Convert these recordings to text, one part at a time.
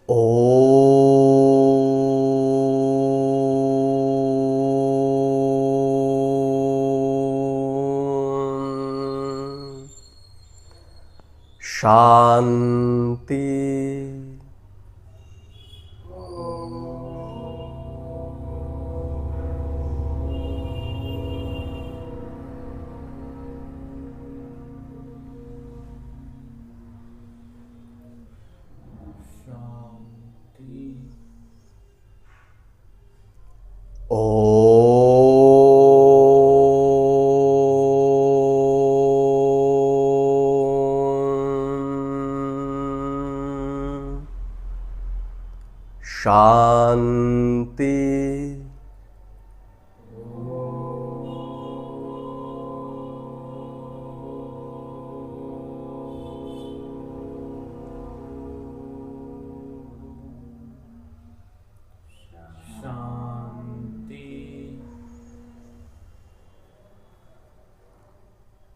ओम शांति। ओम शांति।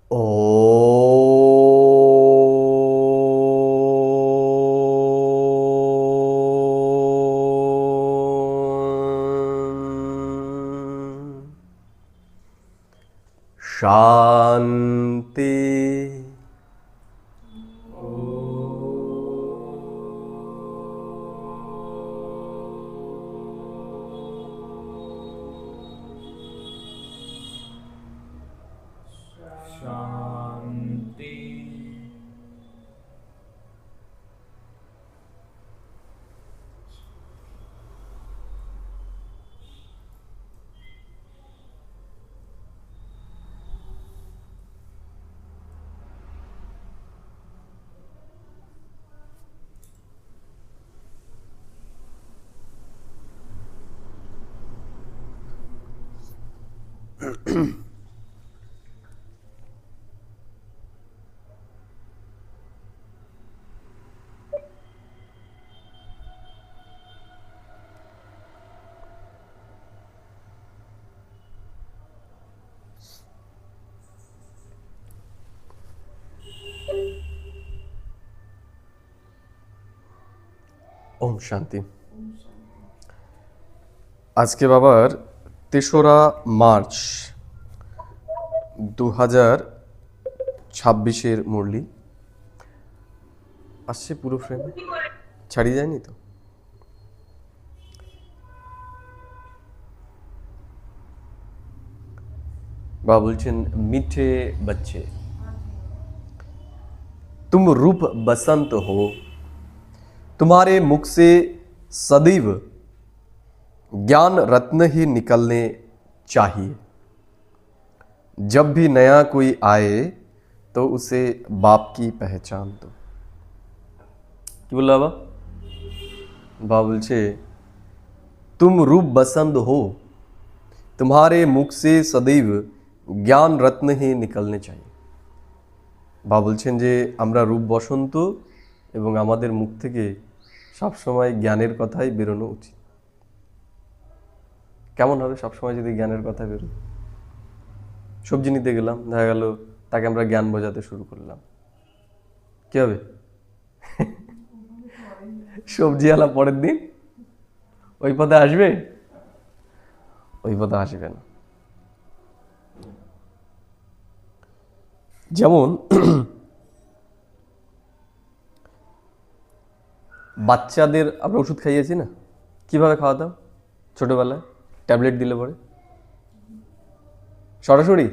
ओम शांति। ওম শান্তি। আজকে বাবার ৩রা মার্চ 2026 মুরলি আসছে পুরো ফ্রেমে, ছাড়িয়ে যায়নি তো? বাবা বলছেন, মিঠে बच्चे तुम रूप बसंत हो, तुम्हारे मुख से सदैव ज्ञान रत्न ही निकलने चाहिए। जब भी नया कोई आए तो उसे बाप की पहचान दो। কি বললো বাবা? বাবা বলছে, तुम रूप बसंत हो, तुम्हारे मुख से सदैव ज्ञान रत्न ही निकलने चाहिए। বাবা বলছেন যে আমরা রূপ বসন্ত এবং আমাদের মুখ থেকে সবসময় জ্ঞানের কথাই বেরোনো উচিত। কেমন হবে সবসময় যদি জ্ঞানের কথা বেরোয়? সবজি নিতে গেলাম, দেখা গেল তাকে আমরা জ্ঞান বোঝাতে শুরু করলাম, কি হবে? সবজিওয়ালা পরের দিন ওই পথে আসবে? ওই পথে আসবে না। যেমন বাচ্চাদের আমরা ওষুধ খাইয়েছি না, কিভাবে খাওয়াতাম ছোটবেলায়? ট্যাবলেট দিলে পরে সরাসরি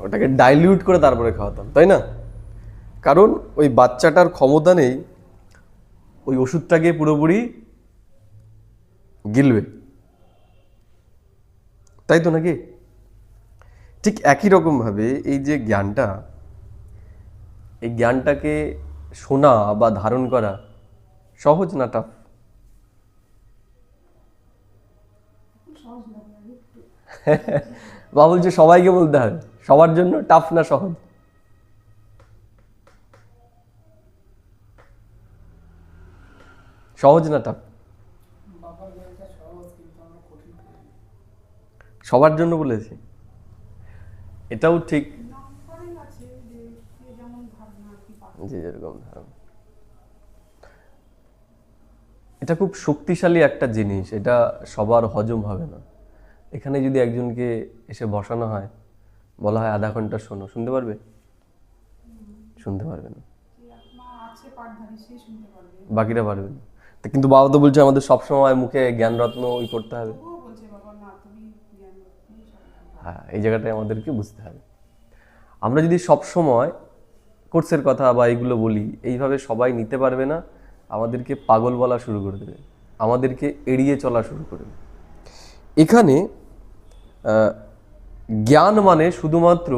ওটাকে ডাইলিউট করে তারপরে খাওয়াতাম, তাই না? কারণ ওই বাচ্চাটার ক্ষমতা নেই ওই ওষুধটাকে পুরোপুরি গিলবে, তাই তো নাকি? ঠিক একই রকমভাবে এই যে জ্ঞানটা, এই জ্ঞানটাকে শোনা বা ধারণ করা সহজ না টাফ? বা বলছে সবাইকে বলতে হবে, সবার জন্য টাফ না সহজ? সহজ না টাফ? সবার জন্য বলেছি, এটাও ঠিক, যে যেরকম ধারণা। এটা খুব শক্তিশালী একটা জিনিস, এটা সবার হজম হবে না। এখানে যদি একজনকে এসে বসানো হয়, বলা হয় আধা ঘন্টা শোনো, শুনতে পারবে? শুনতে পারবে না, বাকিরা পারবে না। তো কিন্তু বাবা তো বলছে আমাদের সবসময় মুখে জ্ঞান রত্ন ওই করতে হবে। হ্যাঁ, এই জায়গাটায় আমাদেরকে বুঝতে হবে। আমরা যদি সব সময় কোর্সের কথা বা এইগুলো বলি, এইভাবে সবাই নিতে পারবে না, আমাদেরকে পাগল বলা শুরু করে দেবে, আমাদেরকে এড়িয়ে চলা শুরু করবে। এখানে জ্ঞান মানে শুধুমাত্র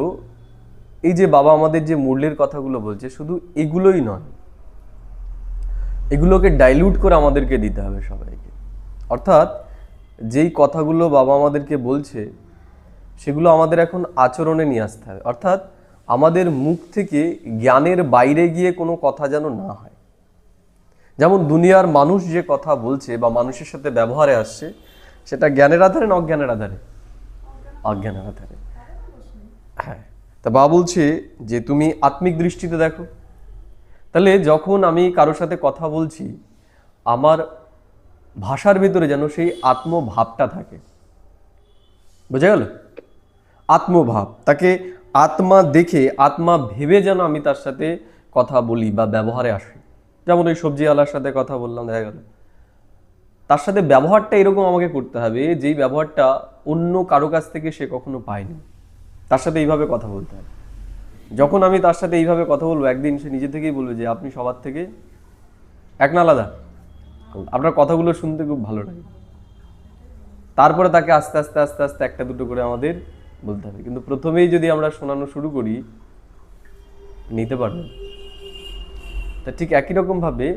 এই যে বাবা আমাদের যে মূল্যের কথাগুলো বলছে, শুধু এগুলোই নয়, এগুলোকে ডাইলিউট করে আমাদেরকে দিতে হবে সবাইকে। অর্থাৎ যেই কথাগুলো বাবা আমাদেরকে বলছে সেগুলো আমাদের এখন আচরণে নিয়ে আসতে হবে। অর্থাৎ আমাদের মুখ থেকে জ্ঞানের বাইরে গিয়ে কোনো কথা যেন না হয়। যেমন দুনিয়ার মানুষ যে কথা বলছে বা মানুষের সাথে ব্যবহারে আসছে, সেটা জ্ঞানের আধারে না অজ্ঞানের আধারে? অজ্ঞানের আধারে। হ্যাঁ, তা বাবা বলছে যে তুমি আত্মিক দৃষ্টিতে দেখো। তাহলে যখন আমি কারোর সাথে কথা বলছি, আমার ভাষার ভিতরে যেন সেই আত্মভাবটা থাকে। বোঝা গেল? আত্মভাব, তাকে আত্মা দেখে আত্মা ভেবে যেন আমি তার সাথে কথা বলি বা ব্যবহারে আসি। যেমন ওই সবজিওয়ালার সাথে কথা বললাম, দেখা গেল তার সাথে ব্যবহারটা এরকম আমাকে করতে হবে যেই ব্যবহারটা অন্য কারো কাছ থেকে সে কখনো পায়নি। তার সাথে এইভাবে কথা বলতে হবে। যখন আমি তার সাথে এইভাবে কথা বলবো, একদিন সে নিজে থেকেই বলবে যে আপনি সবার থেকে এক না আলাদা, আপনার কথাগুলো শুনতে খুব ভালো লাগে। তারপরে তাকে আস্তে আস্তে আস্তে আস্তে একটা দুটো করে আমাদের বলতে হবে। কিন্তু প্রথমেই যদি আমরা শোনানো শুরু করি, নিতে পারবেন। তা ঠিক একই রকম ভাবে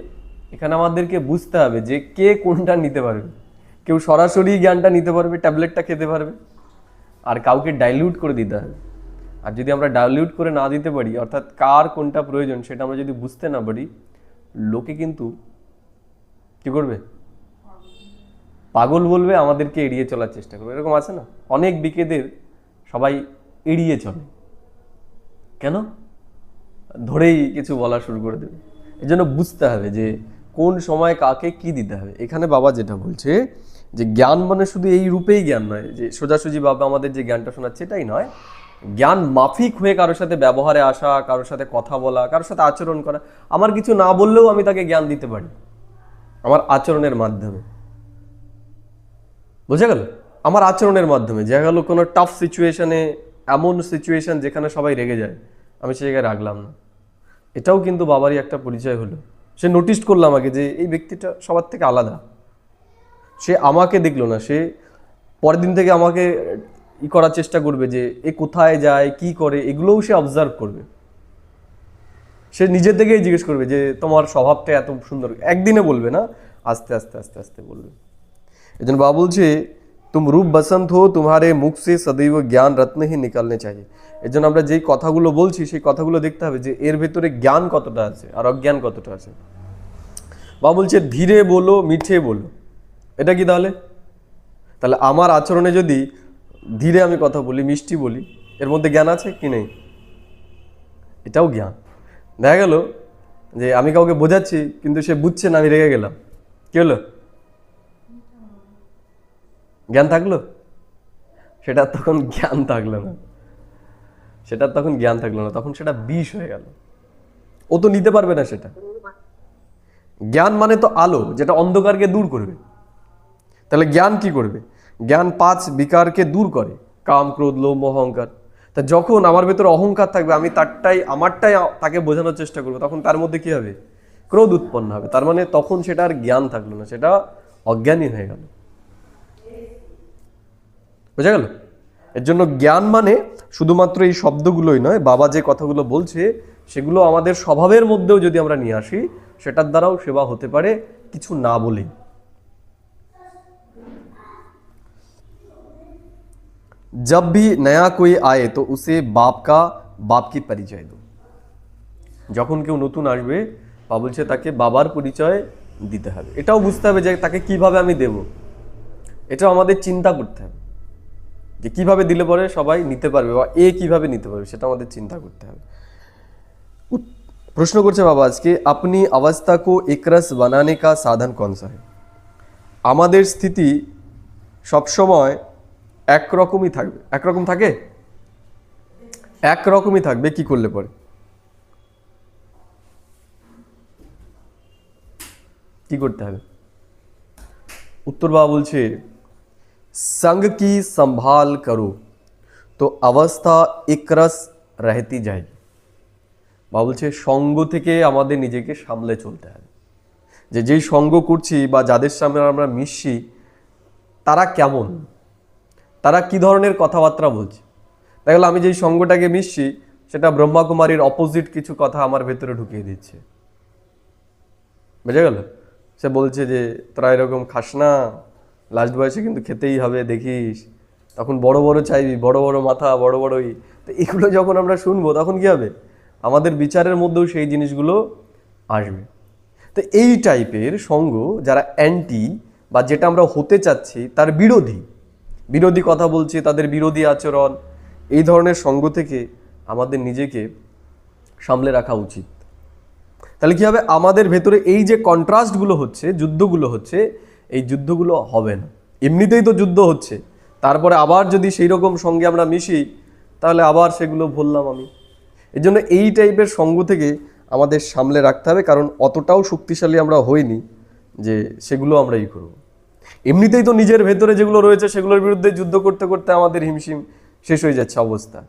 এখানে আমাদেরকে বুঝতে হবে যে কে কোনটা নিতে পারবে। কেউ সরাসরি জ্ঞানটা নিতে পারবে, ট্যাবলেটটা খেতে পারবে, আর কাউকে ডাইলিউট করে দিতে হবে। আর যদি আমরা ডাইলিউট করে না দিতে পারি, অর্থাৎ কার কোনটা প্রয়োজন সেটা আমরা যদি বুঝতে না পারি, লোকে কিন্তু কি করবে? পাগল বলবে, আমাদেরকে এড়িয়ে চলার চেষ্টা করবে। এরকম আছে না, অনেক বিকেদের সবাই এড়িয়ে চলে। কেন? ধরেই কিছু বলা শুরু করে দেবে। এই জন্য বুঝতে হবে যে কোন সময় কাকে কি দিতে হবে। এখানে বাবা যেটা বলছে যে জ্ঞান মানে শুধু এই রূপেই জ্ঞান নয়, যে সোজাসুজি বাবা আমাদের যে জ্ঞানটা শোনাচ্ছে এটাই নয়। জ্ঞান মাফিক হয়ে কারোর সাথে ব্যবহারে আসা, কারোর সাথে কথা বলা, কারোর সাথে আচরণ করা। আমার কিছু না বললেও আমি তাকে জ্ঞান দিতে পারি আমার আচরণের মাধ্যমে। বোঝা গেল? আমার আচরণের মাধ্যমে। দেখা গেল কোনো টাফ সিচুয়েশনে, এমন সিচুয়েশন যেখানে সবাই রেগে যায়, আমি সে জায়গায় রাখলাম না, এটাও কিন্তু বাবারই একটা পরিচয় হলো। সে নোটিস করলো আমাকে যে এই ব্যক্তিটা সবার থেকে আলাদা। সে আমাকে দেখলো না, সে পরের দিন থেকে আমাকে করার চেষ্টা করবে যে এ কোথায় যায়, কি করে, এগুলোও সে অবজার্ভ করবে। সে নিজের থেকেই জিজ্ঞেস করবে যে তোমার স্বভাবটা এত সুন্দর। একদিনে বলবে না, আস্তে আস্তে আস্তে আস্তে বলবে। এই জন্য বাবা বলছে তুম রূপ বসন্ত হো, তোমারে মুখ সে সদৈব জ্ঞান রত্ন হি নিকালনে চাহিয়ে। এর জন্য আমরা যেই কথাগুলো বলছি সেই কথাগুলো দেখতে হবে যে এর ভেতরে জ্ঞান কতটা আছে আর অজ্ঞান কতটা আছে। বাবা বলছে ধীরে বলো, মিঠে বলো। এটা কি তাহলে? তাহলে আমার আচরণে যদি ধীরে আমি কথা বলি, মিষ্টি বলি, এর মধ্যে জ্ঞান আছে কি নেই? এটাও জ্ঞান। দেখা গেল যে আমি কাউকে বোঝাচ্ছি কিন্তু সে বুঝছে না, আমি রেগে গেলাম, কি হলো? জ্ঞান থাকলো? সেটা তখন জ্ঞান থাকলো না, সেটা তখন জ্ঞান থাকলো না, তখন সেটা বিষ হয়ে গেল। ও তো নিতে পারবে না সেটা। জ্ঞান মানে তো আলো, যেটা অন্ধকারকে দূর করবে। তাহলে জ্ঞান কি করবে? জ্ঞান 5 বিকারকে দূর করে, কাম, ক্রোধ, লোভ, মোহ, অহংকার। তা যখন আমার ভেতরে অহংকার থাকবে, আমি আমারটাই তাকে বোঝানোর চেষ্টা করবো, তখন তার মধ্যে কি হবে? ক্রোধ উৎপন্ন হবে। তার মানে তখন সেটা আর জ্ঞান থাকলো না, সেটা অজ্ঞানী হয়ে গেল। বোঝা গেল? এর জন্য জ্ঞান মানে শুধুমাত্র এই শব্দগুলোই নয়, বাবা যে কথাগুলো বলছে সেগুলো আমাদের স্বভাবের মধ্যেও যদি আমরা নিয়ে আসি, সেটার দ্বারাও সেবা হতে পারে কিছু না বলেই। जब भी नया कोई आए तो उसे बाप की परिचय दो। যখন কেউ নতুন আসবে, বাবা বলছে তাকে বাবার পরিচয় দিতে হবে। এটাও বুঝতে হবে যে তাকে কিভাবে আমি দেব, এটাও আমাদের চিন্তা করতে হবে যে কিভাবে দিলে পরে সবাই নিতে পারবে বা কিভাবে নিতে পারবে, সেটা আমাদের চিন্তা করতে হবে। প্রশ্ন করছে বাবা আজকে, अपनी अवस्था को एकरस बनाने का साधन कौन सा है? আমাদের স্থিতি সবসময় একরকমই থাকবে। একরকম থাকে? একরকমই থাকবে কি করলে পরে? কি করতে হবে? उत्तर बाबा बोलছে संग की संभाल करो तो अवस्था एकरस रहती जाएगी। বাবা বলছে সঙ্গ থেকে আমাদের নিজেকে সামলে চলতে হবে। যে যেই সঙ্গ করছি বা যাদের সামনে আমরা মিশছি তারা কেমন, তারা কি ধরনের কথাবার্তা বলছে। দেখা গেল আমি যেই সঙ্গটাকে মিশছি সেটা ব্রহ্মাকুমারীর অপোজিট কিছু কথা আমার ভেতরে ঢুকিয়ে দিচ্ছে, বুঝে গেল? সে বলছে যে তোরা এরকম খাস না, লাস্ট বয়সে কিন্তু খেতেই হবে, দেখিস তখন বড় বড় চাইবি, বড় বড় মাথা, বড় বড়ই। তো এগুলো যখন আমরা শুনবো তখন কি হবে? আমাদের বিচারের মধ্যেও সেই জিনিসগুলো আসবে। তো এই টাইপের সঙ্গ যারা অ্যান্টি বা যেটা আমরা হতে চাচ্ছি তার বিরোধী বিরোধী কথা বলছে, তাদের বিরোধী আচরণ, এই ধরনের সঙ্গ থেকে আমাদের নিজেকে সামলে রাখা উচিত। তাহলে কি হবে? আমাদের ভেতরে এই যে কন্ট্রাস্টগুলো হচ্ছে, যুদ্ধগুলো হচ্ছে, এই যুদ্ধগুলো হবে না। এমনিতেই তো যুদ্ধ হচ্ছে, তারপরে আবার যদি সেই রকম সঙ্গে আমরা মিশি তাহলে আবার সেগুলো ভুললাম আমি। এই জন্য এই টাইপের সঙ্গ থেকে আমাদের সামলে রাখতে হবে, কারণ অতটাও শক্তিশালী আমরা হইনি যে সেগুলো আমরা ই করবো। এমনিতেই তো নিজের ভেতরে যেগুলো রয়েছে সেগুলোর বিরুদ্ধে যুদ্ধ করতে করতে আমাদের হিমশিম শেষ হয়ে যাচ্ছে অবস্থা।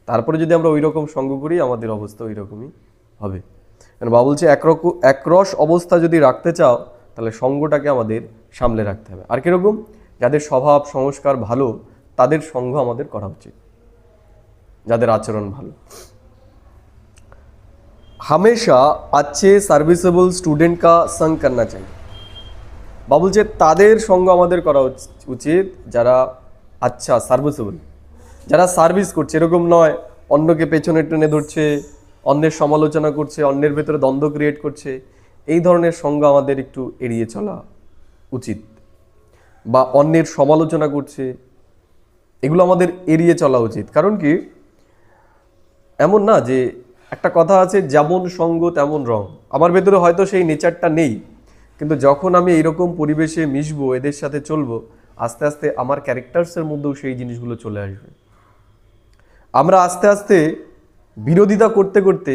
তারপরে যদি আমরা ওই রকম সঙ্গ করি আমাদের অবস্থা ওই রকমই হবে। কারণ বাবা বলছে একরস অবস্থা যদি রাখতে চাও তাহলে সঙ্গটাকে আমাদের সামলে রাখতে হবে। আর কিরকম? যাদের স্বভাব সংস্কার ভালো তাদের সঙ্গ আমাদের করা উচিত, যাদের আচরণ ভালো। हमेशा अच्छे সার্ভিসেবল স্টুডেন্ট কা সঙ্গ করনা চাই। বা বলছে তাদের সঙ্গ আমাদের করা উচিত যারা আচ্ছা সার্ভিসেবল, যারা সার্ভিস করছে, এরকম নয় অন্যকে পেছনে টেনে ধরছে, অন্যের সমালোচনা করছে, অন্যের ভেতরে দ্বন্দ্ব ক্রিয়েট করছে। এই ধরনের সঙ্গ আমাদের একটু এড়িয়ে চলা উচিত। বা অন্যের সমালোচনা করছে, এগুলো আমাদের এড়িয়ে চলা উচিত। কারণ কি, এমন না যে একটা কথা আছে যেমন সঙ্গ তেমন রং। আমার ভেতরে হয়তো সেই নেচারটা নেই, কিন্তু যখন আমি এইরকম পরিবেশে মিশবো, এদের সাথে চলবো, আস্তে আস্তে আমার ক্যারেক্টার্সের মধ্যেও সেই জিনিসগুলো চলে আসবে। আমরা আস্তে আস্তে বিরোধিতা করতে করতে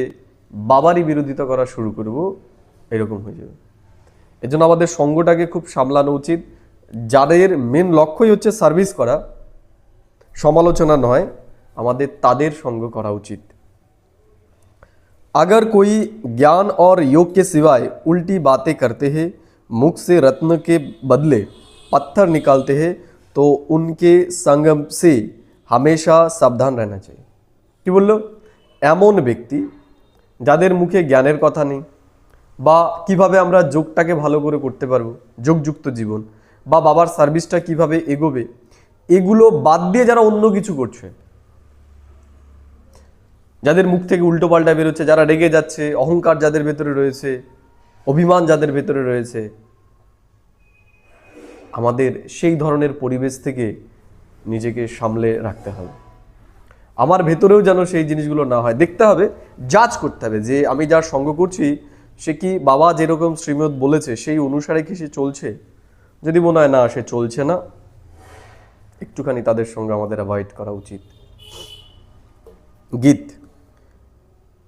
বাবারই বিরোধিতা করা শুরু করব, এরকম হয়ে যাবে। এজন্য আমাদের সঙ্গটাকে খুব সামলানো উচিত। যাদের মেন লক্ষ্যই হচ্ছে সার্ভিস করা, সমালোচনা নয়, আমাদের তাদের সঙ্গ করা উচিত। अगर कोई ज्ञान और योग के सिवाय उल्टी बातें करते हैं, मुख से रत्न के बदले पत्थर निकालते हैं, तो उनके संगम से हमेशा सावधान रहना चाहिए। কি বললো? এমন ব্যক্তি যাদের মুখে জ্ঞানের কথা নেই, বা কিভাবে আমরা যোগটাকে ভালো করে করতে পারবো, যোগযুক্ত জীবন, বা বাবার সার্ভিসটা কিভাবে এগোবে, এগুলো বাদ দিয়ে যারা অন্য কিছু করছে, যাদের মুখ থেকে উল্টো পাল্টা বেরোচ্ছে, যারা রেগে যাচ্ছে, অহংকার যাদের ভেতরে রয়েছে, অভিমান যাদের ভেতরে রয়েছে, আমাদের সেই ধরনের পরিবেশ থেকে নিজেকে সামলে রাখতে হবে। আমার ভেতরেও যেন সেই জিনিসগুলো না হয়, দেখতে হবে, জাজ করতে হবে যে আমি যার সঙ্গ করছি সে কি বাবা যেরকম শ্রীমৎ বলেছে সেই অনুসারে কি সে চলছে। যদি মনে হয় না সে চলছে না, একটুখানি তাদের সঙ্গে আমাদের অ্যাভয়েড করা উচিত। গীত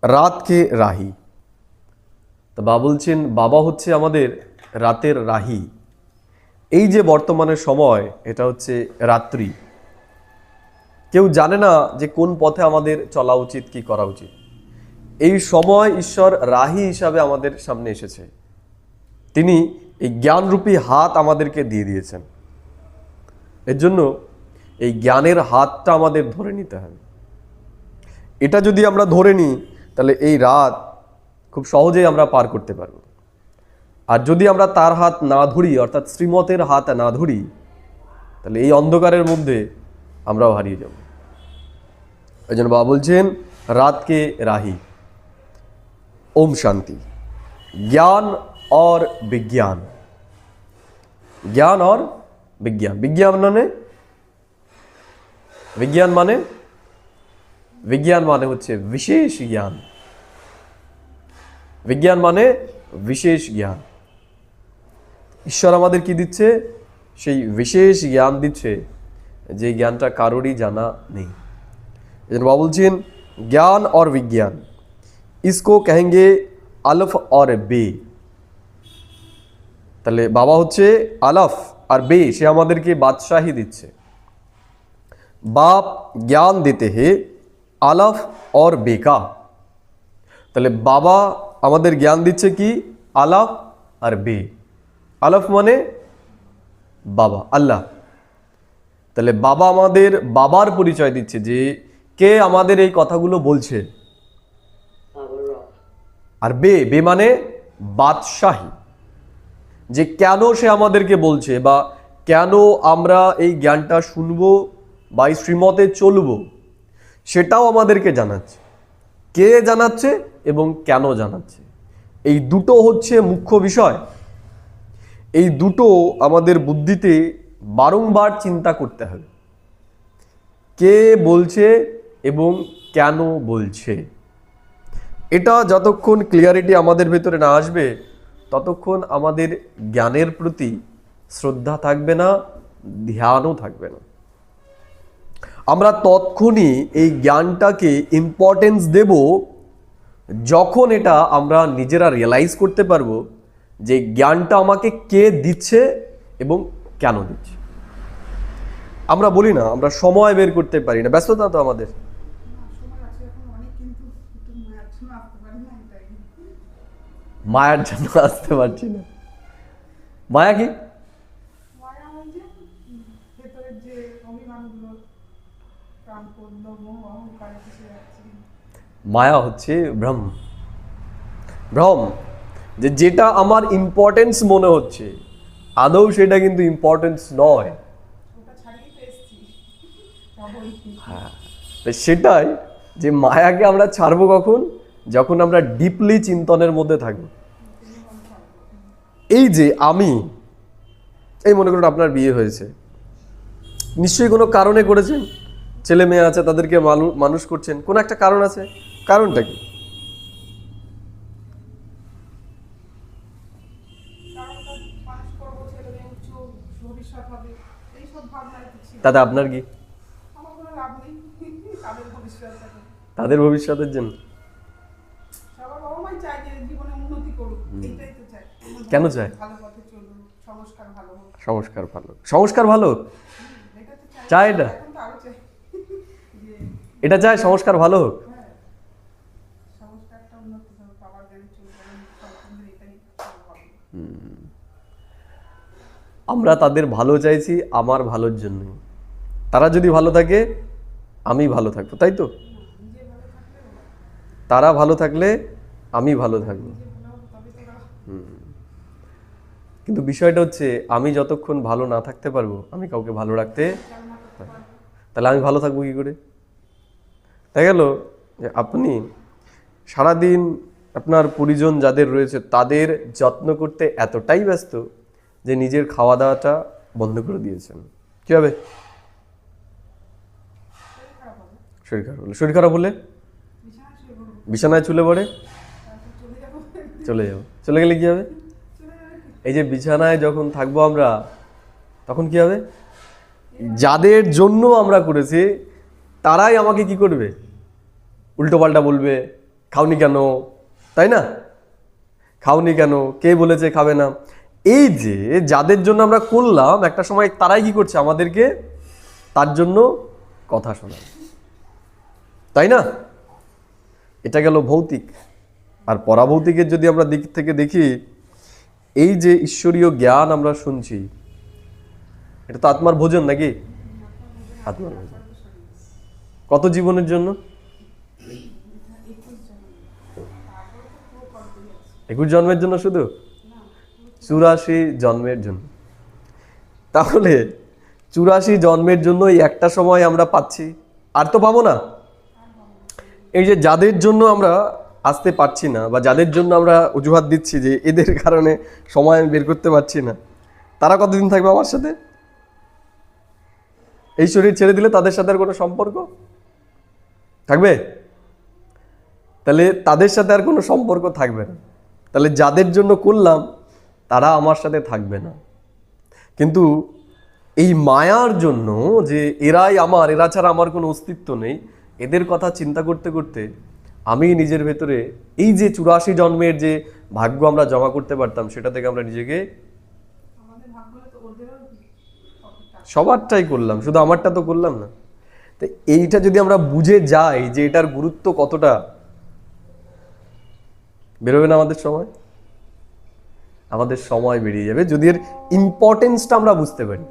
রাত কে রাহি। তো বাবা বলছেন বাবা হচ্ছে আমাদের রাতের রাহি। এই যে বর্তমানের সময়, এটা হচ্ছে রাত্রি। কেউ জানে না যে কোন পথে আমাদের চলা উচিত, কি করা উচিত। এই সময় ঈশ্বর রাহি হিসাবে আমাদের সামনে এসেছে। তিনি এই জ্ঞানরূপী হাত আমাদেরকে দিয়ে দিয়েছেন। এর জন্য এই জ্ঞানের হাতটা আমাদের ধরে নিতে হবে। এটা যদি আমরা ধরে নিই তাহলে এই রাত খুব সহজেই আমরা পার করতে পারব। আর যদি আমরা তার হাত না ধরি, অর্থাৎ শ্রীমতের হাত না ধরি, তাহলে এই অন্ধকারের মধ্যে আমরাও হারিয়ে যাব। এই জন্য বাবা বলছেন রাতকে রাহি। ओम शांति। ज्ञान और विज्ञान, ज्ञान और विज्ञान। विज्ञान माने विज्ञान माने হচ্ছে विशेष ज्ञान। विज्ञान माने विशेष ज्ञान। ঈশ্বর আমাদের কি দিচ্ছে? সেই বিশেষ জ্ঞান দিচ্ছে যে জ্ঞানটা কারোরই জানা নেই। এই বাবা বলছেন জ্ঞান और विज्ञान इसको कहेंगे अलफ और बे। তাহলে বাবা হচ্ছে আলফ আর বে, সে আমাদেরকে বাদশাহী দিচ্ছে। বাপ জ্ঞান দিতে হে আলফ और बे का। তাহলে বাবা আমাদের জ্ঞান দিচ্ছে কি আলফ আর বে। আলফ মানে বাবা, আল্লাহ। তাহলে বাবা আমাদের বাবার পরিচয় দিচ্ছে যে কে আমাদের এই কথাগুলো বলছে। আর বে বে মানে বাদশাহী, যে কেন সে আমাদেরকে বলছে বা কেন আমরা এই জ্ঞানটা শুনবো বা এই শ্রীমতে চলবো, সেটাও আমাদেরকে জানাচ্ছে। কে জানাচ্ছে এবং কেন জানাচ্ছে, এই দুটো হচ্ছে মুখ্য বিষয়। এই দুটো আমাদের বুদ্ধিতে বারংবার চিন্তা করতে হবে, কে বলছে এবং কেন বলছে। এটা যতক্ষণ ক্লিয়ারিটি আমাদের ভেতরে না আসবে ততক্ষণ আমাদের জ্ঞানের প্রতি শ্রদ্ধা থাকবে না, ধ্যানও থাকবে না। আমরা তৎক্ষণই এই জ্ঞানটাকে ইম্পর্টেন্স দেব যখন এটা আমরা নিজেরা রিয়েলাইজ করতে পারবো যে জ্ঞানটা আমাকে কে দিচ্ছে এবং কেন দিচ্ছে। আমরা বলি না আমরা সময় বের করতে পারি না, ব্যস্ততা তো আমাদের। মায়ার জন্য আসতে পারছি না। মায়া কি? মায়া হচ্ছে ভ্রম। ভ্রম যে যেটা আমার ইম্পর্টেন্স মনে হচ্ছে আদৌ সেটা কিন্তু ইম্পর্টেন্স নয়। হ্যাঁ, সেটাই যে মায়াকে আমরা ছাড়বো কখন, যখন আমরা ডিপলি চিন্তনের মধ্যে থাকবো। এই যে আমি, এই মনে করুন আপনার বিয়ে হয়েছে, নিশ্চয়ই কোনো কারণে করেছেন, ছেলে মেয়ে আছে তাদেরকে মানুষ করছেন, কোনো একটা কারণ আছে। কারণটা কি? তাতে আপনার কি? তাদের ভবিষ্যতের জন্য। কেন চায়? সংস্কার ভালো, সংস্কার ভালো চায়। এটা চায় সংস্কার ভালো হোক। আমরা তাদের ভালো চাইছি আমার ভালোর জন্য। তারা যদি ভালো থাকে আমি ভালো থাকবো, তাই তো? তারা ভালো থাকলে আমি ভালো থাকবো। কিন্তু বিষয়টা হচ্ছে আমি যতক্ষণ ভালো না থাকতে পারবো আমি কাউকে ভালো রাখতে, তাহলে আমি ভালো থাকবো কি করে? তাই গেল যে আপনি সারাদিন আপনার পরিজন যাদের রয়েছে তাদের যত্ন করতে এতটাই ব্যস্ত যে নিজের খাওয়া দাওয়াটা বন্ধ করে দিয়েছেন। কি হবে? শরীর খারাপ হলে, শরীর খারাপ হলে বিছানায় চলে পড়ে, চলে যাবো। চলে গেলে কি হবে? এই যে বিছানায় যখন থাকবো আমরা তখন কি হবে? যাদের জন্য আমরা করেছি তারাই আমাকে কি করবে? উল্টো পাল্টা বলবে, খাওনি কেন, তাই না? খাওনি কেন, কে বলেছে খাবে না? এই যে যাদের জন্য আমরা করলাম, একটা সময় তারাই কি করছে? আমাদেরকে তার জন্য কথা শোনায়, তাই না? এটা গেল ভৌতিক। আর পরাভৌতিকের যদি আমরা দিক থেকে দেখি, এই যে ঈশ্বরীয় জ্ঞান আমরা শুনছি এটা তো আত্মার ভোজন নাকি? আত্মার ভোজন। কত জীবনের জন্য? 21 জন্মের জন্য, শুধু 84 জন্মের জন্য। তাহলে 84 জন্মের জন্য এই একটা সময় আমরা পাচ্ছি, আর তো পাবো না। এই যে যাদের জন্য আমরা আসতে পারছি না বা যাদের জন্য আমরা অজুহাত দিচ্ছি যে এদের কারণে সময় আমি বের করতে পারছি না, তারা কতদিন থাকবে আমার সাথে? এই শরীর ছেড়ে দিলে তাদের সাথে আর কোনো সম্পর্ক থাকবে? তাহলে তাদের সাথে আর কোনো সম্পর্ক থাকবে না। তাহলে যাদের জন্য করলাম তারা আমার সাথে থাকবে না। কিন্তু এই মায়ার জন্য, যে এরাই আমার, এরা ছাড়া আমার কোনো অস্তিত্ব নেই, এদের কথা চিন্তা করতে করতে আমি নিজের ভেতরে এই যে 84 জন্মের যে ভাগ্য আমরা জমা করতে পারতাম, সেটা থেকে আমরা নিজেকে সবারটাই করলাম, শুধু আমারটা তো করলাম না। তো এইটা যদি আমরা বুঝে যাই যে এটার গুরুত্ব কতটা, বেরোবে না আমাদের সময় বেরিয়ে যাবে যদি এর ইম্পর্টেন্সটা আমরা বুঝতে পারি।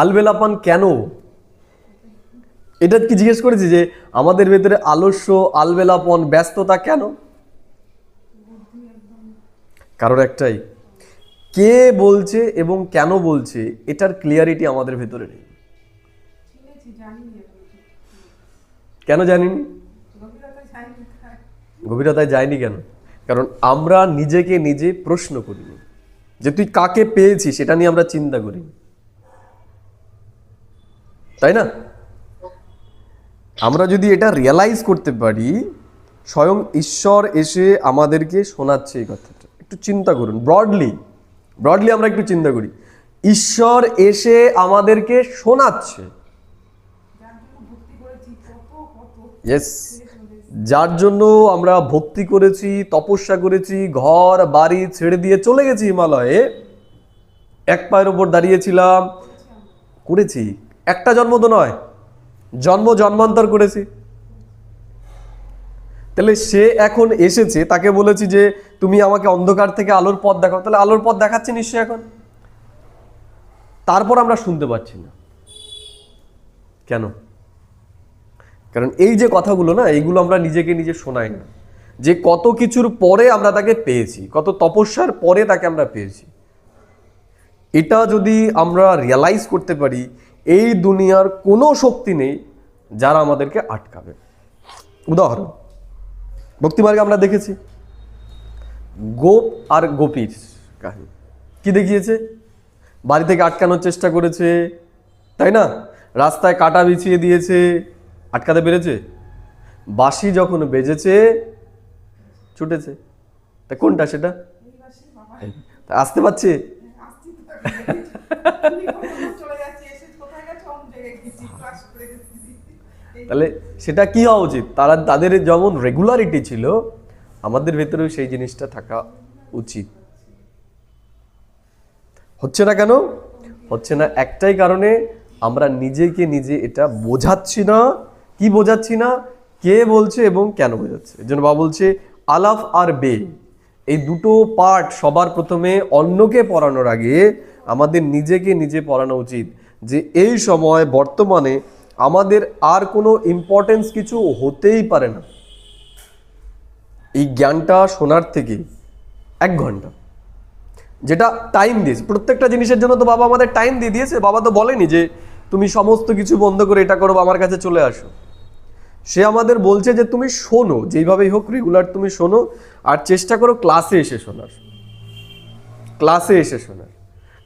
আলবেলাপান কেন, এটা কি জিজ্ঞেস করেছি যে আমাদের ভেতরে আলস্য, আলবেলাপন, ব্যস্ততা কেন? কারণ একটাই, কে বলছে এবং কেন বলছে এটার ক্লিয়ারিটি আমাদের ভেতরে নেই। কেন জানিনি? গভীরতায় যায়নি কেন? কারণ আমরা নিজেকে নিজে প্রশ্ন করিনি, যে তুই কাকে পেয়েছিস সেটা নিয়ে আমরা চিন্তা করি, তাই না? আমরা যদি এটা রিয়েলাইজ করতে পারি, স্বয়ং ঈশ্বর এসে আমাদেরকে শোনাচ্ছে এই কথাটা। একটু চিন্তা করুন, ব্রডলি আমরা একটু চিন্তা করি, ঈশ্বর এসে আমাদেরকে শোনাচ্ছে। ইয়েস, যার জন্য আমরা ভক্তি করেছি, তপস্যা করেছি, ঘর বাড়ি ছেড়ে দিয়ে চলে গেছি হিমালয়ে, এক পায়ের ওপর দাঁড়িয়েছিলাম, করেছি। একটা জন্ম তো নয়, জন্মান্তর করেছি। তাহলে সে এখন এসেছে, তাকে বলেছি যে তুমি আমাকে অন্ধকার থেকে আলোর পথ দেখাও, তাহলে আলোর পথ দেখাচ্ছে নিশ্চয়ই এখন। তারপর আমরা শুনতে পাচ্ছি না কেন? কারণ এই যে কথাগুলো না, এইগুলো আমরা নিজেকে নিজে শোনাই না, যে কত কিছুর পরে আমরা তাকে পেয়েছি, কত তপস্যার পরে তাকে আমরা পেয়েছি। এটা যদি আমরা রিয়ালাইজ করতে পারি, এই দুনিয়ার কোনো শক্তি নেই যারা আমাদেরকে আটকাবে। উদাহরণ, ভক্তিমার্গে আমরা দেখেছি গোপ আর গোপীর কাহিনী। কি দেখিয়েছে? বাড়ি থেকে আটকানোর চেষ্টা করেছে, তাই না? রাস্তায় কাটা বিছিয়ে দিয়েছে, আটকাতে পেরেছে? বাঁশি যখন বেজেছে ছুটেছে। তা কোনটা সেটা? আসতে পারছে? তাহলে সেটা কি হওয়া উচিত? তাদের যেমন রেগুলারিটি ছিল, আমাদের ভেতরেও সেই জিনিসটা থাকা উচিত। হচ্ছে না কেন? হচ্ছে না একটাই কারণে, আমরা নিজেকে নিজে এটা বোঝাচ্ছি না। কি বোঝাচ্ছি না? কে বলছে এবং কেন বোঝাচ্ছে। এর জন্য বাবা বলছে আলাফ আর বে, এই দুটো পার্ট সবার প্রথমে অন্যকে পড়ানোর আগে আমাদের নিজেকে নিজে পড়ানো উচিত, যে এই সময় বর্তমানে আমাদের আর কোনো ইম্পর্টেন্স কিছু হতেই পারে না। এই জ্ঞানটা শোনার থেকে 1 ঘন্টা যেটা টাইম দিয়েছে, প্রত্যেকটা জিনিসের জন্য তো বাবা আমাদের টাইম দিয়ে দিয়েছে। বাবা তো বলেনি যে তুমি সমস্ত কিছু বন্ধ করে এটা করো, আমার কাছে চলে আসো। সে আমাদের বলছে যে তুমি শোনো, যেইভাবেই হোক রেগুলার তুমি শোনো, আর চেষ্টা করো ক্লাসে এসে শোনার।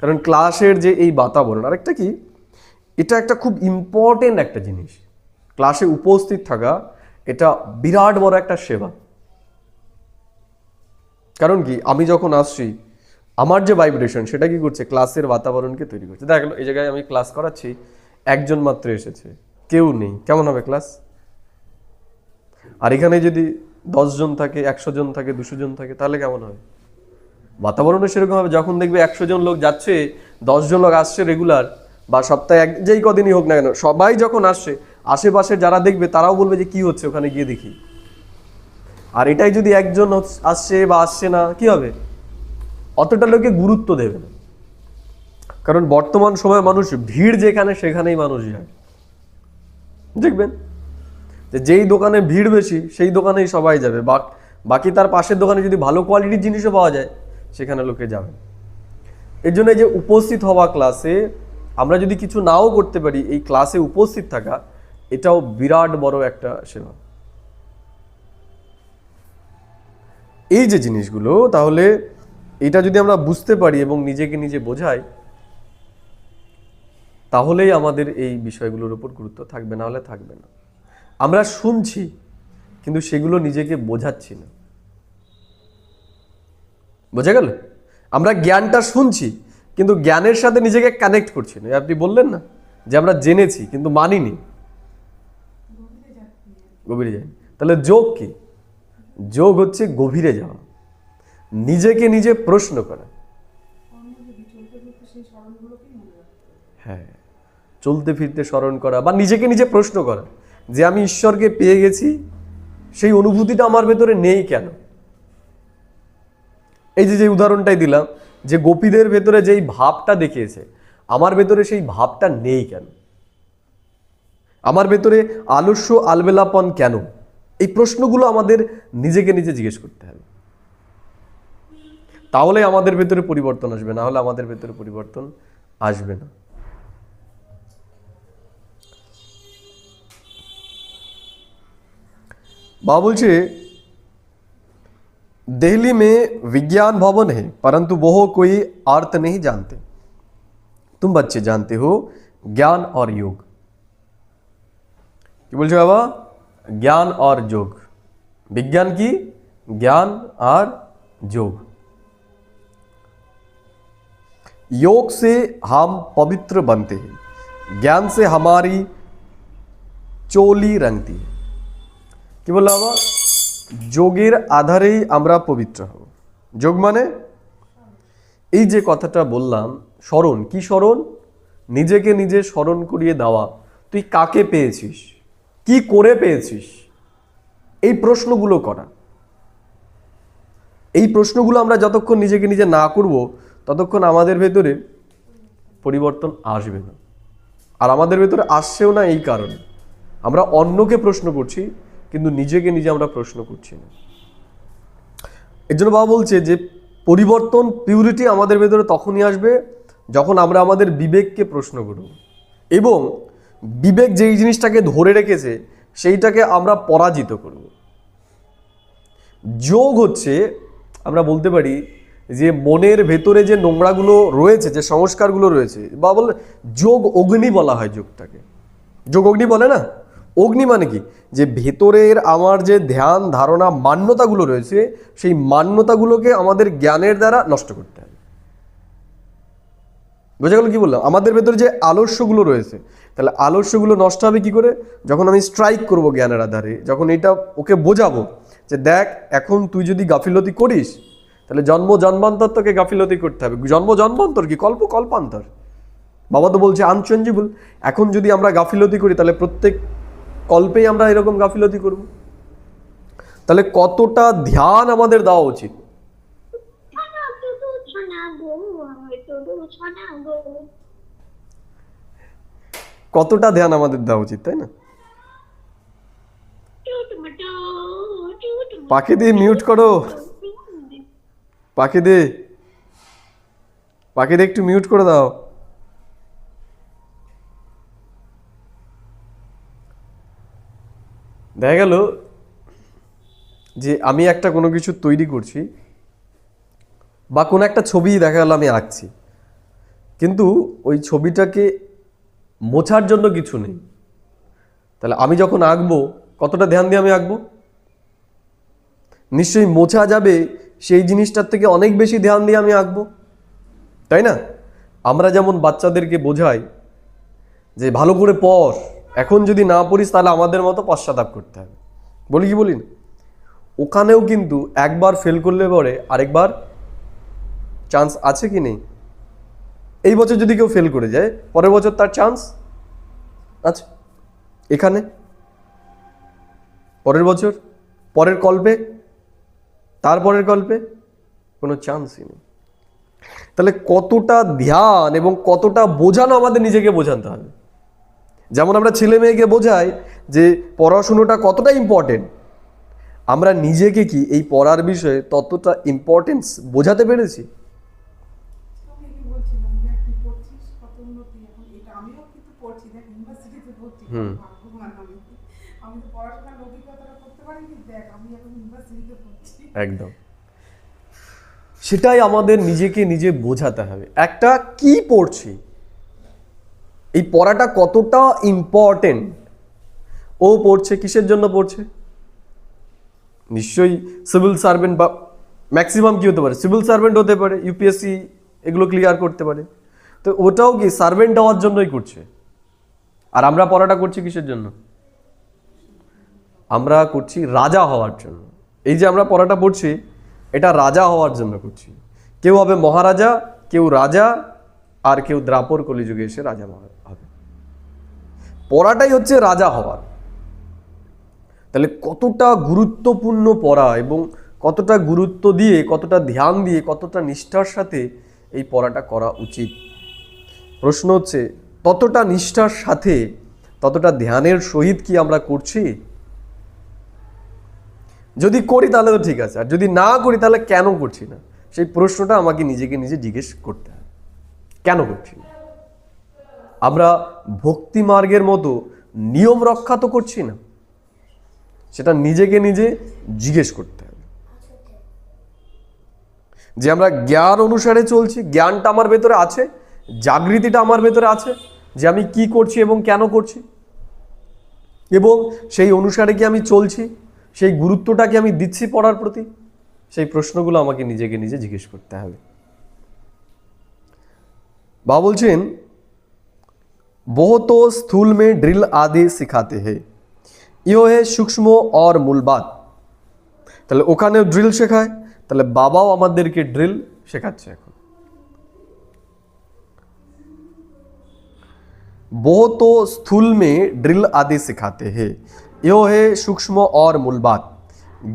কারণ ক্লাসের যে এই বাতাবরণ, আরেকটা কি, এটা একটা খুব ইম্পর্টেন্ট একটা জিনিস। ক্লাসে উপস্থিত থাকা এটা বিরাট বড় একটা সেবা। কারণ কি, আমি যখন আসছি, আমার যে ভাইব্রেশন সেটা কি করছে? ক্লাসের বাতাবরণকে তৈরি করছে। দেখো এই জায়গায় আমি ক্লাস করাচ্ছি, একজন মাত্র এসেছে, কেউ নেই, কেমন হবে ক্লাস? আর এখানে যদি 10 জন থাকে, 100 জন থাকে, 200 জন থাকে, তাহলে কেমন হবে? বাতাবরণও সেরকম হবে। যখন দেখবে 100 জন লোক যাচ্ছে, 10 জন লোক আসছে রেগুলার, বা সপ্তাহে যেই কদিনই হোক না কেন, সবাই যখন আসছে, আশেপাশে যারা দেখবে তারাও বলবে যে কি হচ্ছে, ওখানে গিয়ে দেখি। আর এটাই যদি একজন আসছে বা আসছে না, কি হবে? অতটা লোকে গুরুত্ব দেবে না। কারণ বর্তমান সময়ে মানুষ ভিড় যেখানে, সেখানেই মানুষ যায়। দেখবেন যে যেই দোকানে ভিড় বেশি সেই দোকানেই সবাই যাবে, বাকি তার পাশের দোকানে যদি ভালো কোয়ালিটির জিনিসও পাওয়া যায় সেখানে লোকে যাবে। এর জন্য যে উপস্থিত হওয়া ক্লাসে, আমরা যদি কিছু নাও করতে পারি, এই ক্লাসে উপস্থিত থাকা এটাও বিরাট বড় একটা সেবা। এই যে জিনিসগুলো, তাহলে এটা যদি আমরা বুঝতে পারি এবং নিজেকে নিজে বোঝাই, তাহলেই আমাদের এই বিষয়গুলোর উপর গুরুত্ব থাকবে, না হলে থাকবে না। আমরা শুনছি কিন্তু সেগুলো নিজেকে বোঝাচ্ছি না। বোঝা গেল? আমরা জ্ঞানটা শুনছি কিন্তু জ্ঞানের সাথে নিজেকে কানেক্ট করছি না। আপনি বললেন না যে আমরা জেনেছি কিন্তু মানিনি, গভীরে যাই। তাহলে যোগ কি? যোগ হচ্ছে গভীরে যাওয়া, নিজেকে নিজে প্রশ্ন করা। হ্যাঁ, চলতে ফিরতে স্মরণ করা বা নিজেকে নিজে প্রশ্ন করা যে আমি ঈশ্বরকে পেয়ে গেছি, সেই অনুভূতিটা আমার ভেতরে নেই কেন? এই যে উদাহরণটাই দিলাম, যে গোপীদের ভেতরে যেই ভাবটা দেখিয়েছে, আমার ভেতরে সেই ভাবটা নেই কেন? আমার ভেতরে আলস্য আলবেলাপন কেন? এই প্রশ্নগুলো আমাদের নিজেকে নিজে জিজ্ঞেস করতে হবে। তাহলে আমাদের ভেতরে পরিবর্তন আসবে, না হলে আমাদের ভেতরে পরিবর্তন আসবে না। बाबा बोलছে दिल्ली में विज्ञान भवन है परंतु वो कोई अर्थ नहीं जानते, तुम बच्चे जानते हो ज्ञान और योग। কি বলছো বাবা? জ্ঞান और যোগ। विज्ञान की ज्ञान और योग। योग से हम पवित्र बनते हैं, ज्ञान से हमारी चोली रंगती है। কি বললো বাবা? যোগের আধারেই আমরা পবিত্র হব। যোগ মানে এই যে কথাটা বললাম, স্মরণ। কি স্মরণ? নিজেকে নিজে স্মরণ করিয়ে দেওয়া, তুই কাকে পেয়েছিস, কি করে পেয়েছিস, এই প্রশ্নগুলো করা। এই প্রশ্নগুলো আমরা যতক্ষণ নিজেকে নিজে না করব ততক্ষণ আমাদের ভেতরে পরিবর্তন আসবে না। আর আমাদের ভেতরে আসছেও না এই কারণে আমরা অন্যকে প্রশ্ন করছি কিন্তু নিজেকে নিজে আমরা প্রশ্ন করছি না। এর জন্য বাবা বলছে যে পরিবর্তন, পিউরিটি আমাদের ভেতরে তখনই আসবে যখন আমরা আমাদের বিবেককে প্রশ্ন করব এবং বিবেক যেই জিনিসটাকে ধরে রেখেছে সেইটাকে আমরা পরাজিত করব। যোগ হচ্ছে, আমরা বলতে পারি যে মনের ভেতরে যে নোংরাগুলো রয়েছে, যে সংস্কারগুলো রয়েছে, বা বলে যোগ অগ্নি বলা হয় যোগটাকে। যোগ অগ্নি বলে না? অগ্নি মানে কি? যে ভেতরের আমার যে ধ্যান ধারণা মান্যতাগুলো রয়েছে, সেই মান্যতাগুলোকে আমাদের জ্ঞানের দ্বারা নষ্ট করতে হবে। বোঝা গেল কি বললাম? আমাদের ভেতরে যে আলস্যগুলো রয়েছে, তাহলে আলস্যগুলো নষ্ট হবে কি করে? যখন আমি স্ট্রাইক করব জ্ঞানের আধারে, যখন এটা ওকে বোঝাবো যে দেখ এখন তুই যদি গাফিলতি করিস তাহলে জন্ম জন্মান্তর তোকে গাফিলতি করতে হবে। জন্ম জন্মান্তর কি? কল্প কল্পান্তর। বাবা তো বলছে আনচেঞ্জেবল। এখন যদি আমরা গাফিলতি করি তাহলে প্রত্যেক কল্পেই আমরা এরকম গাফিলতি করব। তাহলে কতটা ধ্যান আমাদের দেওয়া উচিত? কতটা ধ্যান আমাদের দেওয়া উচিত, তাই না? পাখি দিয়ে মিউট করো, পাখি দিয়ে একটু মিউট করে দাও। দেখা গেল যে আমি একটা কোনো কিছু তৈরি করছি বা কোনো একটা ছবি দেখা গেল আমি আঁকছি, কিন্তু ওই ছবিটাকে মোছার জন্য কিছু নেই। তাহলে আমি যখন আঁকবো কতটা ধ্যান দিয়ে আমি আঁকবো? নিশ্চয়ই মোছা যাবে সেই জিনিসটার থেকে অনেক বেশি ধ্যান দিয়ে আমি আঁকবো, তাই না? আমরা যেমন বাচ্চাদেরকে বোঝাই যে ভালো করে পড়, এখন যদি না পড়িস তাহলে আমাদের মতো পশ্চাতাপ করতে হবে, বলি কি বলি না? ওখানেও কিন্তু একবার ফেল করলে পরে আরেকবার চান্স আছে কি নেই? এই বছর যদি কেউ ফেল করে যায় পরের বছর তার চান্স আছে। এখানে পরের বছর, পরের কল্পে, তারপরের কল্পে কোনো চান্সই নেই। তাহলে কতটা ধ্যান এবং কতটা বোঝানো আমাদের নিজেকে বোঝাতে হবে। যেমন আমরা ছেলে মেয়েকে বোঝাই যে পড়াশুনোটা কতটা ইম্পর্টেন্ট, আমরা নিজেকে কি এই পড়ার বিষয়ে ততটা ইম্পর্টেন্স বোঝাতে পেরেছি? একদম, সেটাই আমাদের নিজেকে নিজে বোঝাতে হবে। একটা কি পড়ছি, এই পড়াটা কতটা ইম্পর্টেন্ট, ও পড়ছে কিসের জন্য পড়ছে? নিশ্চয়ই সিভিল সার্ভেন্ট, বা ম্যাক্সিমাম কি হতে পারে? সিভিল সার্ভেন্ট হতে পারে, ইউপিএসসি এগুলো ক্লিয়ার করতে পারে। তো ওটাও কি সার্ভেন্ট হওয়ার জন্যই করছে। আর আমরা পড়াটা করছি কিসের জন্য? আমরা করছি রাজা হওয়ার জন্য। এই যে আমরা পড়াটা পড়ছি, এটা রাজা হওয়ার জন্য করছি। কেউ হবে মহারাজা, কেউ রাজা, আর কেউ দ্রাপর কলিযুগে এসে রাজা হবে। পড়াটাই হচ্ছে রাজা হওয়ার। তাহলে কতটা গুরুত্বপূর্ণ পড়া, এবং কতটা গুরুত্ব দিয়ে, কতটা ধ্যান দিয়ে, কতটা নিষ্ঠার সাথে এই পড়াটা করা উচিত। প্রশ্ন হচ্ছে, ততটা নিষ্ঠার সাথে, ততটা ধ্যানের সহিত কি আমরা করছি? যদি করি তাহলে তো ঠিক আছে, আর যদি না করি তাহলে কেন করছি না, সেই প্রশ্নটা আমাকে নিজেকে নিজে জিজ্ঞেস করতে হবে। কেন করছি না? আমরা ভক্তি মার্গের মতো নিয়ম রক্ষা তো করছি না, সেটা নিজেকে নিজে জিজ্ঞেস করতে হবে। যে আমরা জ্ঞান অনুসারে চলছি, জ্ঞানটা আমার ভেতরে আছে, জাগৃতিটা আমার ভেতরে আছে, যে আমি কি করছি এবং কেন করছি, এবং সেই অনুসারে কি আমি চলছি, সেই গুরুত্বটা কি আমি দিচ্ছি পড়ার প্রতি, সেই প্রশ্নগুলো আমাকে নিজেকে নিজে জিজ্ঞেস করতে হবে। বাবা বলছেন, बहुत स्थूल में ड्रिल आदि सिखाते हैं, ইয়ো হে সূক্ষ্ম और মূল বাত। তাহলে ওখানেও ড্রিল শেখায়, তাহলে বাবাও আমাদেরকে ড্রিল শেখাচ্ছে এখন। बहुत स्थूल में ड्रिल आदि सिखाते हैं, यो है सूक्ष्म और मूल बात।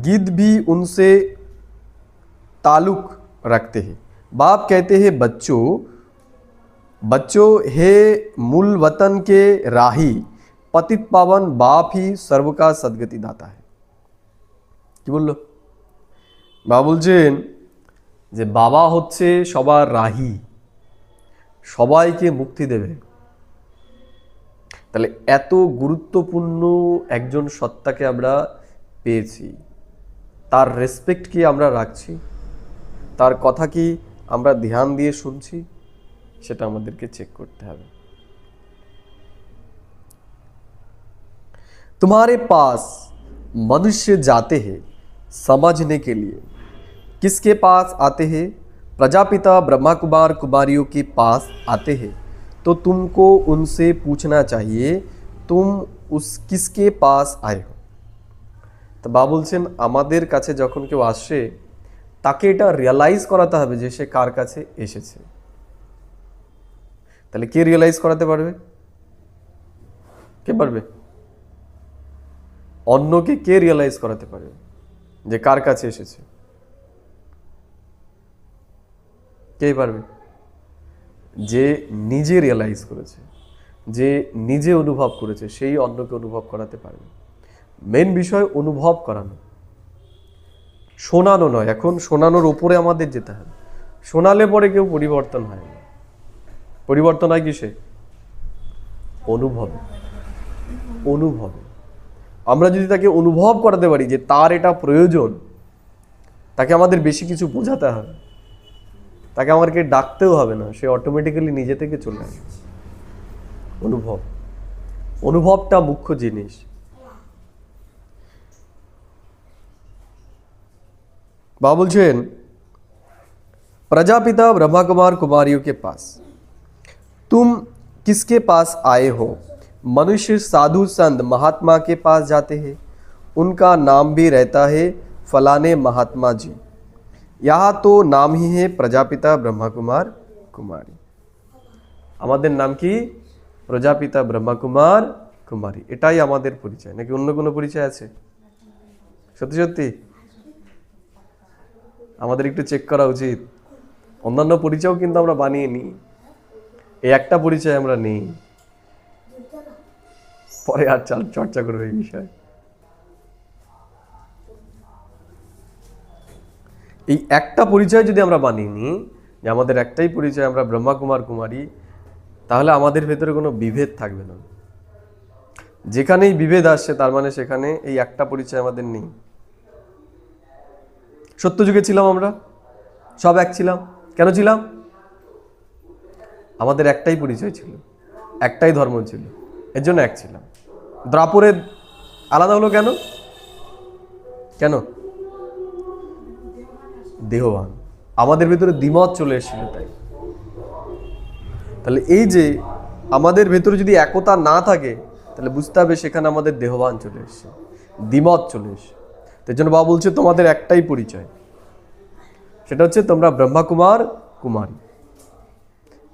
गिद्ध भी उनसे ताल्लुक रखते हैं। बाप कहते हैं, बच्चों बच्चों हे मूल वतन के राही, पतित पावन बाप ही सर्व का सदगति दाता है। কি বললো? বাবা বলছেন যে বাবা হচ্ছে সবার রাহি, সবাইকে মুক্তি দেবে। তাহলে এত গুরুত্বপূর্ণ একজন সত্তাকে আমরা পেয়েছি, তার রেসপেক্ট কি আমরা রাখছি, তার কথা কি আমরা ধ্যান দিয়ে শুনছি, সেটা আমাদেরকে চেক করতে হবে। तुम्हारे पास मनुष्य जाते हैं समझने के लिए, किसके पास आते हैं? प्रजापिता ब्रह्मा कुमार कुमारियों के पास आते हैं, तो तुमको उनसे पूछना चाहिए तुम उस किसके पास आए हो। তো বাবা বলছেন, আমাদের কাছে যখন কেউ আসে, তাকে এটা রিয়ালাইজ করাতে হবে যে সে কার কাছে এসেছে। তাহলে কে রিয়ালাইজ করাতে পারবে? কে পারবে? অন্যকে কে রিয়ালাইজ করাতে পারবে যে কার কাছে এসেছে? কে পারবে? যে নিজে রিয়ালাইজ করেছে, যে নিজে অনুভব করেছে, সেই অন্যকে অনুভব করাতে পারবে। মেন বিষয় অনুভব করানো, শোনানো নয়। এখন শোনানোর ওপরে আমাদের যেতে হবে। শোনালে পরে কেউ পরিবর্তন হয় না। পরিবর্তন হয় কিসে? অনুভবে। অনুভবে আমরা যদি তাকে অনুভব করাতে পারি যে তার এটা প্রয়োজন, তাকে আমাদের বেশি কিছু বোঝাতে হবে, তাকে আমাকে ডাকতেও হবে না, সে অটোমেটিক্যালি নিজে থেকে চলে আসবে। অনুভব, অনুভবটা মুখ্য জিনিস। बाबा बोलছেন, प्रजापिता ब्रह्मा कुमार कुमारियों के पास तुम किसके पास आए हो? मनुष्य साधु संत महात्मा के पास जाते हैं, उनका नाम भी रहता है फलाने महात्मा जी। यहाँ तो नाम ही है प्रजापिता ब्रह्मा कुमार कुमारी। আমাদের নাম কি? প্রজাপিতা ব্রহ্মা কুমার কুমারী। এটাই আমাদের পরিচয়, নাকি অন্য কোনো পরিচয় আছে? সত্যি সত্যি আমাদের একটু চেক করা উচিত। অন্যান্য পরিচয়ও কিন্তু আমরা বানিয়ে নিই, এই একটা পরিচয় আমরা নেই। পরে আর চর্চা করবো এই বিষয়ে। এই একটা পরিচয় যদি আমরা বানিয়ে নিই যে আমাদের একটাই পরিচয়, আমরা ব্রহ্মা কুমার কুমারী, তাহলে আমাদের ভেতরে কোনো বিভেদ থাকবে না। যেখানেই বিভেদ আসছে তার মানে সেখানে এই একটা পরিচয় আমাদের নেই। সত্যযুগে ছিলাম আমরা, সব এক ছিলাম। কেন ছিলাম? আমাদের একটাই পরিচয় ছিল, একটাই ধর্ম ছিল, এর জন্য এক ছিলাম। দ্রাপরে আলাদা হলো কেন? কেন? দেহবান। আমাদের ভিতরে দ্বিমত চলে এসেছিল তাই। তাহলে এই যে আমাদের ভেতরে যদি একতা না থাকে তাহলে বুঝতে হবে সেখানে আমাদের দেহবান চলে এসছে, দ্বিমত চলে এসছে। তাই জন্য বাবা বলছে তোমাদের একটাই পরিচয়, সেটা হচ্ছে তোমরা ব্রহ্মাকুমার কুমারী।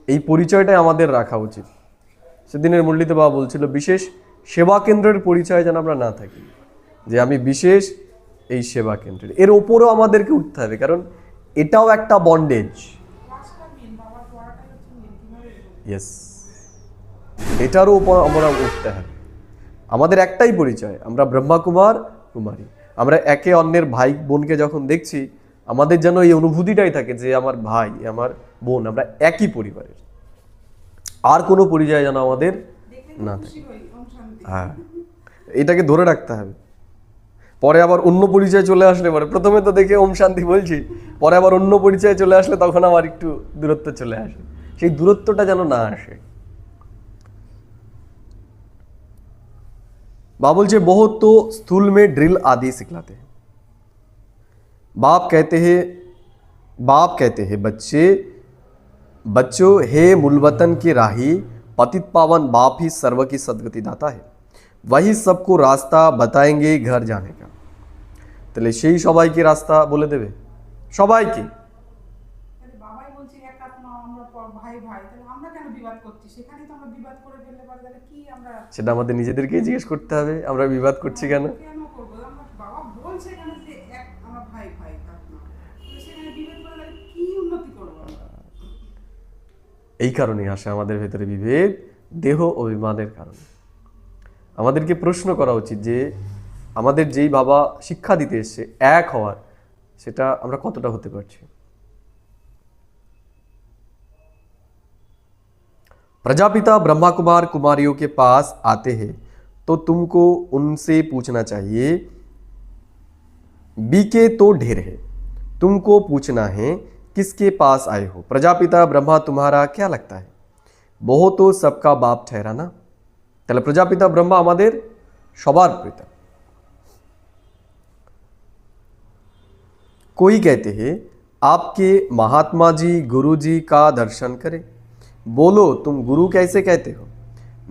এই পরিচয়টাই আমাদের রাখা উচিত। সেদিনের মুরলিতে বাবা বলছিল বিশেষ সেবা কেন্দ্রের পরিচয় যেন আমরা না থাকি, যে আমি বিশেষ এই সেবা কেন্দ্রের, এর ওপরেও আমাদেরকে উঠতে হবে, কারণ এটাও একটা বন্ডেজ। ইয়েস, এটারও উপর আমরা উঠতে হবে। আমাদের একটাই পরিচয়, আমরা ব্রহ্মাকুমার কুমারী। আমরা একে অন্যের ভাই বোনকে যখন দেখছি আমাদের যেন এই অনুভূতিটাই থাকে যে আমার ভাই আমার বোন, আমরা একই পরিবারের, আর কোনো পরিচয় যেন আমাদের না থাকে। হ্যাঁ, এটাকে ধরে রাখতে হবে। পরে আবার অন্য পরিচয় চলে আসলে পরে, প্রথমে তো দেখে ওম শান্তি বলছি, পরে আবার অন্য পরিচয় চলে আসলে তখন আবার একটু দূরত্ব চলে আসে, সেই দূরত্বটা যেন না আসে। बाप बोलचे बहुत तो स्थूल में ड्रिल आदि सिखलाते हैं। बाप कहते हैं बच्चों हे मूलवतन की राही, पतित पावन बाप ही सर्व की सदगति दाता है, वही सबको रास्ता बताएंगे घर जाने का। তাহলে সেই সবাইকে রাস্তা বলে দেবে, সবাইকে। বাবাই বলছে এক আত্মা, আমরা ভাই ভাই, তাহলে আমরা কেন বিবাদ করছি? সেখানেই তো আমরা বিবাদ করে ফেললে পারে, তাহলে কি আমরা, সেটা আমাদের নিজেদেরকেই জিজ্ঞেস করতে হবে, আমরা বিবাদ করছি কেন? কেন করব? আমরা বাবা বলছে কেন যে এক আমরা ভাই ভাই আত্মা, তাহলে সেখানে বিভেদ করে তাহলে কি উন্নতি করব আমরা? এই কারণেই আসে আমাদের ভেতরে বিভেদ, দেহ অভিমানের কারণে। আমাদেরকে প্রশ্ন করা উচিত যে আমাদের যেই বাবা শিক্ষা দিতে এসছে এক হওয়ার, সেটা আমরা কতটা হতে পারছি। प्रजापिता ब्रह्मा कुमार कुमारियों के पास आते हैं तो तुमको उनसे पूछना चाहिए, बीके तो ढेर है, तुमको पूछना है किसके पास आए हो। प्रजापिता ब्रह्मा तुम्हारा क्या लगता है, वो तो सबका बाप ठहरा ना। তাহলে প্রজাপিতা ব্রহ্মা আমাদের সবার পিতা। कोई कहते हैं आपके महात्मा जी गुरु जी का दर्शन करें। बोलो तुम गुरु कैसे कहते हो,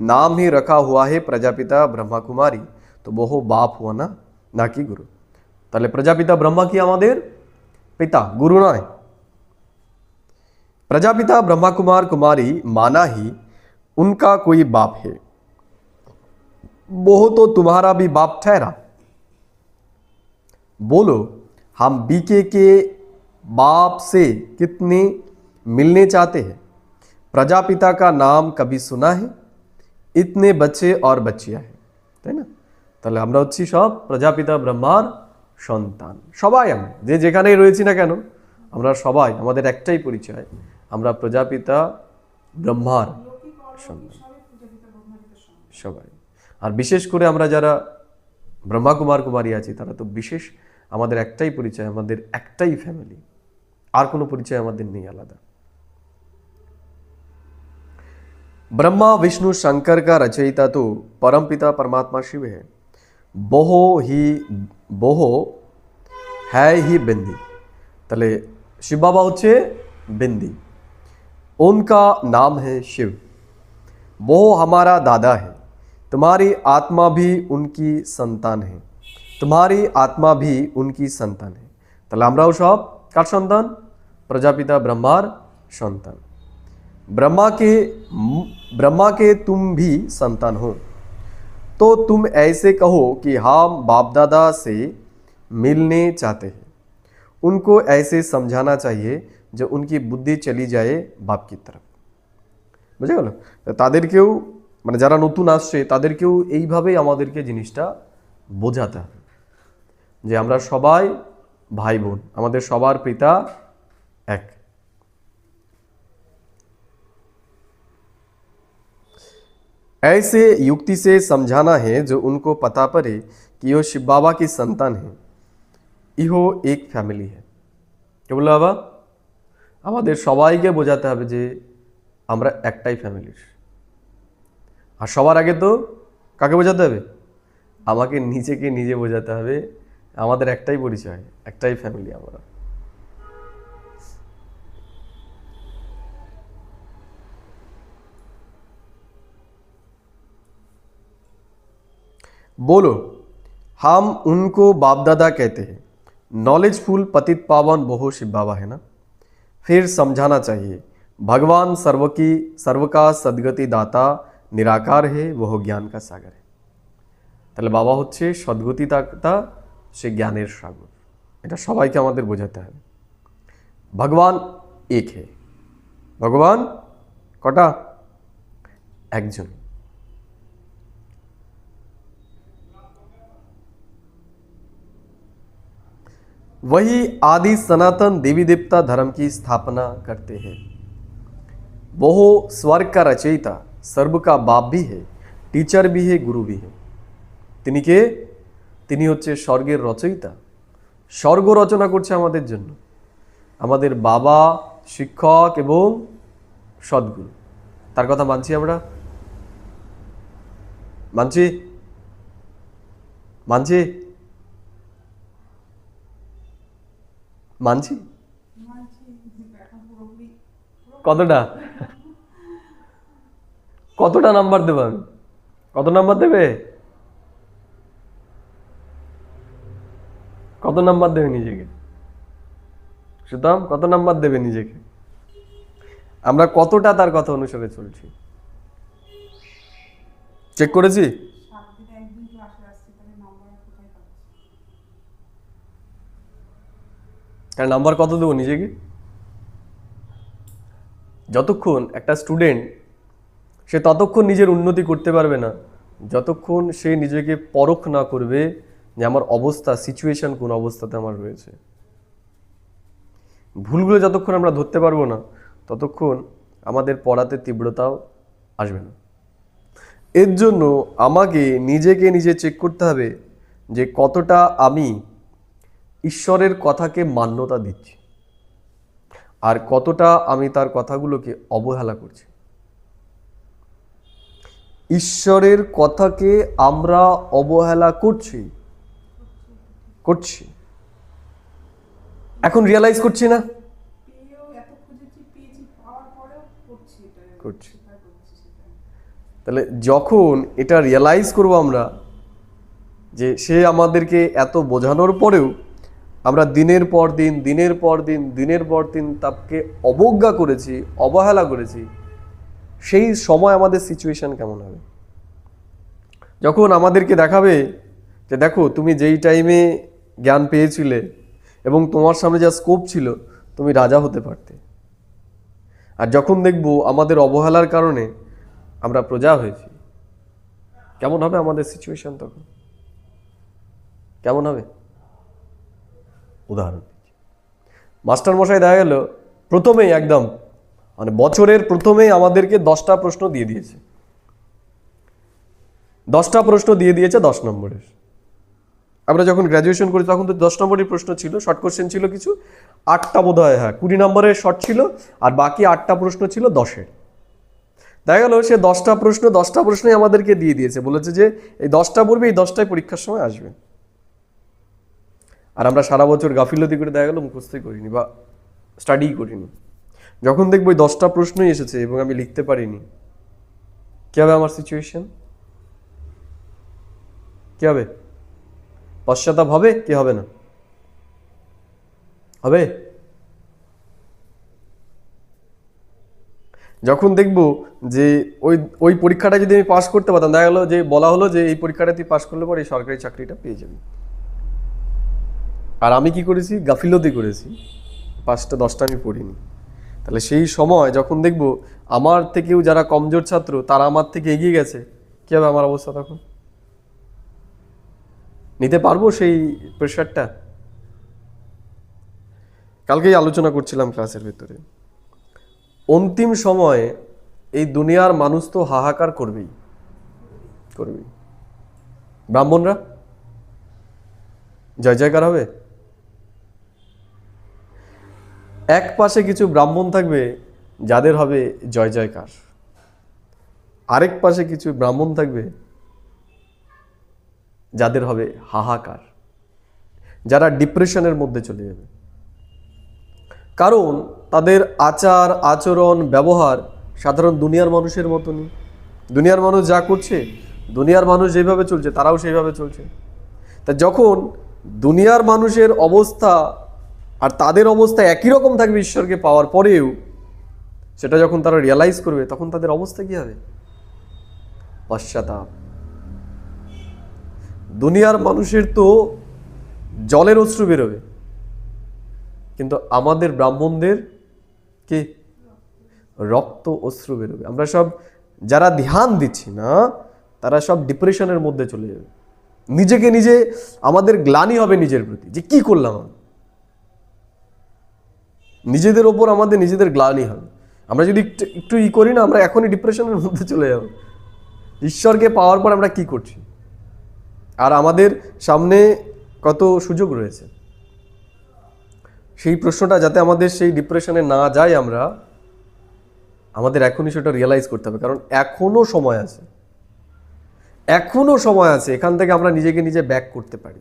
नाम ही रखा हुआ है प्रजापिता ब्रह्मा कुमारी, तो वो बाप हुआ ना, ना कि गुरु। তাহলে প্রজাপিতা ব্রহ্মা কি আমাদের পিতা, গুরু নয়। प्रजापिता ब्रह्मा कुमार कुमारी माना ही उनका कोई बाप है, वो तो तुम्हारा भी बाप ठहरा। बोलो हम बीके के बाप से कितने मिलने चाहते हैं। प्रजापिता का नाम कभी सुना है, इतने बच्चे और बच्चियां हैं, তাই না? তাহলে আমরা হচ্ছি সব প্রজাপিতা ব্রহ্মার সন্তান। সবাই আমরা যে যেখানেই রয়েছি না কেন, আমরা সবাই, আমাদের একটাই পরিচয়, আমরা প্রজাপিতা ব্রহ্মার সন্তান সবাই। আর বিশেষ করে আমরা যারা ব্রহ্মা কুমার কুমারী আছি তারা তো বিশেষ, আমাদের একটাই পরিচয়, আমাদের একটাই ফ্যামিলি, আর কোনো পরিচয় আমাদের নেই আলাদা। ब्रह्मा विष्णु शंकर का रचयिता तो परमपिता परमात्मा शिव है, बोहो है ही बिंदी। তাহলে शिव बाबा হচ্ছে बिंदी, उनका नाम है शिव, वो हमारा दादा है, तुम्हारी आत्मा भी उनकी संतान है, तुम्हारी आत्मा भी उनकी संतान है। তাহলে আমরাও সব কার সন্তান? প্রজাপিতা ব্রহ্মার সন্তান। ब्रह्मा के तुम भी संतान हो, तो तुम ऐसे कहो कि हम बाप दादा से मिलने चाहते हैं। उनको ऐसे समझाना चाहिए जो उनकी बुद्धि चली जाए बाप की तरफ। বুঝে গেল? তাদেরকেও, মানে যারা নতুন আসছে তাদেরকেও এইভাবেই আমাদেরকে জিনিসটা বোঝাতে হবে যে আমরা সবাই ভাই বোন, আমাদের সবার পিতা এক। ऐसे युक्ति से समझाना है जो उनको पता पड़े कि यो शिव बाबा की संतान है, इहो एक फैमिली है। কে বললো বাবা? আমাদের সবাইকে বোঝাতে হবে যে আমরা একটাই ফ্যামিলির। আর সবার আগে তো কাকে বোঝাতে হবে? আমাকে নিজেকে নিজে বোঝাতে হবে, আমাদের একটাই পরিচয়, একটাই ফ্যামিলি আমরা। बोलो, हम उनको बाप दादा कहते हैं। नॉलेजफुल पतित पावन बहु शिव बाबा है ना। फिर समझाना चाहिए, भगवान सर्व का सद्गति दाता निराकार है, वह ज्ञान का सागर है। তাহলে বাবা হচ্ছে সদ্গতি দাতা, সে জ্ঞানের সাগর। এটা সবাইকে আমাদের বোঝাতে হবে। ভগবান এক হে, ভগবান কটা? একজন। वही आदि सनातन देवी देवता धर्म की स्थापना करते हैं। वो स्वर्ग का रचयिता, सर्व का बाप भी है, टीचर भी है, गुरु भी है। তিনি কে? তিনি হচ্ছে স্বর্গের রচয়িতা, স্বর্গ রচনা করছে আমাদের জন্য, আমাদের বাবা, শিক্ষক এবং সদ্গুরু। তার কথা মানছি আমরা? মানছি? মানছি? মানছি? কতটা কতটা নাম্বার দেব আমি? কত নাম্বার দেবে? কত নাম্বার দেবে নিজেকে? সুতরাং কত নাম্বার দেবে নিজেকে? আমরা কতটা তার কথা অনুসারে চলছি চেক করেছি? কারণ নাম্বার কত দেবো নিজেকে? যতক্ষণ একটা স্টুডেন্ট সে ততক্ষণ নিজের উন্নতি করতে পারবে না যতক্ষণ সে নিজেকে পরখ না করবে যে আমার অবস্থা, সিচুয়েশন কোন অবস্থাতে আমার রয়েছে। ভুলগুলো যতক্ষণ আমরা ধরতে পারবো না ততক্ষণ আমাদের পড়াতে তীব্রতাও আসবে না। এর জন্য আমাকে নিজেকে নিজে চেক করতে হবে যে কতটা আমি ঈশ্বরের কথাকে মান্যতা দিচ্ছি আর কতটা আমি তার কথাগুলোকে অবহেলা করছি। ঈশ্বরের কথাকে আমরা অবহেলা করছি এখন রিয়েলাইজ করছি না? করছি। তাহলে যখন এটা রিয়েলাইজ করব আমরা যে সে আমাদেরকে এত বোঝানোর পরেও আমরা দিনের পর দিন তাকে অবজ্ঞা করেছি, অবহেলা করেছি, সেই সময় আমাদের সিচুয়েশন কেমন হবে? যখন আমাদেরকে দেখাবে যে দেখো তুমি যেই টাইমে জ্ঞান পেয়েছিলে এবং তোমার সামনে যা স্কোপ ছিল তুমি রাজা হতে পারতে, আর যখন দেখব আমাদের অবহেলার কারণে আমরা প্রজা হয়েছি, কেমন হবে আমাদের সিচুয়েশন তখন? কেমন হবে? উদাহরণ মাস্টার মশাই দেখা গেল প্রথমেই একদম মানে বছরের প্রথমেই আমাদেরকে 10টা প্রশ্ন দিয়ে দিয়েছে, 10টা প্রশ্ন দিয়ে দিয়েছে 10 নম্বরের। আমরা যখন গ্র্যাজুয়েশন করি তখন তো 10 নম্বরের প্রশ্ন ছিল, শর্ট কোশ্চেন ছিল কিছু 8টা বোধ হয়, হ্যাঁ 20 নম্বরের শর্ট ছিল আর বাকি 8টা প্রশ্ন ছিল 10-এর। দেখা গেল সে 10টা প্রশ্নই আমাদেরকে দিয়ে দিয়েছে, বলেছে যে এই 10টা পড়বে, এই 10টাই পরীক্ষার সময় আসবে। আর আমরা সারা বছর গাফিলতি করে দেখা গেল মুখস্থই করিনি বা স্টাডি করিনি। যখন দেখবো ওই 10টা প্রশ্নই এসেছে এবং আমি লিখতে পারিনি, কি হবে আমার সিচুয়েশন? কি হবে? পশ্চাতাপ হবে কি হবে না? হবে। যখন দেখবো যে ওই পরীক্ষাটা যদি আমি পাস করতে পারতাম, দেখা গেলো যে বলা হলো যে এই পরীক্ষাটা তুই পাস করলে পরে এই সরকারি চাকরিটা পেয়ে যাবি, আর আমি কি করেছি? গাফিলতি করেছি, 5টা 10টা আমি পড়িনি। তাহলে সেই সময় যখন দেখব আমার থেকেও যারা কমজোর ছাত্র তারা আমার থেকে এগিয়ে গেছে, কি হবে আমার অবস্থা তখন? নিতে পারবো সেই প্রেশারটা? কালকেই আলোচনা করছিলাম ক্লাসের ভিতরে, অন্তিম সময়ে এই দুনিয়ার মানুষ তো হাহাকার করবেই। ব্রাহ্মণরা জয় জয়কার হবে। এক পাশে কিছু ব্রাহ্মণ থাকবে যাদের হবে জয় জয়কার, আরেক পাশে কিছু ব্রাহ্মণ থাকবে যাদের হবে হাহাকার, যারা ডিপ্রেশনের মধ্যে চলে যাবে। কারণ তাদের আচার আচরণ ব্যবহার সাধারণ দুনিয়ার মানুষের মতনই। দুনিয়ার মানুষ যা করছে দুনিয়ার মানুষ যেভাবে চলছে তারাও সেইভাবে চলছে। তা যখন দুনিয়ার মানুষের অবস্থা আর তাদের অবস্থা একই রকম থাকবে ঈশ্বরকে পাওয়ার পরেও, সেটা যখন তারা রিয়ালাইজ করবে তখন তাদের অবস্থা কি হবে? পশ্চাতাপ। দুনিয়ার মানুষের তো জলের অশ্রু বেরোবে, কিন্তু আমাদের ব্রাহ্মণদের কি রক্ত অশ্রু বেরোবে। আমরা সব যারা ধ্যান দিচ্ছি না তারা সব ডিপ্রেশনের মধ্যে চলে যাবে। নিজেকে নিজে আমাদের গ্লানি হবে নিজের প্রতি, যে কি করলাম আমি। নিজেদের ওপর আমাদের নিজেদের গ্লানি হবে। আমরা যদি একটু করি না, আমরা এখনই ডিপ্রেশনের মধ্যে চলে যাব। ঈশ্বরকে পাওয়ার পর আমরা কি করছি? আর আমাদের সামনে কত সুযোগ রয়েছে, সেই প্রশ্নটা যাতে আমাদের সেই ডিপ্রেশনে না যাই আমরা, আমাদের এখনই সেটা রিয়েলাইজ করতে হবে। কারণ এখনো সময় আছে, এখনো সময় আছে, এখান থেকে আমরা নিজেকে নিজে ব্যাক করতে পারি।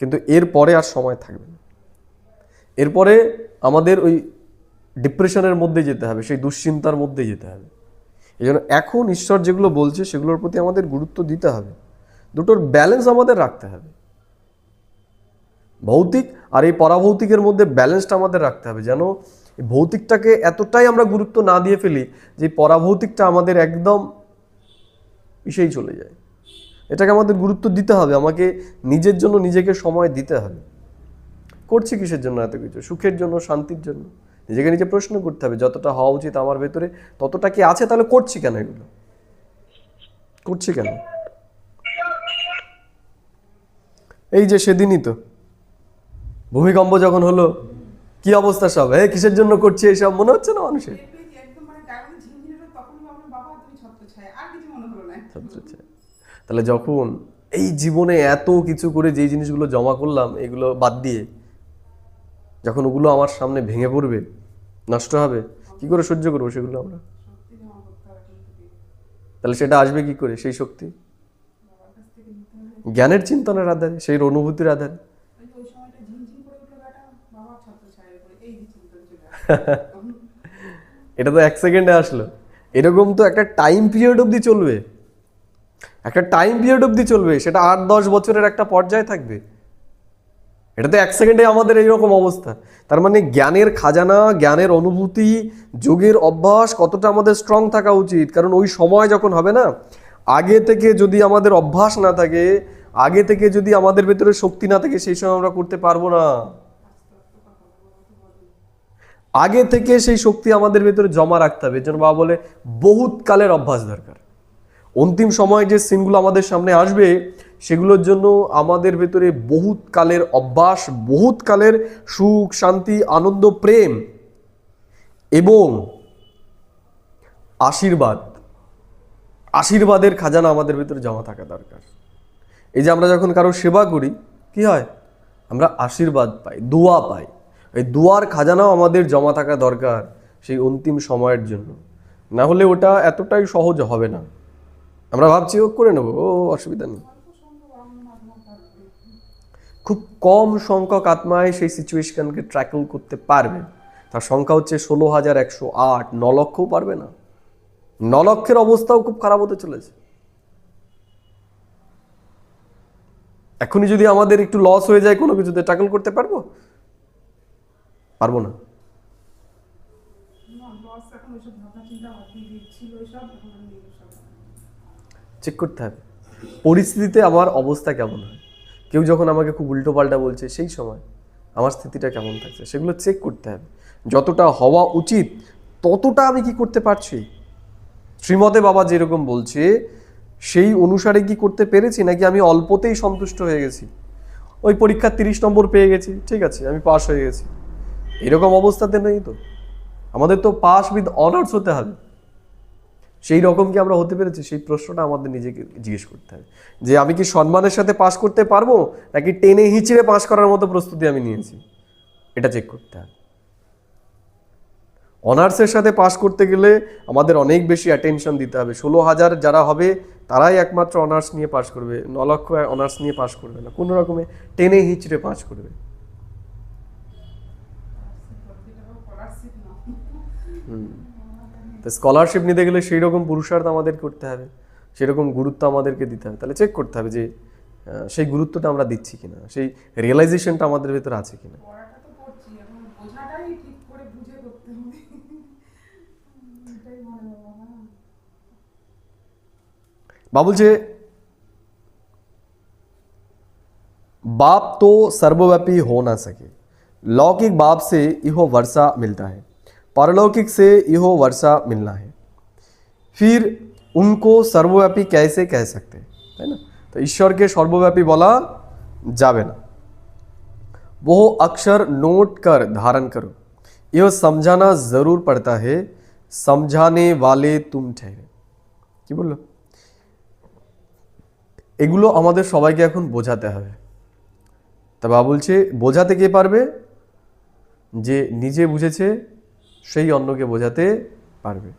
কিন্তু এরপরে আর সময় থাকবে না। এরপরে আমাদের ওই ডিপ্রেশনের মধ্যে যেতে হবে, সেই দুশ্চিন্তার মধ্যে যেতে হবে। এই জন্য এখন ঈশ্বর যেগুলো বলছে সেগুলোর প্রতি আমাদের গুরুত্ব দিতে হবে। দুটোর ব্যালেন্স আমাদের রাখতে হবে। ভৌতিক আর এই পরাভৌতিকের মধ্যে ব্যালেন্সটা আমাদের রাখতে হবে, যেন ভৌতিকটাকে এতটাই আমরা গুরুত্ব না দিয়ে ফেলি যে পরাভৌতিকটা আমাদের একদম পিছেই চলে যায়। এটাকে আমাদের গুরুত্ব দিতে হবে। আমাকে নিজের জন্য নিজেকে সময় দিতে হবে। করছি কিসের জন্য এত কিছু? সুখের জন্য, শান্তির জন্য। নিজেকে নিজে প্রশ্ন করতে হবে, যতটা হওয়া উচিত আমার ভেতরে ততটা কি আছে? তাহলে করছি কেন এগুলো? করছি কেন? এই যে সেদিনই তো ভূমিকম্প যখন হলো, কি অবস্থা সব, কিসের জন্য করছি এইসব মনে হচ্ছে না মানুষের? একদম মানে গায়ে ঝিমঝিম হলো, তখন ভাবলাম বাবা তুমি ছত্রছায়া, আর কিছু মনে হলো না। তাহলে যখন এই জীবনে এত কিছু করে যেই জিনিসগুলো জমা করলাম, এগুলো বাদ দিয়ে যখন ওগুলো আমার সামনে ভেঙে পড়বে, নষ্ট হবে, কি করে সহ্য করবো সেগুলো আমরা? সত্যি জমা করতে হবে কিন্তু। তাহলে সেটা আসবে কি করে? সেই শক্তি বাবার কাছ থেকে নিতে হবে। জ্ঞানের চিন্তনের আধারে, সেই অনুভূতির আধারে। ওই সময়টা ঝিমঝিম করে উঠলো গাটা, বাবা ছত্রছায়া করে এই চিন্তন চলে আসে। এটা তো 1 সেকেন্ডে আসলো। এরকম তো একটা টাইম পিরিয়ড অবধি চলবে, একটা টাইম পিরিয়ড অবধি চলবে। সেটা 8-10 বছরের একটা পর্যায়ে থাকবে। এটা তো 1 সেকেন্ডে আমাদের এইরকম অবস্থা। তার মানে জ্ঞানের খাজানা, জ্ঞানের অনুভূতি, যোগের অভ্যাস কতটা আমাদের স্ট্রং থাকা উচিত। কারণ ওই সময় যখন হবে না, আগে থেকে যদি আমাদের অভ্যাস না থাকে, আগে থেকে যদি আমাদের ভেতরে শক্তি না থাকে, সেই সময় আমরা করতে পারবো না। আগে থেকে সেই শক্তি আমাদের ভেতরে জমা রাখতে হবে। এর জন্য বাবা বলে বহুত কালের অভ্যাস দরকার। অন্তিম সময়ে যে সিনগুলো আমাদের সামনে আসবে, সেগুলোর জন্য আমাদের ভেতরে বহুত কালের অভ্যাস, বহুত কালের সুখ, শান্তি, আনন্দ, প্রেম এবং আশীর্বাদের খাজানা আমাদের ভেতরে জমা থাকা দরকার। এই যে আমরা যখন কারো সেবা করি, কি হয়? আমরা আশীর্বাদ পাই, দোয়া পাই। এই দোয়ার খাজানাও আমাদের জমা থাকা দরকার সেই অন্তিম সময়ের জন্য। না হলে ওটা এতটাই সহজ হবে না। আমরা ভাবছি ও করে নেবো, ও অসুবিধা নেই। খুব কম সংখ্যক আত্মায় সেই সিচুয়েশনকে ট্র্যাকল করতে পারবে। তার সংখ্যা হচ্ছে 16,108। 9 লক্ষও পারবে না। 9 লক্ষের অবস্থাও খুব খারাপ হতে চলেছে। এখনই যদি আমাদের একটু লস হয়ে যায় কোনো কিছুতে, ট্যাকল করতে পারবো? পারবো না। চেক করতে হবে পরিস্থিতিতে আমার অবস্থা কেমন হয়। কেউ যখন আমাকে খুব উল্টো পাল্টা বলছে, সেই সময় আমার স্থিতিটা কেমন থাকছে, সেগুলো চেক করতে হবে। যতটা হওয়া উচিত ততটা আমি কি করতে পারছি? শ্রীমতে বাবা যেরকম বলছে সেই অনুসারে কি করতে পেরেছি, নাকি আমি অল্পতেই সন্তুষ্ট হয়ে গেছি? ওই পরীক্ষার 30 নম্বর পেয়ে গেছি, ঠিক আছে, আমি পাস হয়ে গেছি, এরকম অবস্থাতে নেই তো। আমাদের তো পাস উইথ অনার্স হতে হবে। সেই রকম কি আমরা হতে পেরেছি? সেই প্রশ্নটা আমাদের নিজেকে জিজ্ঞেস করতে হবে, যে আমি কি সম্মানের সাথে পাস করতে পারবো, নাকি টেনে হিঁচড়ে পাস করার মতো প্রস্তুতি আমি নিয়েছি? এটা চেক করতে হবে। অনার্সের সাথে পাস করতে গেলে আমাদের অনেক বেশি অ্যাটেনশন দিতে হবে। 16,000 যারা হবে তারাই একমাত্র অনার্স নিয়ে পাস করবে। 9 লক্ষ অনার্স নিয়ে পাস করবে না, কোনো রকমে টেনে হিঁচড়ে পাস করবে। তো স্কলারশিপ নিতে গেলে সেই রকম পুরুষার্থ আমাদের করতে হবে। সেরকম গুরুত্ব আমাদেরকে দিতে হবে। তাহলে চেক করতে হবে যে সেই গুরুত্বটা আমরা দিচ্ছি কিনা, সেই রিয়েলাইজেশনটা আমাদের ভেতরে আছে কিনা। পড়াটা তো পড়ছি, এখন বোঝাটাই ঠিক করে বুঝে করতে হবে। এটাই মনে বাবা না। बाबू बोलছে बाप तो सर्वव्यापी हो ना सके, लौकिक बाप से इहो वर्षा मिलता है, परलौकिक से इहो वर्षा मिलना है, फिर उनको सर्वव्यापी कैसे कह सकते हैं, है ना। तो ईश्वर के सर्वव्यापी बोला जावे ना। वो अक्षर नोट कर धारण करो, यह समझाना जरूर पड़ता है, समझाने वाले तुम ठहरे। কি বললো? এগুলো আমাদের সবাইকে এখন বোঝাতে হবে। তা বাবা বলছে বোঝাতে কে পারবে? যে নিজে বুঝেছে সেই অন্যকে বোঝাতে পারবে।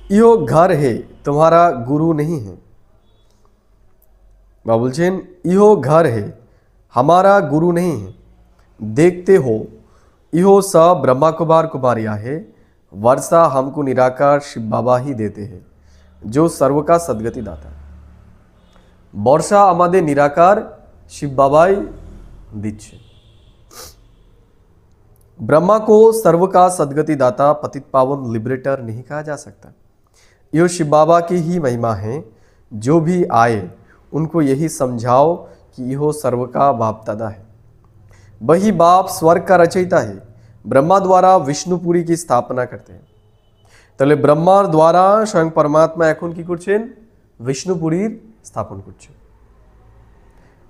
ইহো ঘর হে তোমারা গুরু नहीं है। बाबा बोलছেন इहो घर है हमारा गुरु नहीं है, देखते हो इहो सब ब्रह्मा कुमार कुमारिया है, वर्षा हमको निराकार शिव बाबा ही देते हैं, जो सर्व का सदगति दाता। বর্ষা আমাদের নিরাকার শিব বাবাই দিচ্ছে। ब्रह्मा को सर्व का सदगति दाता पतित पावन लिबरेटर नहीं कहा जा सकता। यह शिव बाबा की ही महिमा है, जो भी आए उनको यही समझाओ कि यह सर्व का बाप दादा है, वही बाप स्वर्ग का रचयिता है, ब्रह्मा द्वारा विष्णुपुरी की स्थापना करते हैं। তাহলে ব্রহ্মার দ্বারা স্বয়ং পরমাত্মা এখন কি করছেন? বিষ্ণুপুরীর স্থাপন করছেন,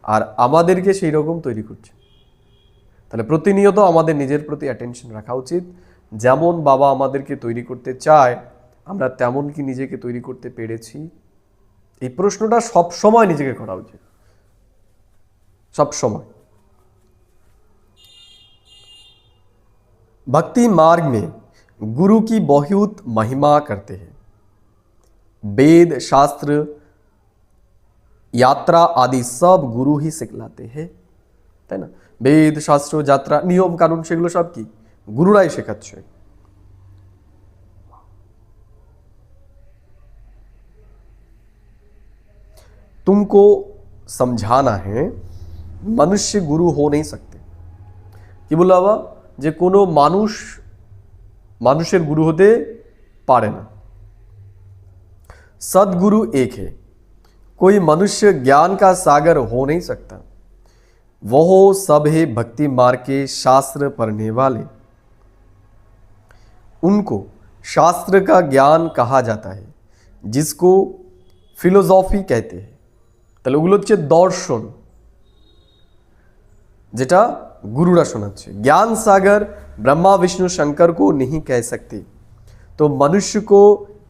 আর আমাদেরকে সেই রকম তৈরি করছে। তাহলে প্রতিনিয়ত আমাদের নিজের প্রতি অ্যাটেনশন রাখা উচিত। যেমন বাবা আমাদেরকে তৈরি করতে চায়, আমরা তেমন কি নিজেকে তৈরি করতে পেরেছি? এই প্রশ্নটা সব সময় নিজেকে করা উচিত, সব সময়। भक्ति मार्ग में गुरु की बहुत महिमा करते हैं, वेद शास्त्र यात्रा आदि सब गुरु ही सिखलाते हैं, তাই না। বেদ শাস্ত্র যাত্রা নিয়ম কানুন সেগুলো সব কি গুরুরাই শেখাচ্ছে। तुमको समझाना है मनुष्य गुरु हो नहीं सकते। কি বললো বাবা? যে কোনো মানুষের গুরু হতে পারে না। सदगुरु एक है, कोई मनुष्य ज्ञान का सागर हो नहीं सकता, वह सब है भक्ति मार्ग के शास्त्र पढ़ने वाले, उनको शास्त्र का ज्ञान कहा जाता है, जिसको फिलोसॉफी कहते हैं। তাহলে ওগুলো হচ্ছে দর্শন, যেটা गुरुरा শোনাচ্ছে। ज्ञान सागर ब्रह्मा विष्णु शंकर को नहीं कह सकते, तो मनुष्य को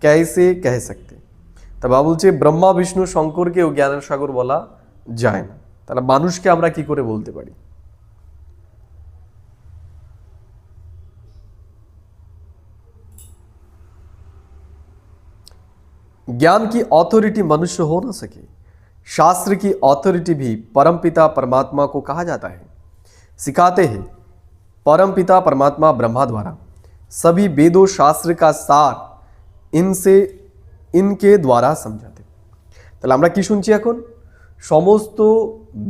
कैसे कह सकते? তা বাবা বলছে ব্রহ্মা বিষ্ণু শঙ্করকেও জ্ঞানের সাগর বলা যায় না, তাহলে মানুষকে আমরা কি করে বলতে পারি? ज्ञान की अथॉरिटी मनुष्य हो ना सके, शास्त्र की अथॉरिटी भी परमपिता परमात्मा को कहा जाता है, सिखाते हैं परमपिता परमात्मा ब्रह्मा द्वारा। सभी वेदों शास्त्र का सार इनके द्वारा समझाते। তাহলে আমরা কি শুনছি এখন? সমস্ত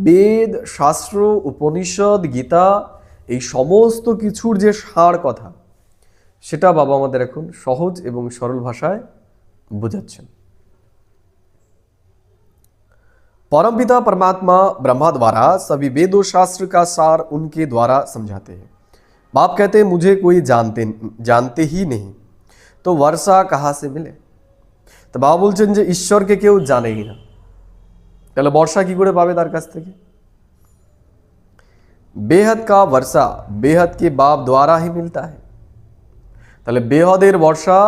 বেদ শাস্ত্র উপনিষদ গীতা এই সমস্ত কিছুর যে সার কথা, সেটা বাবা আমাদের এখন সহজ এবং সরল ভাষায় বোঝাচ্ছেন। परमपिता परमात्मा ब्रह्मा द्वारा सभी वेदों शास्त्र का सार उनके द्वारा समझाते हैं। बाप कहते हैं मुझे कोई जानते ही नहीं, तो वर्षा कहाँ से मिले? तो बाबा बोलছেন যে ঈশ্বরকে কেউ জানেই না, তাহলে বর্ষা কি করে পাবে তার কাছ থেকে? बेहद का वर्षा बेहद के बाप द्वारा ही मिलता है। তাহলে বেহদের বর্ষা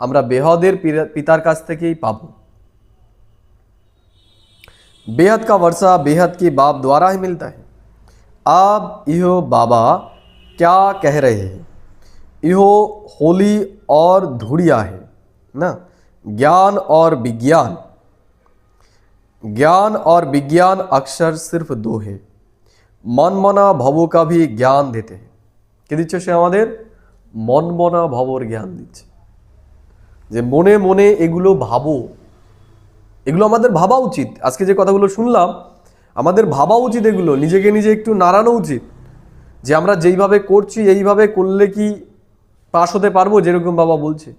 আমরা বেহদের পিতার কাছ থেকেই পাবো। बेहद का वर्षा बेहद के बाप द्वारा ही मिलता है। अब इहो बाबा क्या कह रहे हैं? इहो होली और धुड़िया है ना। ज्ञान और विज्ञान अक्षर सिर्फ दो है, मनमना भवों का भी ज्ञान देते हैं। কি দিচ্ছে সে আমাদের? মনমনা ভবর জ্ঞান দিচ্ছে। যে মনে মনে এগুলো ভাবো, এগুলো আমাদের ভাবা উচিত। আজকে যে কথাগুলো শুনলাম আমাদের ভাবা উচিত, এগুলো নিজেকে নিজে একটু নাড়ানো উচিত যে আমরা যেইভাবে করছি এইভাবে করলে কি পাশ হতে পারবো, যেরকম বাবা বলছে।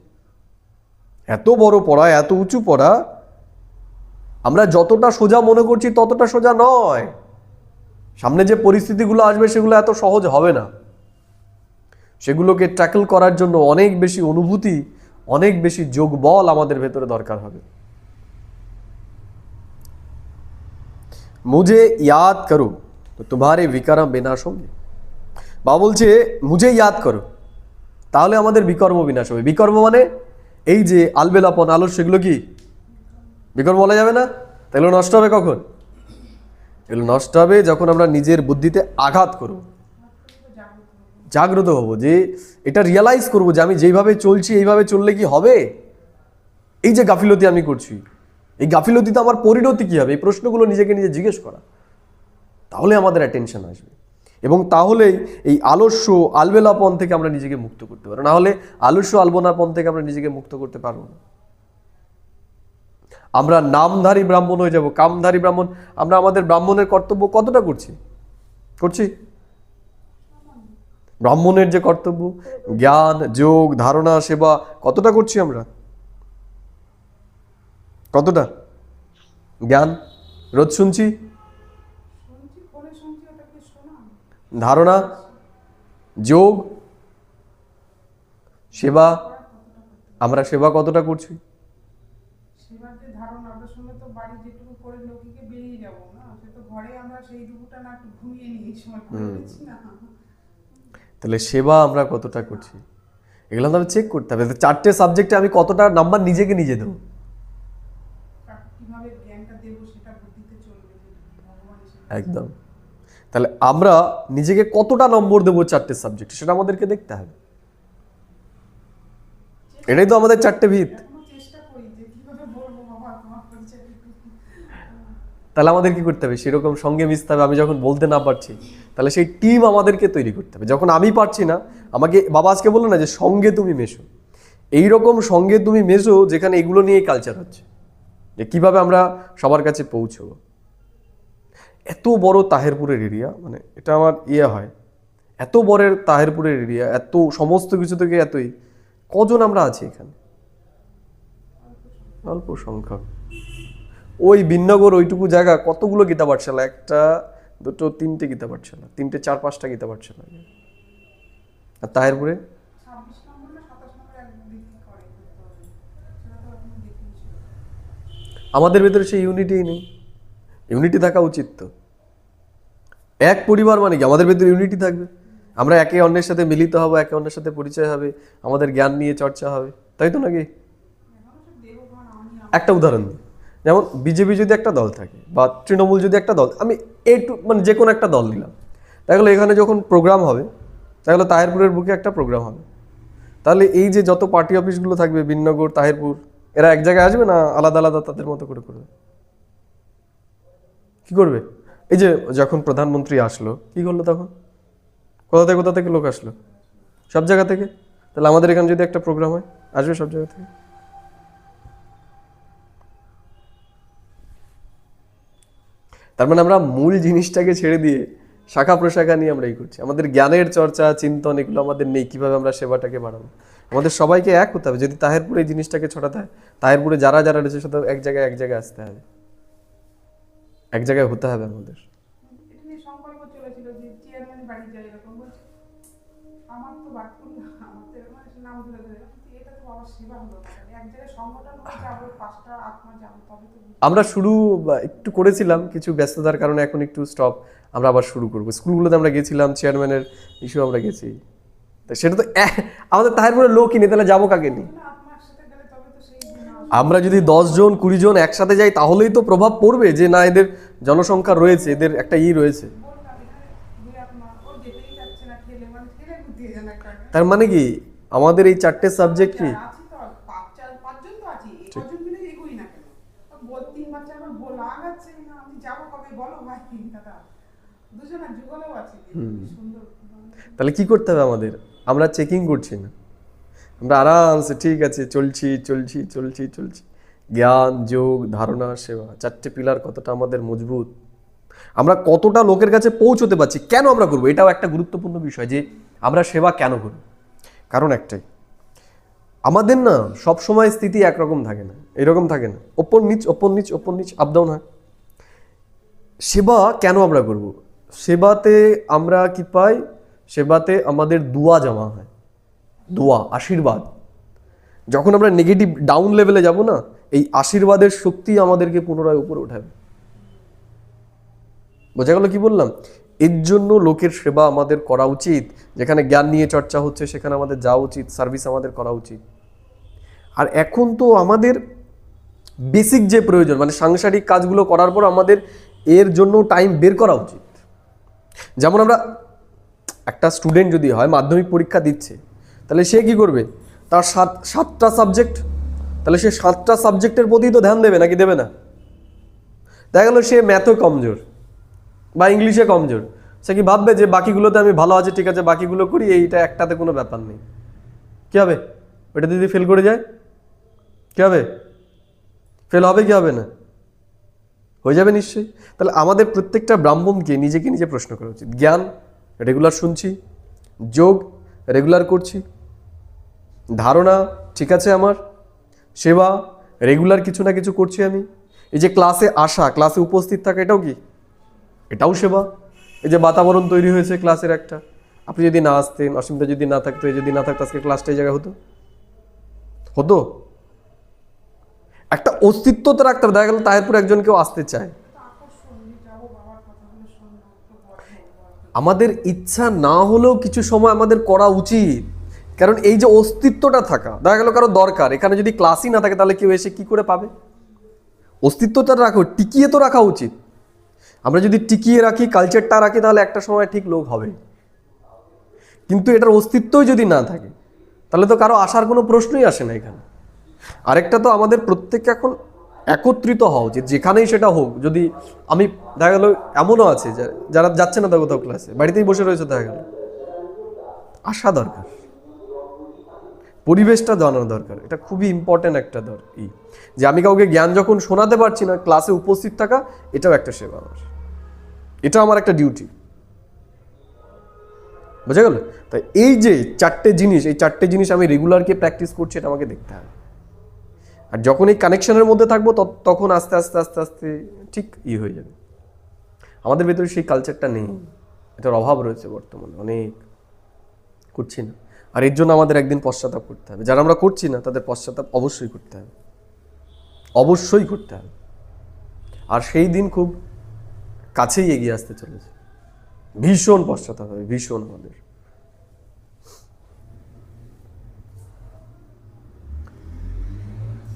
এত বড় পড়া, এত উঁচু পড়া, আমরা যতটা সোজা মনে করছি ততটা সোজা নয়। সামনে যে পরিস্থিতিগুলো আসবে সেগুলো এত সহজ হবে না। সেগুলোকে ট্যাকল করার জন্য অনেক বেশি অনুভূতি, অনেক বেশি যোগবল আমাদের ভেতরে দরকার হবে। মুঝে ইয়াদ করো তো তোমারে বিকর্ম বিনাশ হবে। বাবা বলছে মুঝে ইয়াদ করো, তাহলে আমাদের বিকর্ম বিনাশ হবে। বিকর্ম মানে এই যে আলবেলাপন, আলস, সেগুলো কি বিকর্ম বলা যাবে না? তাহলে নষ্ট হবে কখন? এগুলো নষ্ট হবে যখন আমরা নিজের বুদ্ধিতে আঘাত করব, জাগ্রত হব, যে এটা রিয়ালাইজ করব যে আমি যেইভাবে চলছি এইভাবে চললে কি হবে। এই যে গাফিলতি আমি করছি, এই গাফিলতিতে আমার পরিণতি কি হবে, এই প্রশ্নগুলো নিজেকে নিজে জিজ্ঞেস করা, তাহলে আমাদের অ্যাটেনশন আসবে এবং তাহলেই এই আলস্য আলবেলাপন থেকে আমরা নিজেকে মুক্ত করতে পারবো। না হলে আলস্য আলবনাপন থেকে আমরা নিজেকে মুক্ত করতে পারবো না। আমরা নামধারী ব্রাহ্মণ হয়ে যাব, কামধারী ব্রাহ্মণ। আমরা আমাদের ব্রাহ্মণের কর্তব্য কতটা করছি? ব্রাহ্মণের যে কর্তব্য, জ্ঞান, যোগ, ধারণা, সেবা, কতটা করছি আমরা? কতটা জ্ঞান রোজ শুনছি, ধারণা, যোগ, সেবা, আমরা সেবা কতটা করছি? সেবার যে ধারণা, ওটার সঙ্গে তো বাড়ি যেটুকু করে লোকিকে বেরিয়ে যাবো না, সে তো ঘরে আমরা সেই দুপুরটা না একটু ঘুমিয়ে নিই, এই সময় করেছি না। তাহলে সেবা আমরা কতটা করছি, এগুলো আমাদের চেক করতে হবে। চারটে সাবজেক্টে আমি কতটা নাম্বার নিজেকে নিজে দেবো, কিভাবে জ্ঞানটা দেবো সেটা বুদ্ধিতে চলবে, ভগবান একদম। তাহলে আমরা নিজেকে কতটা নম্বর দেবো চারটে সাবজেক্ট, সেটা আমাদেরকে দেখতে হবে। এটাই তো আমাদের চারটে ভিত। চেষ্টা করি যে কিভাবে বলবো বাবা তোমার পরিচয়। তাহলে আমাদের কি করতে হবে? সেরকম সঙ্গে মিশতে হবে। আমি যখন বলতে না পারছি, তাহলে সেই টিম আমাদেরকে তৈরি করতে হবে। যখন আমি পারছি না, আমাকে বাবা আজকে বললো না যে সঙ্গে তুমি মেশো, এইরকম সঙ্গে তুমি মেশো যেখানে এগুলো নিয়েই কালচার হচ্ছে, যে কিভাবে আমরা সবার কাছে পৌঁছবো। এত বড় তাহেরপুরের এরিয়া, মানে এটা আমার হয়, এত বড় তাহেরপুরের এরিয়া, এত সমস্ত কিছু থেকে এতই, কজন আমরা আছি এখানে? অল্প সংখ্যক। ওই বিন্নগর ওইটুকু জায়গা কতগুলো গীতা পাঠশালা, একটা দুটো তিনটে গীতা পাঠশালা, তিনটে চার পাঁচটা গীতা পাঠশালা। আর তাহেরপুরে 26 নম্বর না 27 নম্বর এক বিক্রি করে করতে হবে, সেটা তো আপনি দেখিয়েছেন। আমাদের ভেতরে সেই ইউনিটিই নেই। ইউনিটি থাকা উচিত তো। এক পরিবার মানে কি, আমাদের ভেতরে ইউনিটি থাকবে, আমরা একে অন্যের সাথে মিলিত হব, একে অন্যের সাথে পরিচয় হবে, আমাদের জ্ঞান নিয়ে চর্চা হবে, তাই তো নাকি? একটা উদাহরণ দিই, যেমন বিজেপি যদি একটা দল থাকে বা তৃণমূল যদি একটা দল, আমি একটু মানে যে কোনো একটা দল নিলাম, তাহলে এখানে যখন প্রোগ্রাম হবে, তাহলে তাহেরপুরের বুকে একটা প্রোগ্রাম হবে, তাহলে এই যে যত পার্টি অফিসগুলো থাকবে, বিন্নগর, তাহেরপুর, এরা এক জায়গায় আসবে না আলাদা আলাদা তাদের মতো করে করবে? কি করবে? এই যে যখন প্রধানমন্ত্রী আসলো, কি করলো তখন? কোথা থেকে লোক আসলো? সব জায়গা থেকে। তাহলে আমাদের এখানে যদি একটা প্রোগ্রাম হয়, আসবে সব জায়গা থেকে। তার মানে আমরা মূল জিনিসটাকে ছেড়ে দিয়ে শাখা প্রশাখা নিয়ে আমরা এই করছি। আমাদের জ্ঞানের চর্চা, চিন্তন, এগুলো আমাদের নেই। কিভাবে আমরা সেবাটাকে বাড়াবো? আমাদের সবাইকে এক হতে হবে। যদি তাহেরপুরে এই জিনিসটাকে ছড়াতে হয়, তাহেরপুরে যারা যারা রয়েছে শুধু এক জায়গায় আসতে হবে, এক জায়গায় হতে হবে আমাদের। এটা নিয়ে সংকল্প চলেছিল যে চেয়ারম্যান বাড়ি যায় এরকম বলছে, আমার তো বাটপুর না, আমার তো এরকম একটা নাম ধরে ধরে, এটা তো বাবার সেবা হলো না, এক জায়গায় সংগঠন হয়ে যাবো, 5টা আত্মা যাবো, তবে তো আমরা শুরু একটু করেছিলাম, কিছু ব্যস্ততার কারণে এখন একটু স্টপ। আমরা আবার শুরু করবো। স্কুলগুলোতে আমরা গেছিলাম, চেয়ারম্যানের ইস্যু আমরা গেছি, তা সেটা তো আমাদের তাহেরপুরের লোকই নেই, তাহলে যাবো কাকে নিয়ে? আত্মার সাথে গেলে তবে তো সেই দিন আমরা যদি 10 জন 20 জন একসাথে যাই, তাহলেই তো প্রভাব পড়বে যে না, এদের জনসংখ্যা রয়েছে, এদের একটা রয়েছে। বললাম এখানে দুই আত্মা ও যেতেই যাচ্ছে না, ঠেলে মানে ঠেলে ঘুরতে যান একটা, তার মানে কি আমাদের এই চারটে সাবজেক্ট কি? আছি তো পাঁচজন তো আছি, এই কজন মিলে এগোই না কেন? বল 3 বাচ্চা আমার বল আগাচ্ছে না, আমি যাবো কবে বলো ভাই দাদা, দুজনের যুগলেও আছে, সুন্দর। তাহলে কি করতে হবে আমাদের? আমরা চেকিং করছি না, আমরা আরামসে ঠিক আছে চলছি চলছি চলছি চলছি। জ্ঞান, যোগ, ধারণা, সেবা, চারটে পিলার কতটা আমাদের মজবুত, আমরা কতটা লোকের কাছে পৌঁছতে পারছি, কেন আমরা করবো, এটাও একটা গুরুত্বপূর্ণ বিষয় যে আমরা সেবা কেন করব। কারণ একটাই, আমাদের না সব সময় স্থিতি একরকম থাকে না, এরকম থাকে না, ওপর নিচ ওপর নিচ ওপর নিচ, আপ ডাউন হয়। সেবা কেন আমরা করব? সেবাতে আমরা কি পাই? সেবাতে আমাদের দোয়া জমা হয়, দোয়া, আশীর্বাদ। যখন আমরা নেগেটিভ ডাউন লেভেলে যাব না, এই আশীর্বাদের শক্তি আমাদেরকে পুনরায় উপরে উঠাবে। বোঝা গেল কি বললাম? এর জন্য লোকের সেবা আমাদের করা উচিত। যেখানে জ্ঞান নিয়ে চর্চা হচ্ছে সেখানে আমাদের যাওয়া উচিত, সার্ভিস আমাদের করা উচিত। আর এখন তো আমাদের বেসিক যে প্রয়োজন, মানে সাংসারিক কাজগুলো করার পর আমাদের এর জন্য টাইম বের করা উচিত। যেমন আমরা একটা স্টুডেন্ট যদি হয়, মাধ্যমিক পরীক্ষা দিচ্ছে, তাহলে সে কি করবে? তার সাতটা সাবজেক্ট, তাহলে সে 7টা সাবজেক্টের প্রতি তো ধ্যান দেবে, নাকি দেবে না? দেখা গেল সে ম্যাথও কমজোর বা ইংলিশে কমজোর, সে কি ভাববে যে বাকিগুলোতে আমি ভালো আছে, ঠিক আছে বাকিগুলো করি, এইটা একটাতে কোনো ব্যাপার নেই? কি হবে? ওইটা যদি ফেল করে যায় কি হবে? ফেল হবে কি হবে না? হয়ে যাবে নিশ্চয়ই। তাহলে আমাদের প্রত্যেকটা ব্রাহ্মণকে নিজেকে নিজে প্রশ্ন করা উচিত। জ্ঞান রেগুলার শুনছি, যোগ রেগুলার করছি, ধারণা ঠিক আছে আমার, সেবা রেগুলার কিছু না কিছু করছি আমি, এই যে ক্লাসে আসা, ক্লাসে উপস্থিত থাকা, এটাও কি? এটাও সেবা। এই যে বাতাবরণ তৈরি হয়েছে ক্লাসের একটা, আপনি যদি না আসতেন, অসীমতা যদি না থাকতো, এই যদি না থাকতো, আজকে ক্লাসটা এই জায়গায় হতো? হতো? একটা অস্তিত্ব তো রাখতে হবে। দেখা গেল তাহিরপুর একজন কেউ আসতে চায়, আমাদের ইচ্ছা না হলেও কিছু সময় আমাদের করা উচিত। কারণ এই যে অস্তিত্বটা থাকা, দেখা গেল কারো দরকার, এখানে যদি ক্লাসই না থাকে তাহলে কেউ এসে কি করে পাবে? অস্তিত্বটা রাখো, টিকিয়ে তো রাখা উচিত। আমরা যদি টিকিয়ে রাখি, কালচারটা রাখি, তাহলে একটা সময় ঠিক লোক হবে। কিন্তু এটার অস্তিত্বই যদি না থাকে তাহলে তো কারো আসার কোনো প্রশ্নই আসে না এখানে। আরেকটা তো আমাদের প্রত্যেককে এখন একত্রিত হওয়া উচিত, যেখানেই সেটা হোক। যদি আমি দেখা গেল এমনও আছে যারা যাচ্ছে না কোথাও ক্লাসে, বাড়িতেই বসে রয়েছে, দেখা গেল আসা দরকার, পরিবেশটা জানানো দরকার। এটা খুবই ইম্পর্টেন্ট একটা যে আমি কাউকে জ্ঞান যখন শোনাতে পারছি না, ক্লাসে উপস্থিত থাকা, এটাও একটা সেবা আমার, এটা আমার একটা ডিউটি। বোঝা গেল? তাই এই যে চারটে জিনিস আমি রেগুলারকে প্র্যাকটিস করছি, এটা আমাকে দেখতে হবে। আর যখন এই কানেকশনের মধ্যে থাকবো তখন আস্তে আস্তে আস্তে আস্তে ঠিক হয়ে যাবে। আমাদের ভেতরে সেই কালচারটা নেই, এটার অভাব রয়েছে বর্তমানে, অনেক করছি না। আর এর জন্য আমাদের একদিন পশ্চাতাপ করতে হবে। যারা আমরা করছি না তাদের পশ্চাতাপ অবশ্যই করতে হবে, অবশ্যই করতে হবে। আর সেই দিন খুব কাছেই এগিয়ে আসতে চলেছে, ভীষণ পশ্চাতাপ হবে, ভীষণ। আমাদের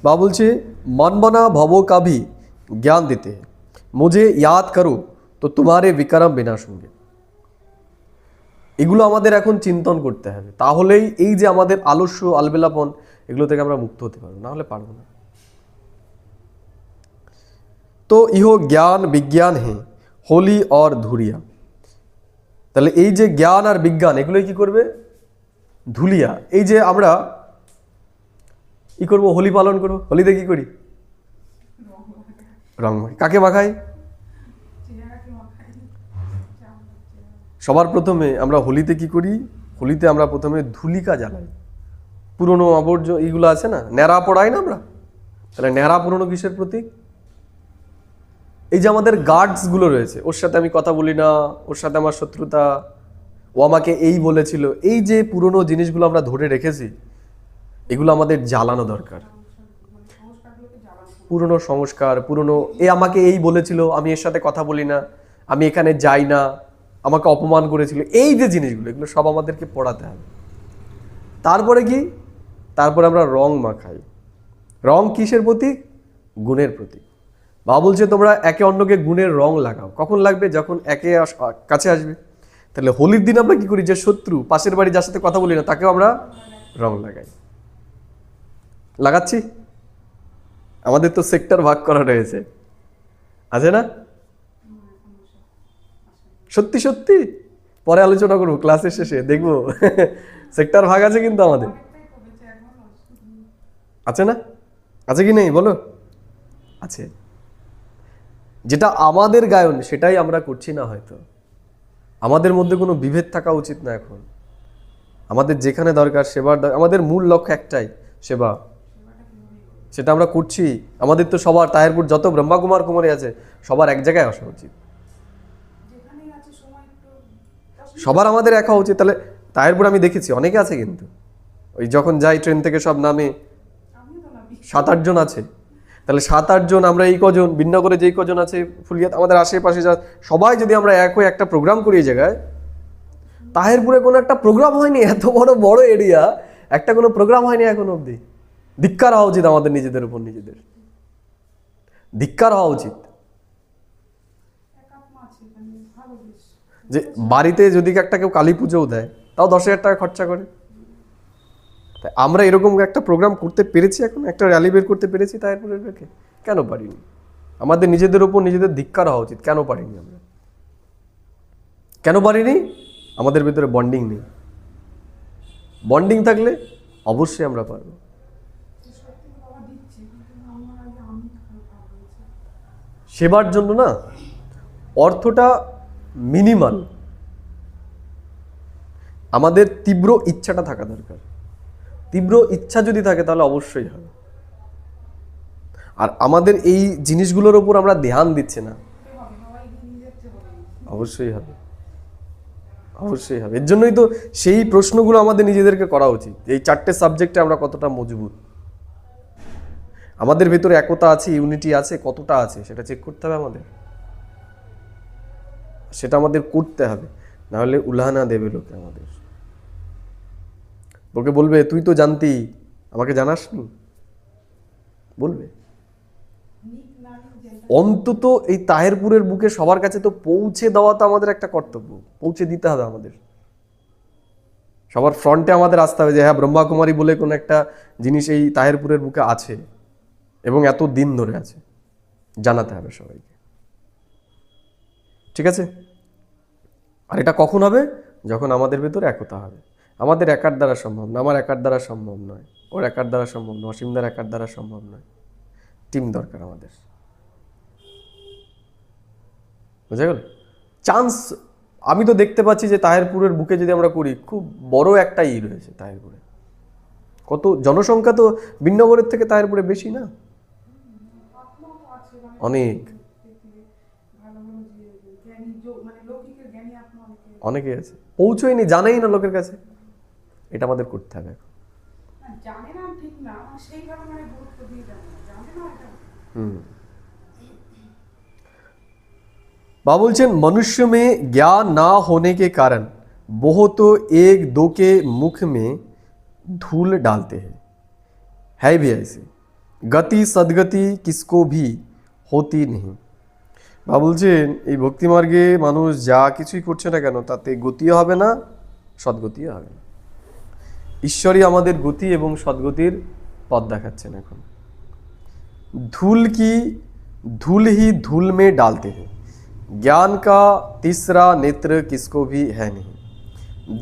বা বলছে मन बना भवों का भी ज्ञान देते हैं, मुझे याद करो तो तुम्हारे विक्रम विनाश होंगे। এগুলো আমাদের এখন চিন্তন করতে হবে, তাহলেই এই যে আমাদের আলস্য, আলবেলাপন, এগুলো থেকে আমরা মুক্ত হতে পারবো, না হলে পারবো না। তো ইহো জ্ঞান বিজ্ঞান হে হোলি और ধুলিয়া। তাহলে এই যে জ্ঞান আর বিজ্ঞান, এগুলোই কি করবে? ধুলিয়া। এই যে আমরা কি করব? হোলি পালন করব। হোলিতে কি করি? রং মাখাই। কাকে মাখাই? সবার প্রথমে আমরা হোলিতে কি করি? হোলিতে আমরা প্রথমে ধুলিকা জ্বালাই, পুরনো আবর্জনা এইগুলো আছে না, ন্যাড়া পড়াই না আমরা। তাহলে ন্যাড়া পুরনো কিসের প্রতীক? এই যে আমাদের গার্ডস গুলো রয়েছে, ওর সাথে আমি কথা বলি না, ওর সাথে আমার শত্রুতা, ও আমাকে এই বলেছিল, এই যে পুরনো জিনিসগুলো আমরা ধরে রেখেছি, এগুলো আমাদের জ্বালানো দরকার। পুরনো সংস্কার, পুরনো এ আমাকে এই বলেছিল, আমি এর সাথে কথা বলি না, আমি এখানে যাই না, আমাকে অপমান করেছিল, এই যে জিনিসগুলো, এগুলো সব আমাদেরকে পড়াতে হবে। তারপরে কি? তারপরে আমরা রং মাখাই। রং কিসের প্রতীক? গুণের প্রতীক। বাবা বলছে তোমরা একে অন্যকে গুণের রং লাগাও। কখন লাগবে? যখন একে কাছে আসবে। তাহলে হোলির দিন আমরা কি করি? যে শত্রু, পাশের বাড়ি, যার সাথে কথা বলি না, তাকেও আমরা রং লাগাই। লাগাচ্ছি? আমাদের তো সেক্টর ভাগ করা রয়েছে, আছে না? সত্যি সত্যি পরে আলোচনা করবো, ক্লাসের শেষে দেখবো। সেক্টর ভাগ আছে কিন্তু আমাদের। আছে না? আছে কি নেই বলো? আছে। যেটা আমাদের গায়ন সেটাই আমরা করছি না হয়তো। আমাদের মধ্যে কোনো বিভেদ থাকা উচিত না এখন। আমাদের যেখানে দরকার সেবার আমাদের মূল লক্ষ্য একটাই, সেবা। সেটা আমরা করছি। আমাদের তো সবার তাহেরপুর যত ব্রহ্মাকুমার কুমারী আছে সবার এক জায়গায় আসা উচিত, যেখানেই আছে সময় একটু সবার আমাদের এক হওয়া উচিত। তাহলে তাহেরপুর আমি দেখেছি অনেকে আছে, কিন্তু ওই যখন যাই ট্রেন থেকে সব নামে আমিও তো নাবি 7-8 জন আছে। তাহলে 7-8 জন আমরা এই কজন ভিন্নগরে যেই কজন আছে ফুলিয়াত আমাদের আশেপাশে যা সবাই যদি আমরা এক হয়ে একটা প্রোগ্রাম করি এই জায়গায়, তাহেরপুরে কোনো একটা প্রোগ্রাম হয়নি, এত বড় বড় এরিয়া একটা কোনো প্রোগ্রাম হয়নি এখন অবধি। ধিক্কার হওয়া উচিত আমাদের নিজেদের উপর, নিজেদের ধিক্কার হওয়া উচিত। একাত্মা আছে এখানে, ভালো বেশ। যে বাড়িতে যদি একটা কেউ কালী পুজোও দেয় তাও 10,000 টাকা খরচা করে। তাই আমরা এরকম একটা প্রোগ্রাম করতে পেরেছি, এখন একটা র্যালি বের করতে পেরেছি তাহেরপুরের বেরকে, কেন পারিনি? আমাদের নিজেদের উপর নিজেদের ধিক্কার হওয়া উচিত, কেন পারিনি আমরা? কেন পারিনি? আমাদের ভিতরে বন্ডিং নেই। বন্ডিং থাকলে অবশ্যই আমরা পারবো। যে সত্যি বাবা দিচ্ছি, কিন্তু আমার আগে আমি ভালো হয়েছে। সেবার জন্য না অর্থটা মিনিমাল, আমাদের তীব্র ইচ্ছাটা থাকা দরকার। তীব্র ইচ্ছা যদি থাকে তাহলে অবশ্যই হবে। আর আমাদের এই জিনিসগুলোর উপর আমরা ধ্যান দিচ্ছি না, হবে বাবা, এগিয়ে নিয়ে যাচ্ছে হবে। অবশ্যই হবে, অবশ্যই হবে। এর জন্যই তো সেই প্রশ্নগুলো আমাদের নিজেদেরকে করা উচিত, এই 4টে সাবজেক্টে আমরা কতটা মজবুত, আমাদের ভেতরে একতা আছে, ইউনিটি আছে, কতটা আছে সেটা চেক করতে হবে আমাদের। সেটা আমাদের করতে হবে, নাহলে উলাহানা দেবে লোকে আমাদের। ওকে বলবে তুই তো জানতি, আমাকে জানাসনি, বলবে। নিক নারী যেটা অন্তত এই তাহেরপুরের বুকে সবার কাছে তো পৌঁছে দেওয়া তো আমাদের একটা কর্তব্য, পৌঁছে দিতে হবে আমাদের। সবার ফ্রন্টে আমাদের আসতে হবে যে হ্যাঁ ব্রহ্মাকুমারী বলে কোনো একটা জিনিস এই তাহেরপুরের বুকে আছে এবং এত দিন ধরে আছে, জানাতে হবে সবাইকে। ঠিক আছে? আর এটা কখন হবে? যখন আমাদের ভেতরে একতা হবে। আমাদের একার দ্বারা সম্ভব না, আমার একার দ্বারা সম্ভব নয়, ওর একার দ্বারা সম্ভব নয়, অসীমদার একার দ্বারা সম্ভব নয়। টিম দরকার আমাদের, বুঝা গেল? চান্স আমি তো দেখতে পাচ্ছি যে তাহেরপুরের বুকে যদি আমরা করি, খুব বড় একটা রয়েছে তাহেরপুরে। কত জনসংখ্যা তো বিন্নগরের থেকে তাহেরপুরে বেশি না? আত্মাও তো আছে, মানে অনেক, দেখতে ভালো ভালো যে জ্ঞানী মানে লৌকিকের জ্ঞানী আত্মা অনেকে অনেকে আছে, পৌঁছয়নি, জানেই না লোকের কাছে। এটা আমাদের করতে হবে এখন। না জানে না ঠিক না, মানে সেইভাবে মানে গুরুত্ব দিয়ে জানে না, জানে না এটা। बाबा बोलছেন मनुष्य में ज्ञान ना होने के कारण बहुत एक दो के मुख में धूल डालते हैं, है भी ऐसे। गति सदगति किसको भी होती नहीं। বাবা বলছেন এই ভক্তি মার্গে মানুষ যা কিছুই করছে না কেন তাতে গতিও হবে না, সদ্গতিও হবে না। ঈশ্বরই আমাদের গতি এবং সদ্গতির পথ দেখাচ্ছেন এখন। धूल की धूल ही धूल में डालते हैं, ज्ञान का तीसरा नेत्र किसको भी है नहीं।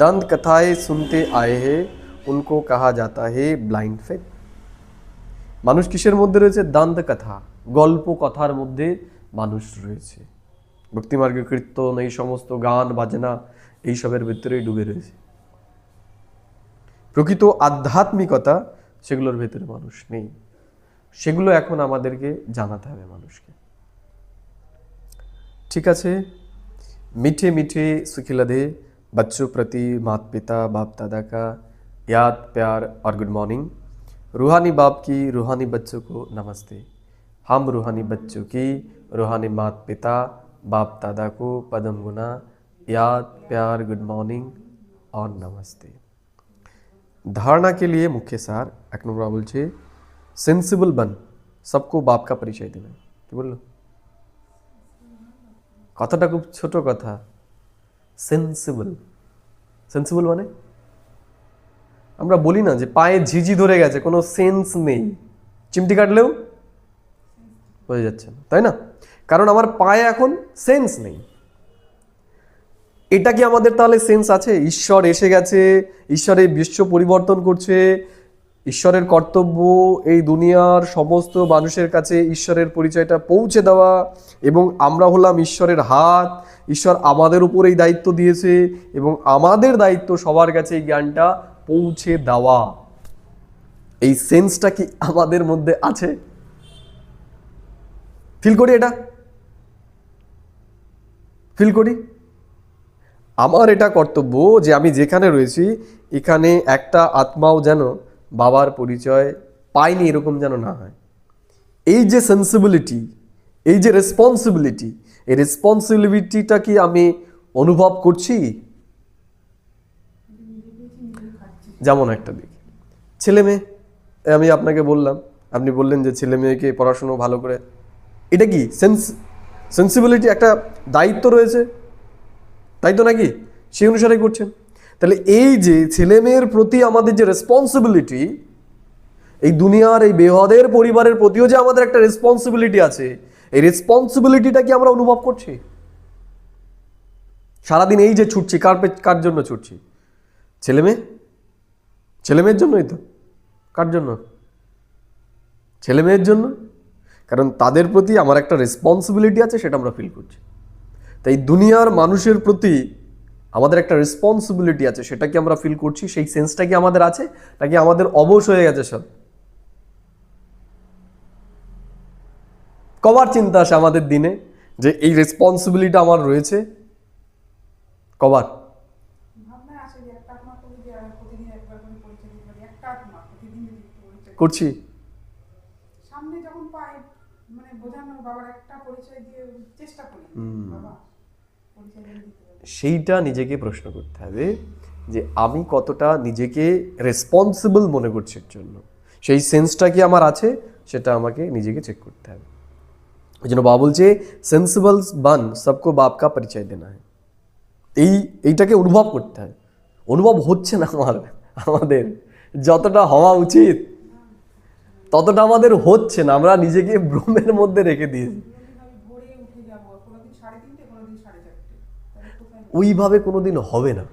दंत कथाएं सुनते आए हैं, उनको कहा जाता है ब्लाइंड फेथ। মানুষ কিসের মধ্যে রয়েছে? দান্ত কথা, গল্প কথার মধ্যে মানুষ রয়েছে। ভক্তিমার্গের কীর্তন, এই সমস্ত গান বাজনা এইসবের ভিতরেই ডুবে রয়েছে। প্রকৃত আধ্যাত্মিকতা সেগুলোর ভেতরে মানুষ নেই। সেগুলো এখন আমাদেরকে জানাতে হবে মানুষকে। ঠিক আছে? मीठे मीठे सुखिलदे बच्चों प्रति माता पिता बाप दादा का याद प्यार और गुड मॉर्निंग। रूहानी बाप की रूहानी बच्चों को नमस्ते। हम रूहानी बच्चों की रूहानी माता पिता बाप दादा को पदम गुना याद प्यार गुड मॉर्निंग और नमस्ते। धारणा के लिए मुख्य सार एक नंबर बोलছে सेंसिबल बन, सबको बाप का परिचय देना। কি বললো? কথাটা খুব ছোট কথা, সেন্সিবল। সেন্সিবল মানে আমরা বলি না যে পায়ে ঝিঝি ধরে গেছে, কোনো সেন্স নেই, চিমটি কাটলেও হয়ে যাচ্ছে না, তাই না? কারণ আমার পায়ে এখন সেন্স নেই। এটা কি আমাদের তাহলে সেন্স আছে? ঈশ্বর এসে গেছে, ঈশ্বর এই বিশ্ব পরিবর্তন করছে, ঈশ্বরের কর্তব্য এই দুনিয়ার সমস্ত মানুষের কাছে ঈশ্বরের পরিচয়টা পৌঁছে দেওয়া, এবং আমরা হলাম ঈশ্বরের হাত। ঈশ্বর আমাদের উপর এই দায়িত্ব দিয়েছে এবং আমাদের দায়িত্ব সবার কাছে এই জ্ঞানটা পৌঁছে দেওয়া। এই সেন্সটা কি আমাদের মধ্যে আছে? ফিল করি, এটা ফিল করি। আমার এটা কর্তব্য যে আমি যেখানে রয়েছি এখানে একটা আত্মাও যেন বাবার পরিচয় পায়নি এরকম যেন না হয়। এই যে সেন্সিবিলিটি, এই যে রেসপন্সিবিলিটি, এই রেসপন্সিবিলিটিটা কি আমি অনুভব করছি? যেমন একটা দিক, ছেলে মেয়ে, আমি আপনাকে বললাম, আপনি বললেন যে ছেলে মেয়েকে পড়াশুনো ভালো করে, এটা কি সেন্সিবিলিটি? একটা দায়িত্ব রয়েছে, তাই তো নাকি? সেই অনুসারে করছেন। তাহলে এই যে ছেলে মেয়ের প্রতি আমাদের যে রেসপন্সিবিলিটি, এই দুনিয়ার এই বেহদের পরিবারের প্রতিও যে আমাদের একটা রেসপন্সিবিলিটি আছে, এই রেসপন্সিবিলিটিটা কি আমরা অনুভব করছি? সারাদিন এই যে ছুটছি, কার জন্য ছুটছি? ছেলে মেয়ের জন্যই তো। কার জন্য? ছেলে মেয়ের জন্য। কারণ তাদের প্রতি আমার একটা রেসপন্সিবিলিটি আছে, সেটা আমরা ফিল করছি। তাই দুনিয়ার মানুষের প্রতি আমাদের একটা রেসপন্সিবিলিটি আছে, সেটা কি আমরা ফিল করছি? সেই সেন্সটা কি আমাদের আছে, নাকি আমাদের অবশ হয়ে গেছে সব? কবার চিন্তা আসে আমাদের দিনে যে এই রেসপন্সিবিলিটি আমার রয়েছে? কবার ভাবনায় আসে যে একটা আত্মা তো যদি প্রতিদিন একবার করে পরিচয় দিতে পারি, একটা আত্মা প্রতিদিন যদি পরিচয় করছি? সামনে যখন পাই, মানে বোঝানোর বাবার একটা পরিচয় দিয়ে চেষ্টা করি, বাবা পরিচয় দিয়ে দিতে পারি। সেইটা নিজেকে প্রশ্ন করতে হবে যে আমি কতটা নিজেকে রেসপন্সিবল মনে করছি এর জন্য। সেই সেন্সটা কি আমার আছে, সেটা আমাকে নিজেকে চেক করতে হবে। ওই জন্য বাবা বলছে সেন্সিবল বান সবকো বাপ কা পরিচয় দেনা হয়। এইটাকে অনুভব করতে হয়। অনুভব হচ্ছে না আমাদের যতটা হওয়া উচিত ততটা আমাদের হচ্ছে না। আমরা নিজেকে ভ্রমের মধ্যে রেখে দিয়েছি। ভোরে উঠে যাবো, কোনোদিন 3:30, কোনোদিন 4:30, তাহলে কোথায়? ওইভাবে কোনোদিন হবে না।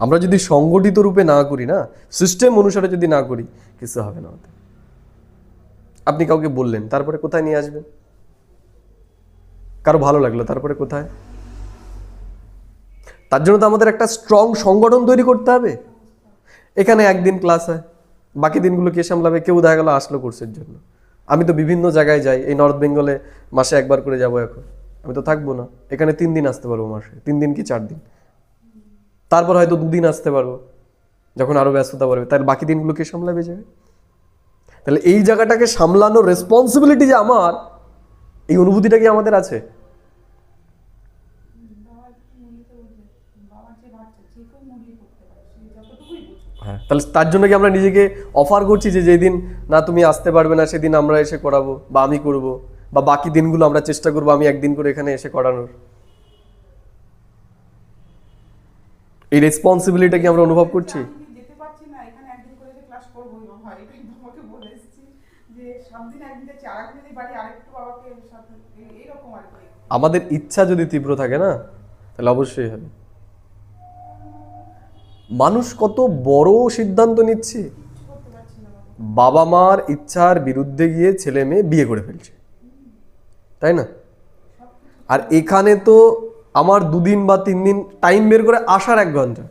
আমরা যদি সংগঠিত রূপে না করি, না সিস্টেম অনুসারে যদি না করি, কিছু হবে না। আপনি কাউকে বললেন, তারপরে কোথায় নিয়ে আসবেন? কারো ভালো লাগলো, তারপরে কোথায়? তার জন্য তো আমাদের একটা স্ট্রং সংগঠন তৈরি করতে হবে। এখানে একদিন ক্লাস হয়, বাকি দিনগুলো কে সামলাবে? কেউ দেখা গেলো আসলো কোর্সের জন্য। আমি তো বিভিন্ন জায়গায় যাই, এই নর্থ বেঙ্গলে মাসে একবার করে যাব। এখন আমি তো থাকবো না এখানে, 3 দিন আসতে পারবো মাসে, 3 দিন কি 4 দিন, তারপর হয়তো 2 দিন আসতে পারবো যখন আরো ব্যস্ততা বাড়বে। তাহলে বাকি দিনগুলো কে সামলাবে যাবে? তাহলে এই জায়গাটাকে সামলানোর রেসপন্সিবিলিটি যে আমার, এই অনুভূতিটা কি আমাদের আছে? হ্যাঁ, তাহলে তার জন্য কি আমরা নিজেকে অফার করছি যে যেদিন না তুমি আসতে পারবে না সেদিন আমরা এসে করাবো, বা আমি করব, বা বাকি দিনগুলো আমরা চেষ্টা করবো আমি একদিন করে এখানে এসে করানোর? এই রেসপন্সিবিলিটি কি আমরা অনুভব করছি? যেতে পারছি না, এখানে একদিন করে যে ক্লাস করবোই বাবা, এটাই বাবাকে বলে এসেছি যে 7 দিন একদিন যাচ্ছি, আরেকদিন যদি বাড়ি আরেকটু বাবাকে সাথে এইরকম আর কি। আমাদের ইচ্ছা যদি তীব্র থাকে না, তাহলে অবশ্যই হবে। মানুষ কত বড় সিদ্ধান্ত নিচ্ছে, করতে পারছি না বাবা। বাবা মার ইচ্ছার বিরুদ্ধে গিয়ে ছেলে মেয়ে বিয়ে করে ফেলছে, তাই না? আর এখানে তো আমার 2 দিন বা 3 দিন টাইম বের করে আসার 1 ঘন্টা।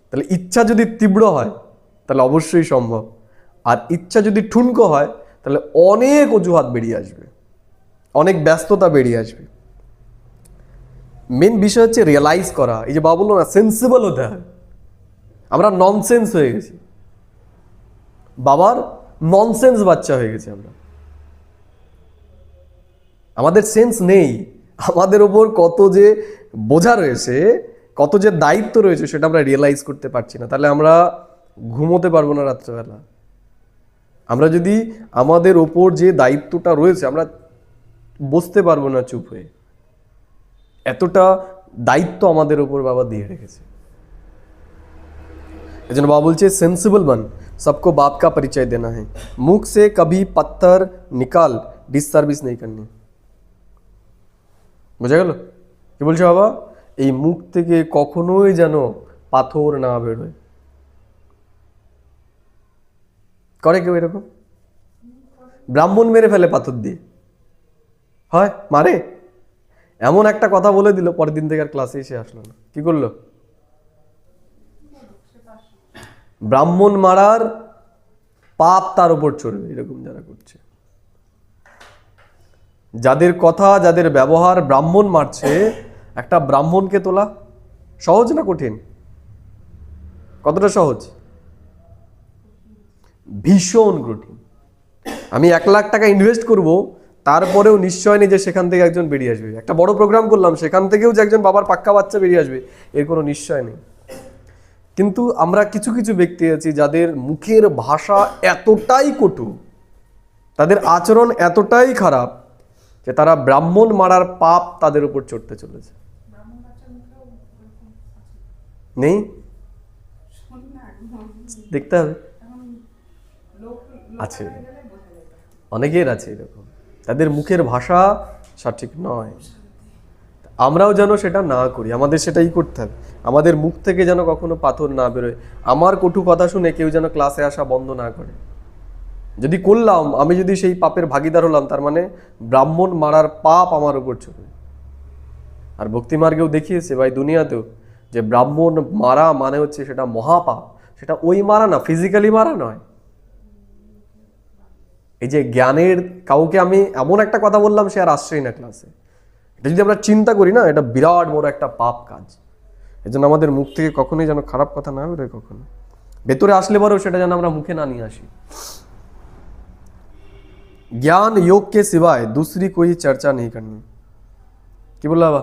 তাহলে ইচ্ছা যদি তীব্র হয় তাহলে অবশ্যই সম্ভব, আর ইচ্ছা যদি ঠুনকো হয় তাহলে অনেক অজুহাত বেরিয়ে আসবে, অনেক ব্যস্ততা বেরিয়ে আসবে। মেন বিষয় হচ্ছে রিয়েলাইজ করা। এই যে বাবা বললো না, সেন্সিবল হতে হয়। আমরা ননসেন্স হয়ে গেছি, বাবার ননসেন্স বাচ্চা হয়ে গেছি আমরা। আমাদের সেন্স নেই, আমাদের ওপর কত যে বোঝা রয়েছে, কত যে দায়িত্ব রয়েছে, সেটা আমরা রিয়েলাইজ করতে পারছি না। তাহলে আমরা ঘুমোতে পারবো না রাত্রেবেলা। আমরা যদি আমাদের ওপর যে দায়িত্বটা রয়েছে, আমরা বসতে পারবো না চুপ হয়ে। এতটা দায়িত্ব আমাদের ওপর বাবা দিয়ে রেখেছে। এই জন্য বাবা বলছে সেন্সিবল বান सबको बाप का परिचय देना है, मुख से कभी पत्थर निकाल डिससार्विस नहीं करनी। বোঝা গেল কি বলছে বাবা? এই মুখ থেকে কখনোই যেন পাথর না বেরোয়। করে কেউ এরকম? ব্রাহ্মণ মেরে ফেলে পাথর দিয়ে, হয় মারে। এমন একটা কথা বলে দিল, পরের দিন থেকে আর ক্লাসে এসে আসলো না। কি করলো? ব্রাহ্মণ মারার পাপ তার উপর চড়বে, এরকম যারা করছে, যাদের কথা, যাদের ব্যবহার ব্রাহ্মণ মারছে। একটা ব্রাহ্মণকে তোলা সহজ না কঠিন? কতটা সহজ? ভীষণ কঠিন। আমি 1 লাখ টাকা ইনভেস্ট করব, তারপরেও নিশ্চয় নেই যে সেখান থেকে একজন বেরিয়ে আসবে। একটা বড় প্রোগ্রাম করলাম, সেখান থেকেও যে একজন বাবার পাক্কা বাচ্চা বেরিয়ে আসবে, এর কোনো নিশ্চয় নেই। কিন্তু আমরা কিছু কিছু ব্যক্তি আছি যাদের মুখের ভাষা এতটাই কটু, তাদের আচরণ এতটাই খারাপ যে তারা ব্রাহ্মণ মারার পাপ তাদের উপর চড়তে চলেছে। ব্রাহ্মণ বাচ্চার মুখেও এরকম আছে। নেই? শুনি না একদম। দেখতে হবে। এখন লোক আছে, হয়ে গেলে বোঝা যায়। অনেকের আছে এরকম, তাদের মুখের ভাষা সঠিক নয়। আমরাও যেন সেটা না করি, আমাদের সেটাই করতে হবে। আমাদের মুখ থেকে যেন কখনো পাথর না বেরোয়। আমার কটু কথা শুনে কেউ যেন ক্লাসে আসা বন্ধ না করে। যদি করলাম, আমি যদি সেই পাপের ভাগিদার হলাম, তার মানে ব্রাহ্মণ মারার পাপ আমার উপর চলবে। আর ভক্তিমার্গেও দেখিয়েছে ভাই, দুনিয়াতেও, যে ব্রাহ্মণ মারা মানে হচ্ছে সেটা মহাপাপ। সেটা ওই মারা না, ফিজিক্যালি মারা নয়। এই যে জ্ঞানের, কাউকে আমি এমন একটা কথা বললাম, সে আর আসছেই না ক্লাসে, এটা যদি আমরা চিন্তা করি না, এটা বিরাট বড় একটা পাপ কাজ। এই জন্য আমাদের মুখ থেকে কখনোই যেন খারাপ কথা না বেরোয়। কখনো ভেতরে আসলে পরেও সেটা যেন আমরা মুখে না নিয়ে আসি। জ্ঞান योग के सिवाय दूसरी कोई चर्चा नहीं करनी। কি বললো বাবা?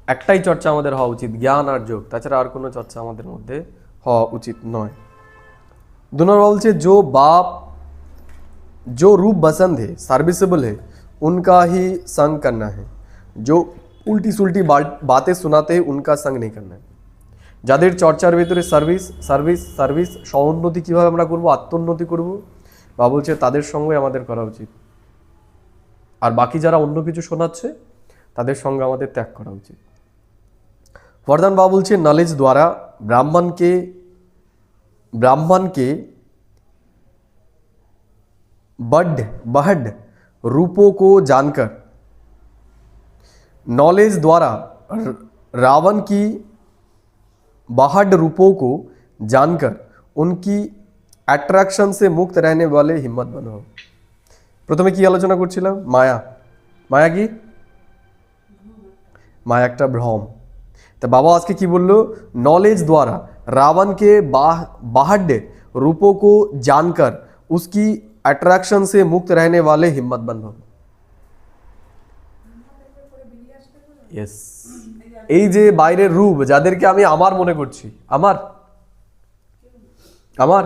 একটাই চর্চা আমাদের হওয়া উচিত, জ্ঞান আর যোগ, তাছাড়া আর কোনো চর্চা আমাদের মধ্যে হওয়া উচিত নয়। 2 নম্বর বলছে, जो रूप पसंद है, सर्विसेबल है, उनका ही संग करना है। जो उल्टी सुल्टी बातें सुनाते हैं, उनका संग नहीं करना है। যাদের চর্চার ভিতরে সার্ভিস সার্ভিস সার্ভিস, সহোন্নতি কীভাবে আমরা করবো, আত্মোন্নতি করবো, বা বলছে তাদের সঙ্গে আমাদের করা উচিত। আর বাকি যারা অন্য কিছু শোনাচ্ছে, তাদের সঙ্গে আমাদের ত্যাগ করা উচিত। বর্ধমান বাবা বলছে, নলেজ দ্বারা ब्राह्मण के बहड रूपों को जानकर, नॉलेज द्वारा रावण की बहड रूपों को जानकर उनकी अट्रैक्शन से मुक्त रहने वाले हिम्मत बनो। प्रथमे की आलोचना करছিলাম, माया। माया की माया একটা ভ্রম। तो बाबा आज के की बोलो, नॉलेज द्वारा रावण के बाहड रूपों को जानकर उसकी अट्रैक्शन से मुक्त रहने वाले हिम्मत बनो। यस, এই যে বাইরের রূপ, যাদেরকে আমি আমার মনে করছি, আমার আমার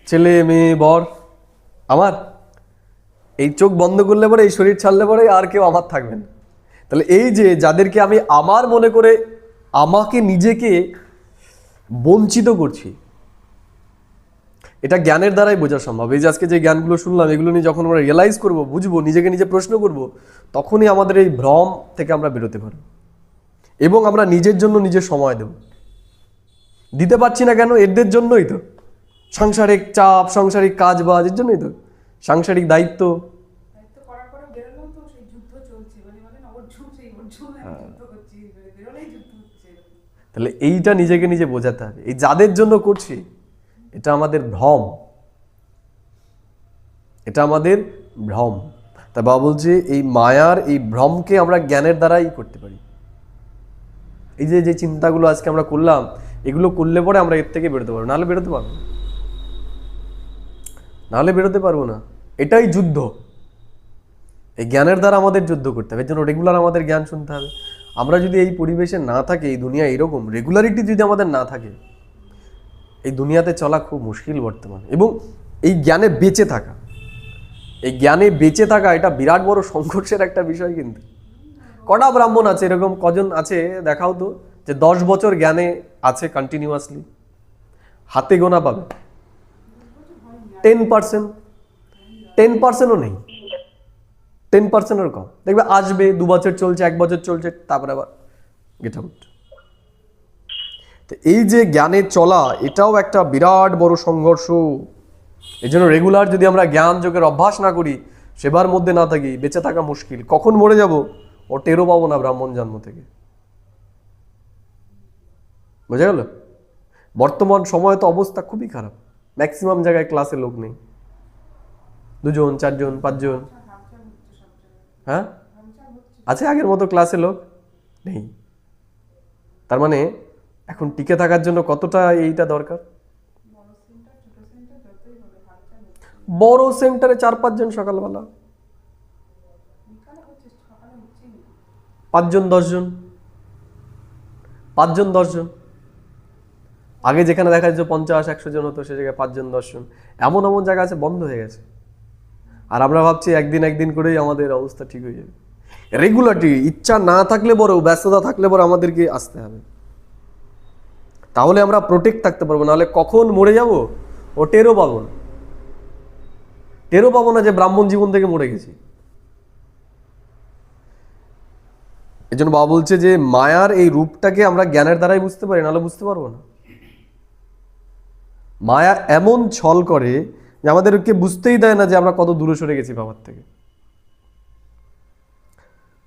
ছেলে মেয়ে বর আমার, এই চোখ বন্ধ করলে পরে, এই শরীর ছাড়লে পরে আর কেউ আমার থাকবে না। তাহলে এই যে যাদেরকে আমি আমার মনে করে আমাকে নিজেকে বঞ্চিত করছি, এটা জ্ঞানের দ্বারাই বোঝা সম্ভব। এই যে আজকে যে জ্ঞানগুলো শুনলাম, এগুলো নিয়ে যখন আমরা রিয়েলাইজ করবো, বুঝবো, নিজেকে নিজে প্রশ্ন করব, তখনই আমাদের এই ভ্রম থেকে আমরা বেরোতে পারবো এবং আমরা নিজের জন্য নিজের সময় দেব। দিতে পারছি না কেন? এদের জন্যই তো, সাংসারিক চাপ, সাংসারিক কাজ বাজের জন্যই তো, সাংসারিক দায়িত্ব। দায়িত্ব করার পরে বেরোলেও তো সেই যুদ্ধ চলছে, মানে না অর্জুন, সেই অর্জুন যুদ্ধ করছি, বেরোলেই যুদ্ধ হচ্ছে। তাহলে এইটা নিজেকে নিজে বোঝাতে হবে, এই যাদের জন্য করছি, এটা আমাদের ভ্রম, এটা আমাদের ভ্রম। তা বাবা বলছে, এই মায়ার এই ভ্রমকে আমরা জ্ঞানের দ্বারাই করতে পারি। এই যে যে চিন্তাগুলো আজকে আমরা করলাম, এগুলো করলে পরে আমরা এর থেকে বেরোতে পারবো, নাহলে বেরোতে পারবো না, নাহলে বেরোতে পারবো না। এটাই যুদ্ধ, এই জ্ঞানের দ্বারা আমাদের যুদ্ধ করতে হবে। এর জন্য রেগুলার আমাদের জ্ঞান শুনতে হবে। আমরা যদি এই পরিবেশে না থাকি, এই দুনিয়া এরকম রেগুলারিটি যদি আমাদের না থাকে, এই দুনিয়াতে চলা খুব মুশকিল বর্তমানে। এবং এই জ্ঞানে বেঁচে থাকা, এই জ্ঞানে বেঁচে থাকা, এটা বিরাট বড় সংঘর্ষের একটা বিষয়। কিন্তু কটা ব্রাহ্মণ আছে এরকম, কজন আছে দেখাও তো, যে 10 বছর জ্ঞানে আছে কন্টিনিউয়াসলি? হাতে গোনা পাবে, 10%, 10%ও নেই, 10%-এর কম। দেখবে আসবে, 2 বছর চলছে, 1 বছর চলছে, তারপরে আবার গেট আউট। তো এই যে জ্ঞানে চলা, এটাও একটা বিরাট বড় সংঘর্ষ। এই জন্য রেগুলার যদি আমরা জ্ঞান যোগের অভ্যাস না করি, সেবার মধ্যে না থাকি, বেঁচে থাকা মুশকিল। কখন মরে যাব ও টেরও পাবো না ব্রাহ্মণ জন্ম থেকে। বোঝা গেল? বর্তমান সময় তো অবস্থা খুবই খারাপ, ম্যাক্সিমাম জায়গায় ক্লাসে লোক নেই, 2 জন 4 জন 5 জন। হ্যাঁ, আছে আগের মতো ক্লাসে লোক নেই। তার মানে এখন টিকে থাকার জন্য কতটা এইটা দরকার। বড় সেন্টারে 4-5 জন সকালবেলা, 5 জন 10 জন, 5 জন 10 জন। আগে যেখানে দেখা যেত 50-100 জন হতো, সে জায়গায় 5 জন 10 জন। এমন এমন জায়গা আছে বন্ধ হয়ে গেছে। আর আমরা ভাবছি একদিন করেই আমাদের অবস্থা ঠিক হয়ে যাবে। রেগুলারলি, ইচ্ছা না থাকলে বড়, ব্যস্ততা থাকলে বড় আমাদেরকে আসতে হবে, তাহলে আমরা প্রোটেক্ট থাকতে পারবো। নাহলে কখন মরে যাব ও টেরও পাবো না। টেরও পাবো না যে ব্রাহ্মণ জীবন থেকে মরে গেছি। এই জন্য বাবা বলছে যে মায়ার এই রূপটাকে আমরা জ্ঞানের দ্বারাই বুঝতে পারি, নাহলে বুঝতে পারবো না। মায়া এমন ছল করে যে আমাদেরকে বুঝতেই দেয় না যে আমরা কত দূরে সরে গেছি বাবার থেকে।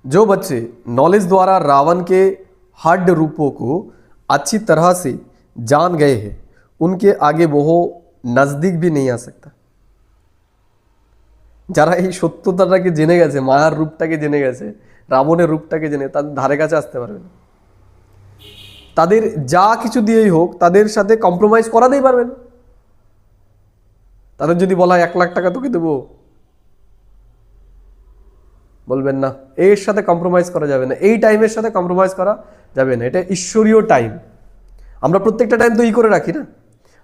जो बच्चे नॉलेज द्वारा रावण के हड रूपों को अच्छी तरह से जान गए हैं, उनके आगे वो नजदीक भी नहीं आ सकता। যারা এই সত্যতাটাকে জেনে গেছে, মায়ার রূপটাকে জেনে গেছে, রাবণের রূপটাকে জেনে, তাদের ধারে কাছে আসতে পারবে না। তাদের যা কিছু দিয়েই হোক তাদের সাথে কম্প্রোমাইজ করাতেই পারবে না। তাদের যদি বলা হয় 1 লাখ টাকা তোকে দেবো, বলবেন না, এর সাথে কম্প্রোমাইজ করা যাবে না, এই টাইমের সাথে কম্প্রোমাইজ করা যাবে না, এটা ঈশ্বরীয় টাইম। আমরা প্রত্যেকটা টাইম তো করে রাখি না।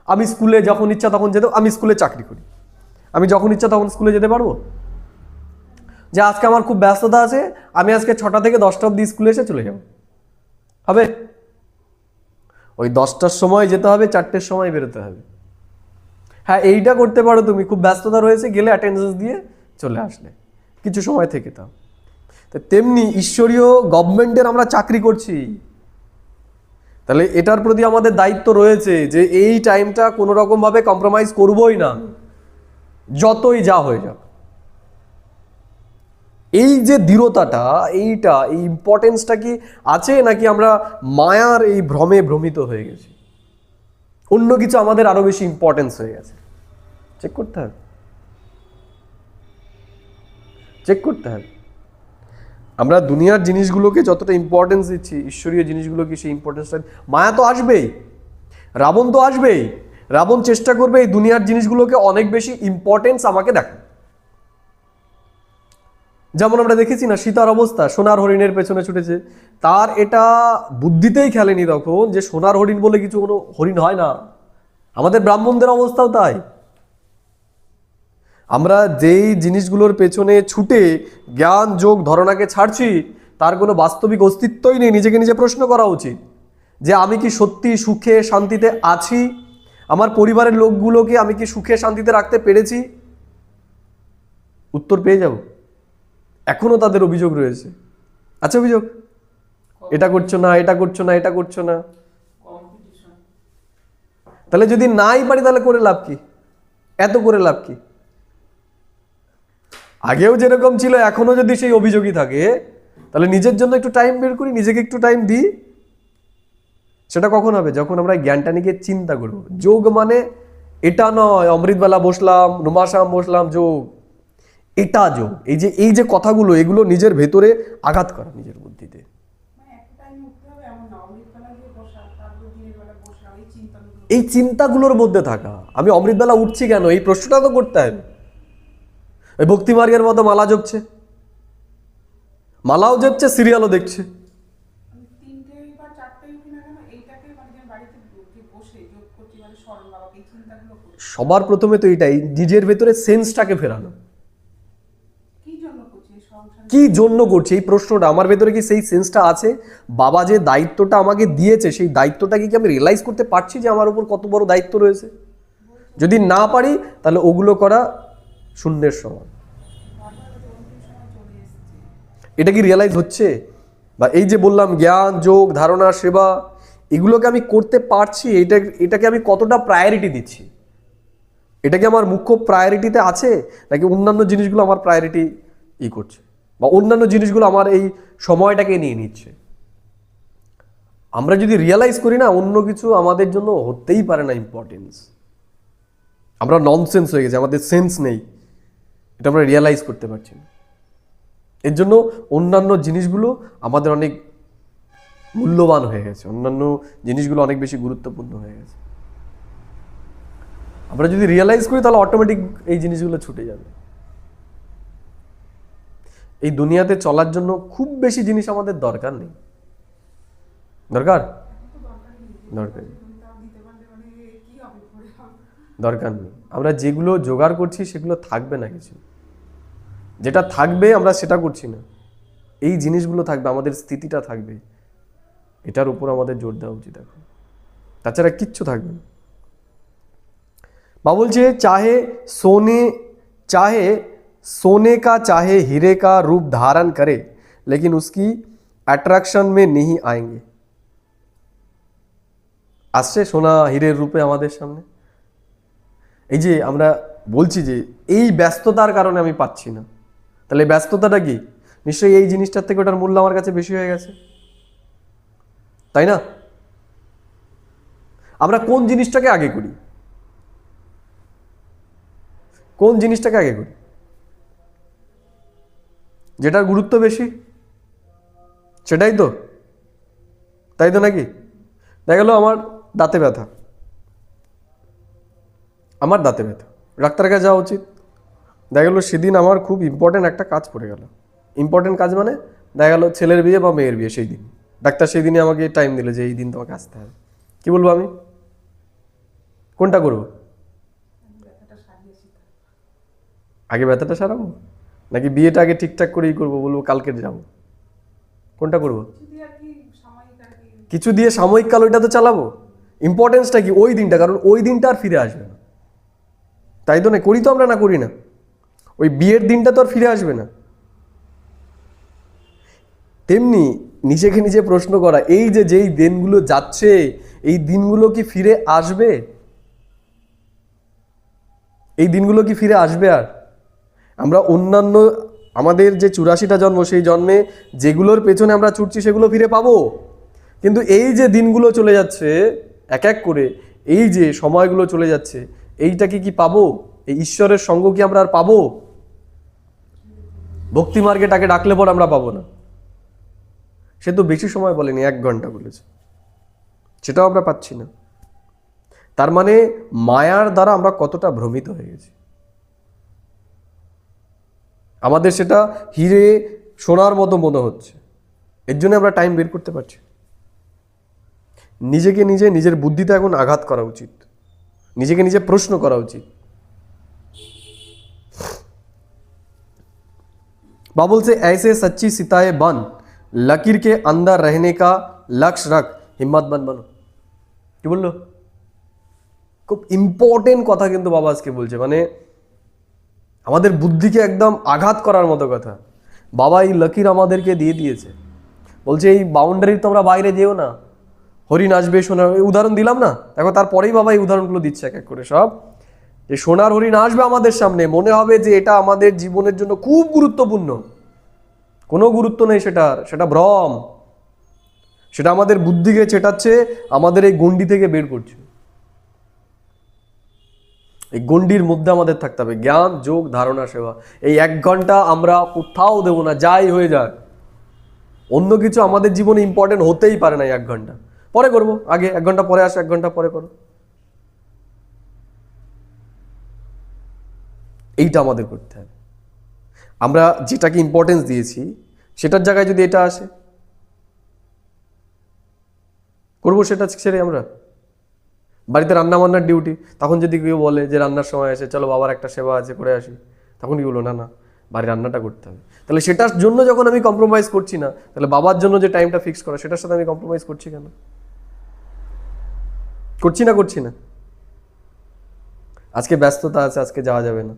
আমি স্কুলে যখন ইচ্ছা তখন যেতে, আমি স্কুলে চাকরি করি, আমি যখন ইচ্ছা তখন স্কুলে যেতে পারবো? যে আজকে আমার খুব ব্যস্ততা আছে, আমি আজকে 6টা থেকে 10টা অবধি স্কুলে এসে চলে যাব, হবে? ওই 10টার সময় যেতে হবে, 4টের সময় বেরোতে হবে। হ্যাঁ, এইটা করতে পারো তুমি, খুব ব্যস্ততা রয়েছে, গেলে অ্যাটেন্ডেন্স দিয়ে চলে আসলে, কিছু সময় থেকে। তাও তেমনি ঈশ্বরীয় গভর্নমেন্টের আমরা চাকরি করছি, তাহলে এটার প্রতি আমাদের দায়িত্ব রয়েছে যে এই টাইমটা কোনো রকম ভাবে কম্প্রোমাইজ করবোই না, যতই যা হয়ে যাক। এই যে দৃঢ়তাটা, এইটা, এই ইম্পর্টেন্সটা কি আছে, নাকি আমরা মায়ার এই ভ্রমে ভ্রমিত হয়ে গেছি, অন্য কিছু আমাদের আরো বেশি ইম্পর্টেন্স হয়ে গেছে? চেক করতে হবে, চেক করতে হবে। আমরা দুনিয়ার জিনিসগুলোকে যতটা ইম্পর্টেন্স দিচ্ছি, ঈশ্বরীয় জিনিসগুলোকে সেই ইম্পর্টেন্সটা। মায়া তো আসবেই, রাবণ তো আসবেই। রাবণ চেষ্টা করবে এই দুনিয়ার জিনিসগুলোকে অনেক বেশি ইম্পর্টেন্স আমাকে দেখা। যেমন আমরা দেখেছি না, সীতার অবস্থা, সোনার হরিণের পেছনে ছুটেছে। তার এটা বুদ্ধিতেই খেলেনি তখন যে সোনার হরিণ বলে কিছু কোনো হরিণ হয় না। আমাদের ব্রাহ্মণদের অবস্থাও তাই। আমরা যেই জিনিসগুলোর পেছনে ছুটে জ্ঞান যোগ ধারণাকে ছাড়ছি, তার কোনো বাস্তবিক অস্তিত্বই নেই। নিজেকে নিজে প্রশ্ন করা উচিত যে আমি কি সত্যি সুখে শান্তিতে আছি? আমার পরিবারের লোকগুলোকে আমি কি সুখে শান্তিতে রাখতে পেরেছি? উত্তর পেয়ে যাব। এখনো তাদের অভিযোগ রয়েছে, আছে অভিযোগ, এটা করছো না, এটা করছো না, এটা করছো না। তাহলে যদি নাই পারি তাহলে করে লাভ কি? এত করে লাভ কি? আগেও যেরকম ছিল এখনো যদি সেই অভিযোগই থাকে, তাহলে নিজের জন্য একটু টাইম বের করি, নিজেকে একটু টাইম দিই। সেটা কখন হবে? যখন আমরা জ্ঞানটা নিয়ে চিন্তা করবো। যোগ মানে এটা নয় অমৃতবেলা বসলাম, নুমাসাম বসলাম, যোগ এটা যোগ। এই যে কথাগুলো, এগুলো নিজের ভেতরে আঘাত করা, নিজের বুদ্ধিতে। এই চিন্তাগুলোর মধ্যে থাকা, আমি অমৃতবেলা উঠছি কেন, এই প্রশ্নটা তো করতে হবে। ওই ভক্তি মার্গের মতো মালা জপছে, মালাও জপছে, সিরিয়ালও দেখছে। সবার প্রথমে তো এটাই, নিজের ভেতরে সেন্সটাকে ফেরানো। কি জন্য করছি এই প্রশ্নটা, আমার ভেতরে কি সেই সেন্সটা আছে? বাবা যে দায়িত্বটা আমাকে দিয়েছে, সেই দায়িত্বটাকে কি আমি রিয়েলাইজ করতে পারছি যে আমার উপর কত বড় দায়িত্ব রয়েছে? যদি না পারি তাহলে ওগুলো করা শূন্যের সমান। এটা কি রিয়েলাইজ হচ্ছে? বা এই যে বললাম জ্ঞান যোগ ধারণা সেবা, এগুলোকে আমি করতে পারছি, এটাকে আমি কতটা প্রায়োরিটি দিচ্ছি, এটা কি আমার মুখ্য প্রায়োরিটিতে আছে, নাকি অন্যান্য জিনিসগুলো আমার প্রায়োরিটি করছে, বা অন্যান্য জিনিসগুলো আমার এই সময়টাকে নিয়ে নিচ্ছে? আমরা যদি রিয়েলাইজ করি না অন্য কিছু আমাদের জন্য হতেই পারে না ইম্পর্টেন্স, আমরা ননসেন্স হয়ে গেছে, আমাদের সেন্স নেই, এটা আমরা রিয়েলাইজ করতে পারছি না। এর জন্য অন্যান্য জিনিসগুলো আমাদের অনেক মূল্যবান হয়ে গেছে, অন্যান্য জিনিসগুলো অনেক বেশি গুরুত্বপূর্ণ হয়ে গেছে। আমরা যদি রিয়েলাইজ করি তাহলে অটোমেটিক এই জিনিসগুলো ছুটে যাবে। এই দুনিয়াতে চলার জন্য খুব বেশি জিনিস আমাদের দরকার নেই। দরকার দরকার নেই, দরকার নেই। আমরা যেগুলো জোগাড় করছি সেগুলো থাকবে না কিছু, যেটা থাকবে আমরা সেটা করছি না। এই জিনিসগুলো থাকবে, আমাদের স্থিতিটা থাকবে, এটার উপর আমাদের জোর দেওয়া উচিত এখন। তাছাড়া কিচ্ছু থাকবে না। বা বলছে चाहे सोने का चाहे हीरे का रूप धारण करे लेकिन उसकी अट्रैक्शन में नहीं आएंगे। আসছে সোনা হীরের রূপে আমাদের সামনে। এই যে আমরা বলছি যে এই ব্যস্ততার কারণে আমি পাচ্ছি না, তাহলে ব্যস্ততাটা কি? নিশ্চয়ই এই জিনিসটার থেকে ওটার মূল্য আমার কাছে বেশি হয়ে গেছে, তাই না? আমরা কোন জিনিসটাকে আগে করি? কোন জিনিসটাকে আগে করি? যেটার গুরুত্ব বেশি সেটাই তো, তাই তো নাকি? দেখা গেল আমার দাঁতে ব্যথা, ডাক্তারের কাছে যাওয়া উচিত। দেখা গেলো সেদিন আমার খুব ইম্পর্টেন্ট একটা কাজ পড়ে গেল। ইম্পর্টেন্ট কাজ মানে দেখা গেলো ছেলের বিয়ে বা মেয়ের বিয়ে, সেই দিন ডাক্তার সেই দিনে আমাকে টাইম দিল যে এই দিন তোমাকে আসতে হবে। কি বলবো আমি? কোনটা করবো? আগে ব্যথাটা সারাবো, নাকি বিয়েটা আগে ঠিকঠাক করেই করবো, বলবো কালকে যাবো? কোনটা করবো? কিছু দিয়ে সাময়িক কাল ওইটা তো চালাবো। ইম্পর্টেন্সটা কি? ওই দিনটা, কারণ ওই দিনটা আর ফিরে আসবে না, তাই তো না? করি তো আমরা, না করি না? ওই বিয়ের দিনটা তো আর ফিরে আসবে না। তেমনি নিজেকে নিজে প্রশ্ন করা, এই যে যেই দিনগুলো যাচ্ছে এই দিনগুলো কি ফিরে আসবে? এই দিনগুলো কি ফিরে আসবে? আর আমরা অন্যান্য আমাদের যে 84টা জন্ম, সেই জন্মে যেগুলোর পেছনে আমরা ছুটছি সেগুলো ফিরে পাবো, কিন্তু এই যে দিনগুলো চলে যাচ্ছে এক এক করে, এই যে সময়গুলো চলে যাচ্ছে, এইটাকে কি পাবো? এই ঈশ্বরের সঙ্গ কি আমরা আর পাবো? ভক্তি মার্গে তাকে ডাকলে পর আমরা পাবো না। সে তো বেশি সময় বলেনি, 1 ঘন্টা বলেছে, সেটাও আমরা পাচ্ছি না। তার মানে মায়ার দ্বারা আমরা কতটা ভ্রমিত হয়ে গেছি। আমাদের সেটা হিরে সোনার মতো মনে হচ্ছে, এর জন্য আমরা টাইম বের করতে পারছি। নিজেকে নিজে, নিজের বুদ্ধিতে এখন আঘাত করা উচিত, নিজেকে নিজে প্রশ্ন করা উচিত। বা বলছে ऐसे सच्ची सिताए बन लकीर के अंदर रहने का लक्ष्य रख हिम्मत बन बनो। কি বললো? খুব ইম্পর্টেন্ট কথা কিন্তু বাবা আজকে বলছে, মানে আমাদের বুদ্ধিকে একদম আঘাত করার মতো কথা। বাবা এই লকির আমাদেরকে দিয়ে দিয়েছে, বলছে এই বাউন্ডারির তোমরা বাইরে যেও না, হরিণ আসবে সোনার, উদাহরণ দিলাম না? দেখো তারপরেই বাবা এই উদাহরণগুলো দিচ্ছে এক এক করে সব, যে সোনার হরিণ আসবে আমাদের সামনে, মনে হবে যে এটা আমাদের জীবনের জন্য খুব গুরুত্বপূর্ণ, কোনো গুরুত্ব নেই সেটার, সেটা ভ্রম, সেটা আমাদের বুদ্ধিকে চেটাচ্ছে, আমাদের এই গণ্ডি থেকে বের করছে। এই গণ্ডির মধ্যে আমাদের থাকতে হবে, জ্ঞান যোগ ধারণা সেবা। এই 1 ঘন্টা আমরা কোথাও দেবো না, যাই হয়ে যাক। অন্য কিছু আমাদের জীবনে ইম্পর্টেন্ট হতেই পারে না। 1 ঘন্টা পরে করবো, আগে 1 ঘন্টা পরে আসো, 1 ঘন্টা পরে করো, এইটা আমাদের করতে হবে। আমরা যেটাকে ইম্পর্টেন্স দিয়েছি সেটার জায়গায় যদি এটা আসে, করবো সেটা ছেড়ে আমরা বাড়িতে রান্না বান্নার ডিউটি, তখন যদি কেউ বলে যে রান্নার সময় আসে চলো বাবার একটা সেবা আছে করে আসি, তখন কি বলো না না বাড়ির রান্নাটা করতে হবে। তাহলে সেটার জন্য যখন আমি কম্প্রোমাইজ করছি না, তাহলে বাবার জন্য যে টাইমটা ফিক্স করা সেটার সাথে আমি কম্প্রোমাইজ করছি কেন? করছি না। আজকে ব্যস্ততা আছে, আজকে যাওয়া যাবে না।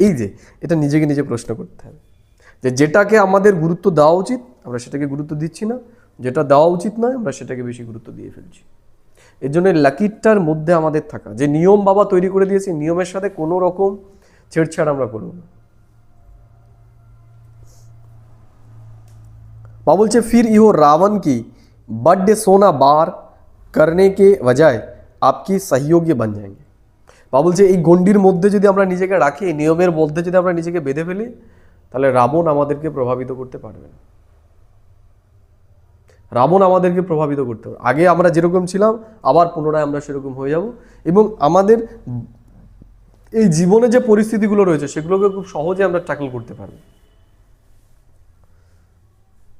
এই যে এটা নিজেকে নিজে প্রশ্ন করতে হবে, যে যেটাকে আমাদের গুরুত্ব দেওয়া উচিত আমরা সেটাকে গুরুত্ব দিচ্ছি না, যেটা দেওয়া উচিত নয় আমরা সেটাকে বেশি গুরুত্ব দিয়ে ফেলছি। এর জন্য লাকিটার মধ্যে আমাদের থাকা, যে নিয়ম বাবা তৈরি করে দিয়েছে, নিয়মের সাথে কোনো রকম ছেড়ছাড় আমরা করব না। बाबा बोलছে फिर इहो रावण की बड्डे सोना बार करने के बजाय आपकी सहयोगी बन जाएंगे। বাবা বলছে এই গণ্ডির মধ্যে যদি আমরা নিজেকে রাখি, নিয়মের মধ্যে যদি আমরা নিজেকে বেঁধে ফেলি, তাহলে রাবণ আমাদেরকে প্রভাবিত করতে পারবে না। রাবণ আমাদেরকে প্রভাবিত করতে পারবে, আগে আমরা যেরকম ছিলাম আবার পুনরায় আমরা সেরকম হয়ে যাব, এবং আমাদের এই জীবনে যে পরিস্থিতিগুলো রয়েছে সেগুলোকে খুব সহজে আমরা ট্যাকল করতে পারবো।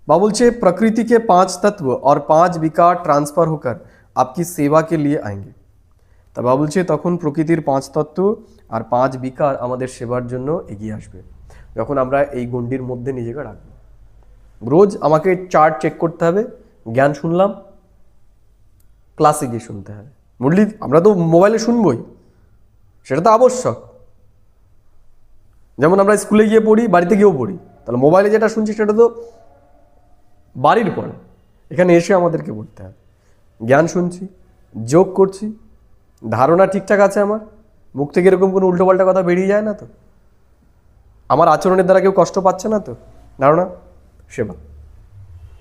बाबा बोलছে प्रकृति के 5 तत्व और 5 विकार ट्रांसफर होकर आपकी सेवा के लिए आएंगे। তা বাবা বলছে তখন প্রকৃতির 5 তত্ত্ব আর 5 বিকার আমাদের সেবার জন্য এগিয়ে আসবে, যখন আমরা এই গণ্ডির মধ্যে নিজেকে রাখবো। রোজ আমাকে চার্ট চেক করতে হবে, জ্ঞান শুনলাম, ক্লাসে গিয়ে শুনতে হবে। মুরলি আমরা তো মোবাইলে শুনবই, সেটা তো আবশ্যক। যেমন আমরা স্কুলে গিয়ে পড়ি, বাড়িতে গিয়েও পড়ি, তাহলে মোবাইলে যেটা শুনছি সেটা তো বাড়ির পড়া, এখানে এসে আমাদেরকে পড়তে হবে। জ্ঞান শুনছি, যোগ করছি, ধারণা ঠিকঠাক আছে, আমার মুখ থেকে এরকম কোনো উল্টোপাল্টা কথা বেরিয়ে যায় না তো, আমার আচরণের দ্বারা কেউ কষ্ট পাচ্ছে না তো, ধারণা। সেবা,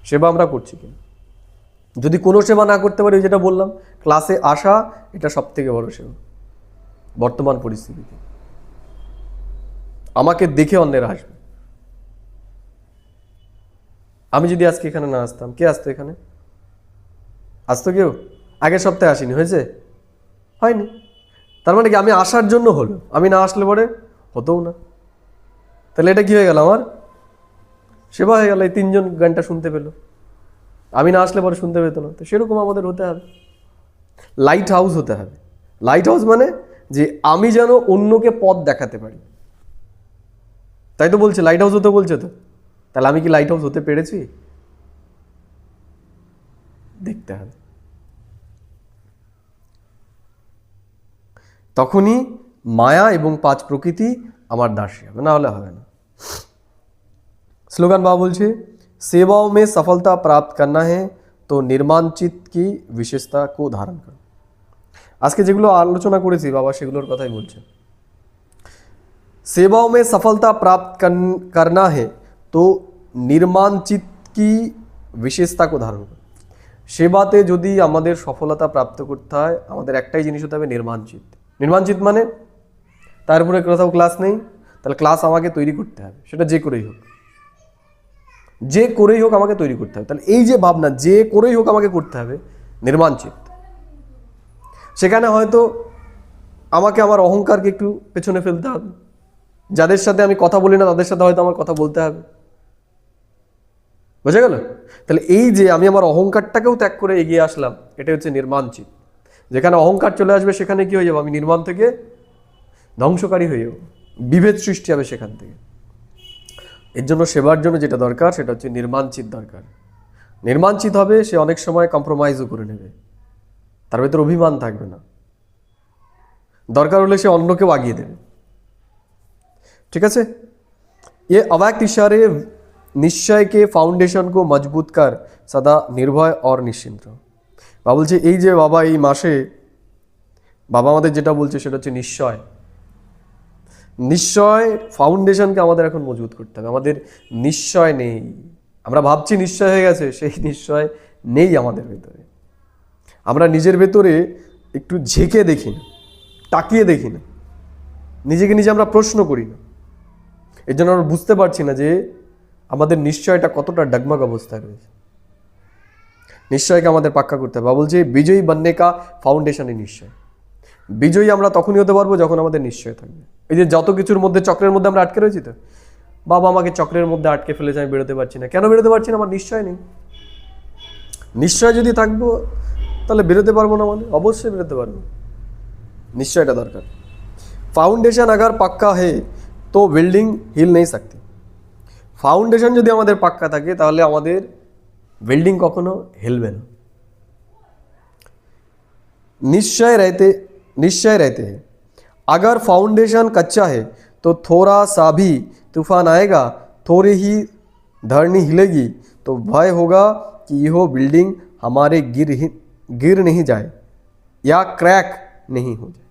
সেবা আমরা করছি কিনা? যদি কোনো সেবা না করতে পারি, যেটা বললাম ক্লাসে আসা, এটা সব থেকে বড় সেবা বর্তমান পরিস্থিতিতে। আমাকে দেখে অন্যেরা আসবে। আমি যদি আজকে এখানে না আসতাম, কে আসতো এখানে? আসতো কেউ? আগের সপ্তাহে আসেনি, হয়েছে? হয়নি। তার মানে কি আমি আসার জন্য হলো, আমি না আসলে পরে হতোও না। তাহলে এটা কি হয়ে গেল? আমার সেবা হয়ে গেল। এই 3 জন গানটা শুনতে পেলো, আমি না আসলে পরে শুনতে পেতো না। তো সেরকম আমাদের হতে হবে, লাইট হাউস হতে হবে। লাইট হাউস মানে যে আমি যেন অন্যকে পথ দেখাতে পারি, তাই তো বলছে লাইট হাউস হতে বলছে। তো তাহলে আমি কি লাইট হাউস হতে পেরেছি? দেখতে হবে। তখনই মায়া এবং 5 প্রকৃতি আমার দাসী হবে, না হলে হবে না। স্লোগান বাবা বলছে सेवाओं में सफलता प्राप्त करना है तो निर्माण चित्त की विशेषता को धारण करो। আজকে যেগুলো আলোচনা করেছি বাবা সেগুলোর কথাই বলছে। सेवाओं में सफलता प्राप्त करना है तो निर्माण चित्त की विशेषता को धारण करो। সেবাতে যদি আমাদের সফলতা প্রাপ্ত করতে হয়, আমাদের একটাই জিনিস হতে হবে, নির্মাণ চিত্ত। নির্মাণ চিত্ত মানে তার উপরে কোথাও ক্লাস নেই, তাহলে ক্লাস আমাকে তৈরি করতে হবে, সেটা যে করেই হোক, যে করেই হোক আমাকে তৈরি করতে হবে। তাহলে এই যে ভাবনা, যে করেই হোক আমাকে করতে হবে, নির্মাণ চিত্ত। সেখানে হয়তো আমাকে আমার অহংকারকে একটু পেছনে ফেলতে হবে, যাদের সাথে আমি কথা বলি না তাদের সাথে হয়তো আমার কথা বলতে হবে। বোঝা গেল? তাহলে এই যে আমি আমার অহংকারটাকেও ত্যাগ করে এগিয়ে আসলাম, এটা হচ্ছে নির্মাণ চিত্ত। যেখানে অহংকার চলে আসবে সেখানে কি হয়ে যাবো? আমি নির্মাণ থেকে ধ্বংসকারী হয়ে যাবো, বিভেদ সৃষ্টি হবে সেখান থেকে। এর জন্য সেবার জন্য যেটা দরকার সেটা হচ্ছে নির্মাণচিত দরকার। নির্মাণচিত হবে, সে অনেক সময় কম্প্রোমাইজও করে নেবে, তার ভেতর অভিমান থাকবে না, দরকার হলে সে অন্যকেও আগিয়ে দেবে। ঠিক আছে? ये अव्यक्त इशारे निश्चय के फाउंडेशन को मजबूत कर सदा निर्भय और निश्चिंत रहो। বাবা বলছে এই যে বাবা এই মাসে বাবা আমাদের যেটা বলছে সেটা হচ্ছে নিশ্চয়। নিশ্চয় ফাউন্ডেশনকে আমাদের এখন মজবুত করতে হবে। আমাদের নিশ্চয় নেই, আমরা ভাবছি নিশ্চয় হয়ে গেছে, সেই নিশ্চয় নেই আমাদের ভেতরে। আমরা নিজের ভেতরে একটু ঝেঁকে দেখি না, তাকিয়ে দেখি না, নিজেকে নিজে আমরা প্রশ্ন করি না। এর জন্য আমরা বুঝতে পারছি না যে আমাদের নিশ্চয়টা কতটা ডগমগ অবস্থায় রয়েছে। নিশ্চয়কে আমাদের পাক্কা করতে হবে। বাবা বলছে বিজয়ী বননে কা ফাউন্ডেশনই নিশ্চয়। বিজয়ী আমরা তখনই হতে পারবো যখন আমাদের নিশ্চয় থাকবে। এই যে যত কিছুর মধ্যে, চক্রের মধ্যে আমরা আটকে রয়েছি, তো বাবা আমাকে চক্রের মধ্যে আটকে ফেলেছে, আমি বেরোতে পারছি না। কেন বেরোতে পারছি না? আমার নিশ্চয় নেই। নিশ্চয় যদি থাকবো তাহলে বেরোতে পারবো না, মানে অবশ্যই বেরোতে পারবো। নিশ্চয়টা দরকার। ফাউন্ডেশন আগার পাক্কা হে তো বিল্ডিং হিল নেই सकती। ফাউন্ডেশন যদি আমাদের পাক্কা থাকে তাহলে আমাদের বিল্ডিং কখনো হিলবে না। निश्चय रहते हैं। अगर फाउंडेशन कच्चा है तो थोड़ा सा भी तूफान आएगा, थोड़ी ही धरनी हिलेगी तो भय होगा कि यह बिल्डिंग हमारे गिर नहीं जाए। या क्रैक नहीं हो जाए।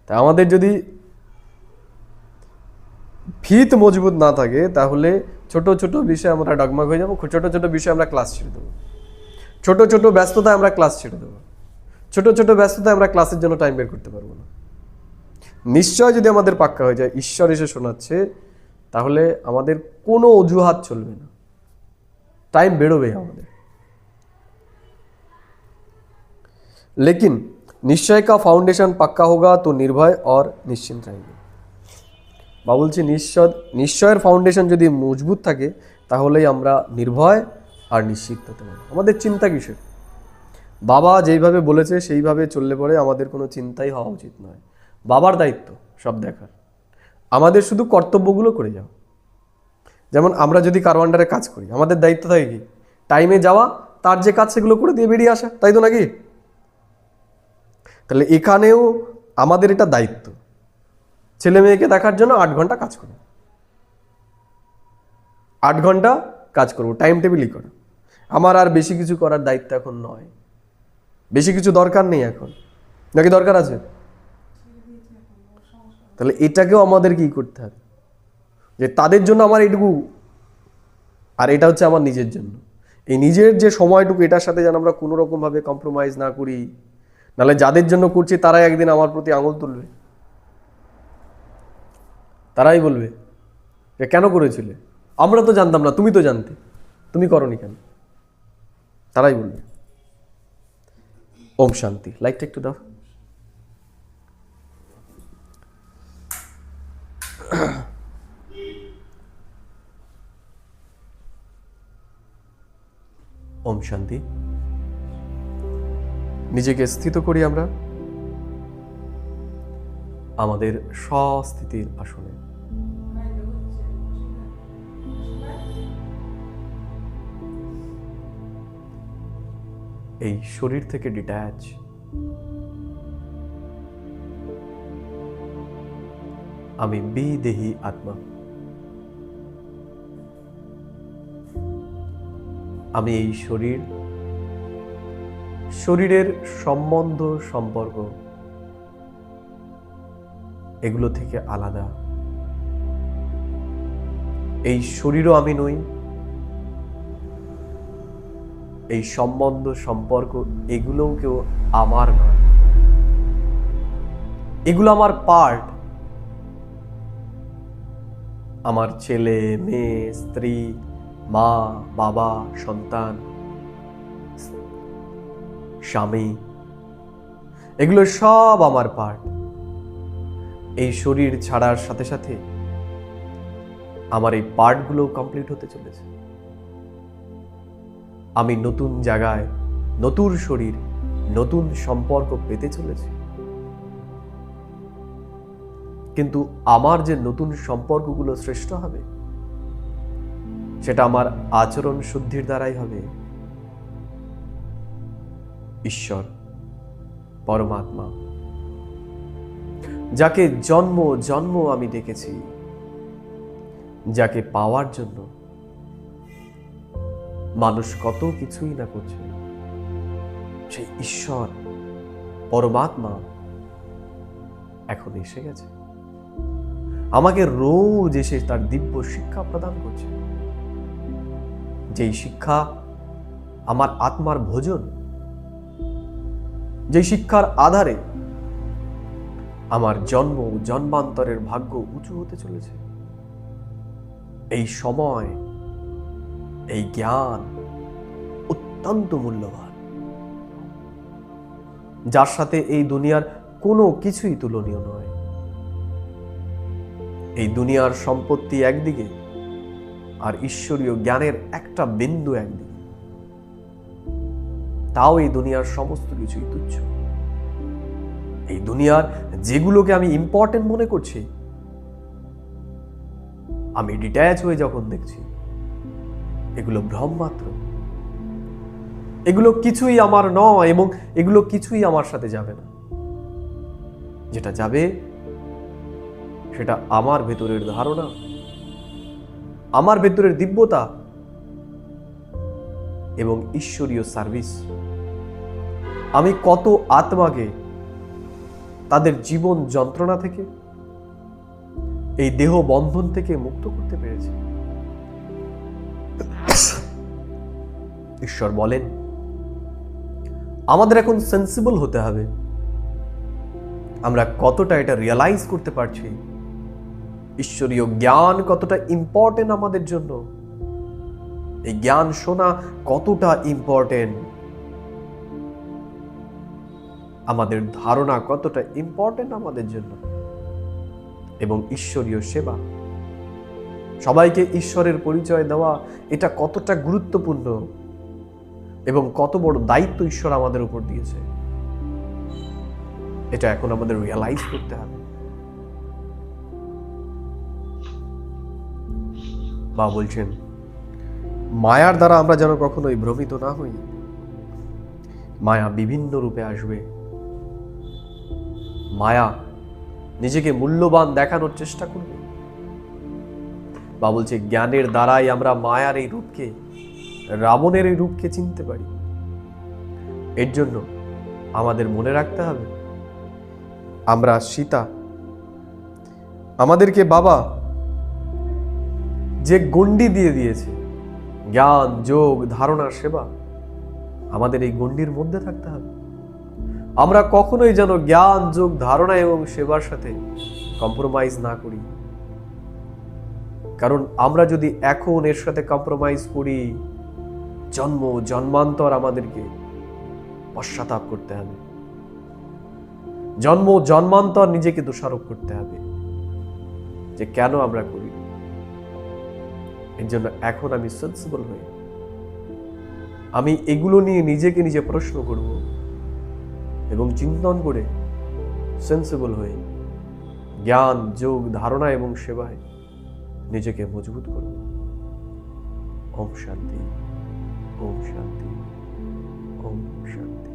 তাই আমাদের যদি ভিত মজবুত না থাকে তাহলে ছোট ছোট বিষয়ে আমরা ডগমগ হয়ে যাবো, ছোট ছোট বিষয়ে আমরা ক্লাস ছেড়ে দেবো, ছোট ছোট ব্যস্ততায় আমরা ক্লাস ছেড়ে দেবো, ছোট ছোট ব্যস্ততায় আমরা ক্লাসের জন্য টাইম বের করতে পারবো না। নিশ্চয় যদি আমাদের পাক্কা হয়ে যায় ঈশ্বর এসে শোনাচ্ছে, তাহলে আমাদের কোনো অজুহাত চলবে না, টাইম বেরোবে আমাদের। लेकिन निश्चय का फाउंडेशन पक्का होगा तो निर्भय और निश्चिंत रहेंगे। বা বলছি নিশ্চয়ের ফাউন্ডেশন যদি মজবুত থাকে তাহলেই আমরা নির্ভয় আর নিশ্চিত হতে পারবো। আমাদের চিন্তা কিসের? বাবা যেইভাবে বলেছে সেইভাবে চললে পরে আমাদের কোনো চিন্তাই হওয়া উচিত নয়। বাবার দায়িত্ব সব দেখার, আমাদের শুধু কর্তব্যগুলো করে যাও। যেমন আমরা যদি কারো আন্ডারে কাজ করি, আমাদের দায়িত্ব থাকে কি? টাইমে যাওয়া, তার যে কাজ সেগুলো করে দিয়ে বেরিয়ে আসা, তাই তো নাকি? তাহলে এখানেও আমাদের এটা দায়িত্ব, ছেলে মেয়েকে দেখার জন্য 8 ঘন্টা কাজ করব, 8 ঘন্টা কাজ করব, টাইম টেবিলই করা। আমার আর বেশি কিছু করার দায়িত্ব এখন নয়, বেশি কিছু দরকার নেই এখন, নাকি দরকার আছে? তাহলে এটাকেও আমাদের কি করতে হবে, যে তাদের জন্য আমার এইটুকু, আর এটা হচ্ছে আমার নিজের জন্য। এই নিজের যে সময়টুকু, এটার সাথে যেন আমরা কোনো রকমভাবে কম্প্রোমাইজ না করি, নাহলে যাদের জন্য করছি তারাই একদিন আমার প্রতি আঙুল তুলবে, তারাই বলবে যে কেন করেছিলে, আমরা তো জানতাম না, তুমি তো জানতে, তুমি করনি কেন, তারাই বলবে। ওম শান্তি। লাইটটা একটু দাও। ওম শান্তি। নিজেকে স্থিত করি আমরা আমাদের স্বস্থিতির আসনে। এই শরীর থেকে ডিট্যাচ, আমি বিদেহী আত্মা, আমি এই শরীরের সম্বন্ধ সম্পর্ক এগুলো থেকে আলাদা। এই শরীরও আমি নই, এই সম্বন্ধ সম্পর্ক এগুলোও কেউ আমার নয়, এগুলো আমার পার্ট। আমার ছেলে মেয়ে, স্ত্রী, মা, বাবা, সন্তান, স্বামী, এগুলো সব আমার পার্ট। এই শরীর ছাড়ার সাথে সাথে আমার এই পার্টগুলো কমপ্লিট হতে চলেছে। আমি নতুন জায়গায়, নতুন শরীর, নতুন সম্পর্ক পেতে চলেছি। কিন্তু আমার যে নতুন সম্পর্কগুলো শ্রেষ্ঠ হবে, সেটা আমার আচরণ শুদ্ধির দ্বারাই হবে। ঈশ্বর, পরমাত্মা, যাকে জন্ম জন্ম আমি দেখেছি, যাকে পাওয়ার জন্য মানুষ কত কিছুই না করছে, সেই ঈশ্বর পরমাত্মা এখন এসে গেছে, আমাকে রোজ এসে তার দিব্য শিক্ষা প্রদান করছে। যেই শিক্ষা আমার আত্মার ভোজন, যেই শিক্ষার আধারে আমার জন্ম জন্মান্তরের ভাগ্য উঁচু হতে চলেছে। এই সময়, এই জ্ঞান অত্যন্ত মূল্যবান, যার সাথে এই দুনিয়ার কোনো কিছুই তুলনীয় নয়। এই দুনিয়ার সম্পত্তি একদিকে, আর ঈশ্বরীয় জ্ঞানের একটা বিন্দু একদিকে, তাও এই দুনিয়ার সমস্ত কিছুই তুচ্ছ। এই দুনিয়ার যেগুলোকে আমি ইম্পর্টেন্ট মনে করছি, আমি ডিট্যাচ হয়ে যখন দেখছি, এগুলো ভ্রম মাত্র, এগুলো কিছুই আমার নয়, এবং এগুলো কিছুই আমার সাথে যাবে না। যেটা যাবে সেটা আমার ভেতরের ধারণা, আমার ভেতরের দিব্যতা এবং ঈশ্বরীয় সার্ভিস। আমি কত আত্মাকে তাদের জীবন যন্ত্রণা থেকে, এই দেহ বন্ধন থেকে মুক্ত করতে পেরেছি। ঈশ্বর বলেন, আমাদের এখন সেন্সিবল হতে হবে, আমরা কতটা এটা রিয়ালাইজ করতে পারছি, ঈশ্বরীয় জ্ঞান কতটা ইম্পর্টেন্ট আমাদের জন্য, এই জ্ঞান শোনা কতটা ইম্পর্টেন্ট, আমাদের ধারণা কতটা ইম্পর্টেন্ট আমাদের জন্য, এবং ঈশ্বরীয় সেবা, সবাইকে ঈশ্বরের পরিচয় দেওয়া, এটা কতটা গুরুত্বপূর্ণ এবং কত বড় দায়িত্ব ঈশ্বর আমাদের উপর দিয়েছে, এটা এখন আমাদের রিয়ালাইজ করতে হবে। বা বলছেন, মায়ার দ্বারা আমরা যেন কখনোই ভ্রমিত না হই। মায়া বিভিন্ন রূপে আসবে। মায়া নিজেকে মূল্যবান দেখানোর চেষ্টা করবে। বা বলছে, জ্ঞানের দ্বারাই আমরা মায়ার এই রূপকে, রাবণের এই রূপকে চিনতে পারি। এর জন্য আমাদের মনে রাখতে হবে, আমরা সীতা, আমাদেরকে বাবা যে গণ্ডি দিয়ে দিয়েছে, জ্ঞান, যোগ, ধারণা, সেবা, আমাদের এই গণ্ডির মধ্যে থাকতে হবে। আমরা কখনোই যেন জ্ঞান, যোগ, ধারণা এবং সেবার সাথে কম্প্রোমাইজ না করি। কারণ আমরা যদি এখন এর সাথে কম্প্রোমাইজ করি, জন্ম জন্মান্তর আমাদেরকে পশ্চাতাপ করতে হবে, জন্ম জন্মান্তর নিজেকে দোষারোপ করতে হবে যে কেন আমরা করি। এর জন্য এখন আমি সেন্সিবল হই, আমি এগুলো নিয়ে নিজেকে নিজে প্রশ্ন করব এবং চিন্তন করে সেন্সিবল হয়ে জ্ঞান, যোগ, ধারণা এবং সেবায় নিজেকে মজবুত করব। ওম শান্তি, ওম শান্তি, ওম শান্তি।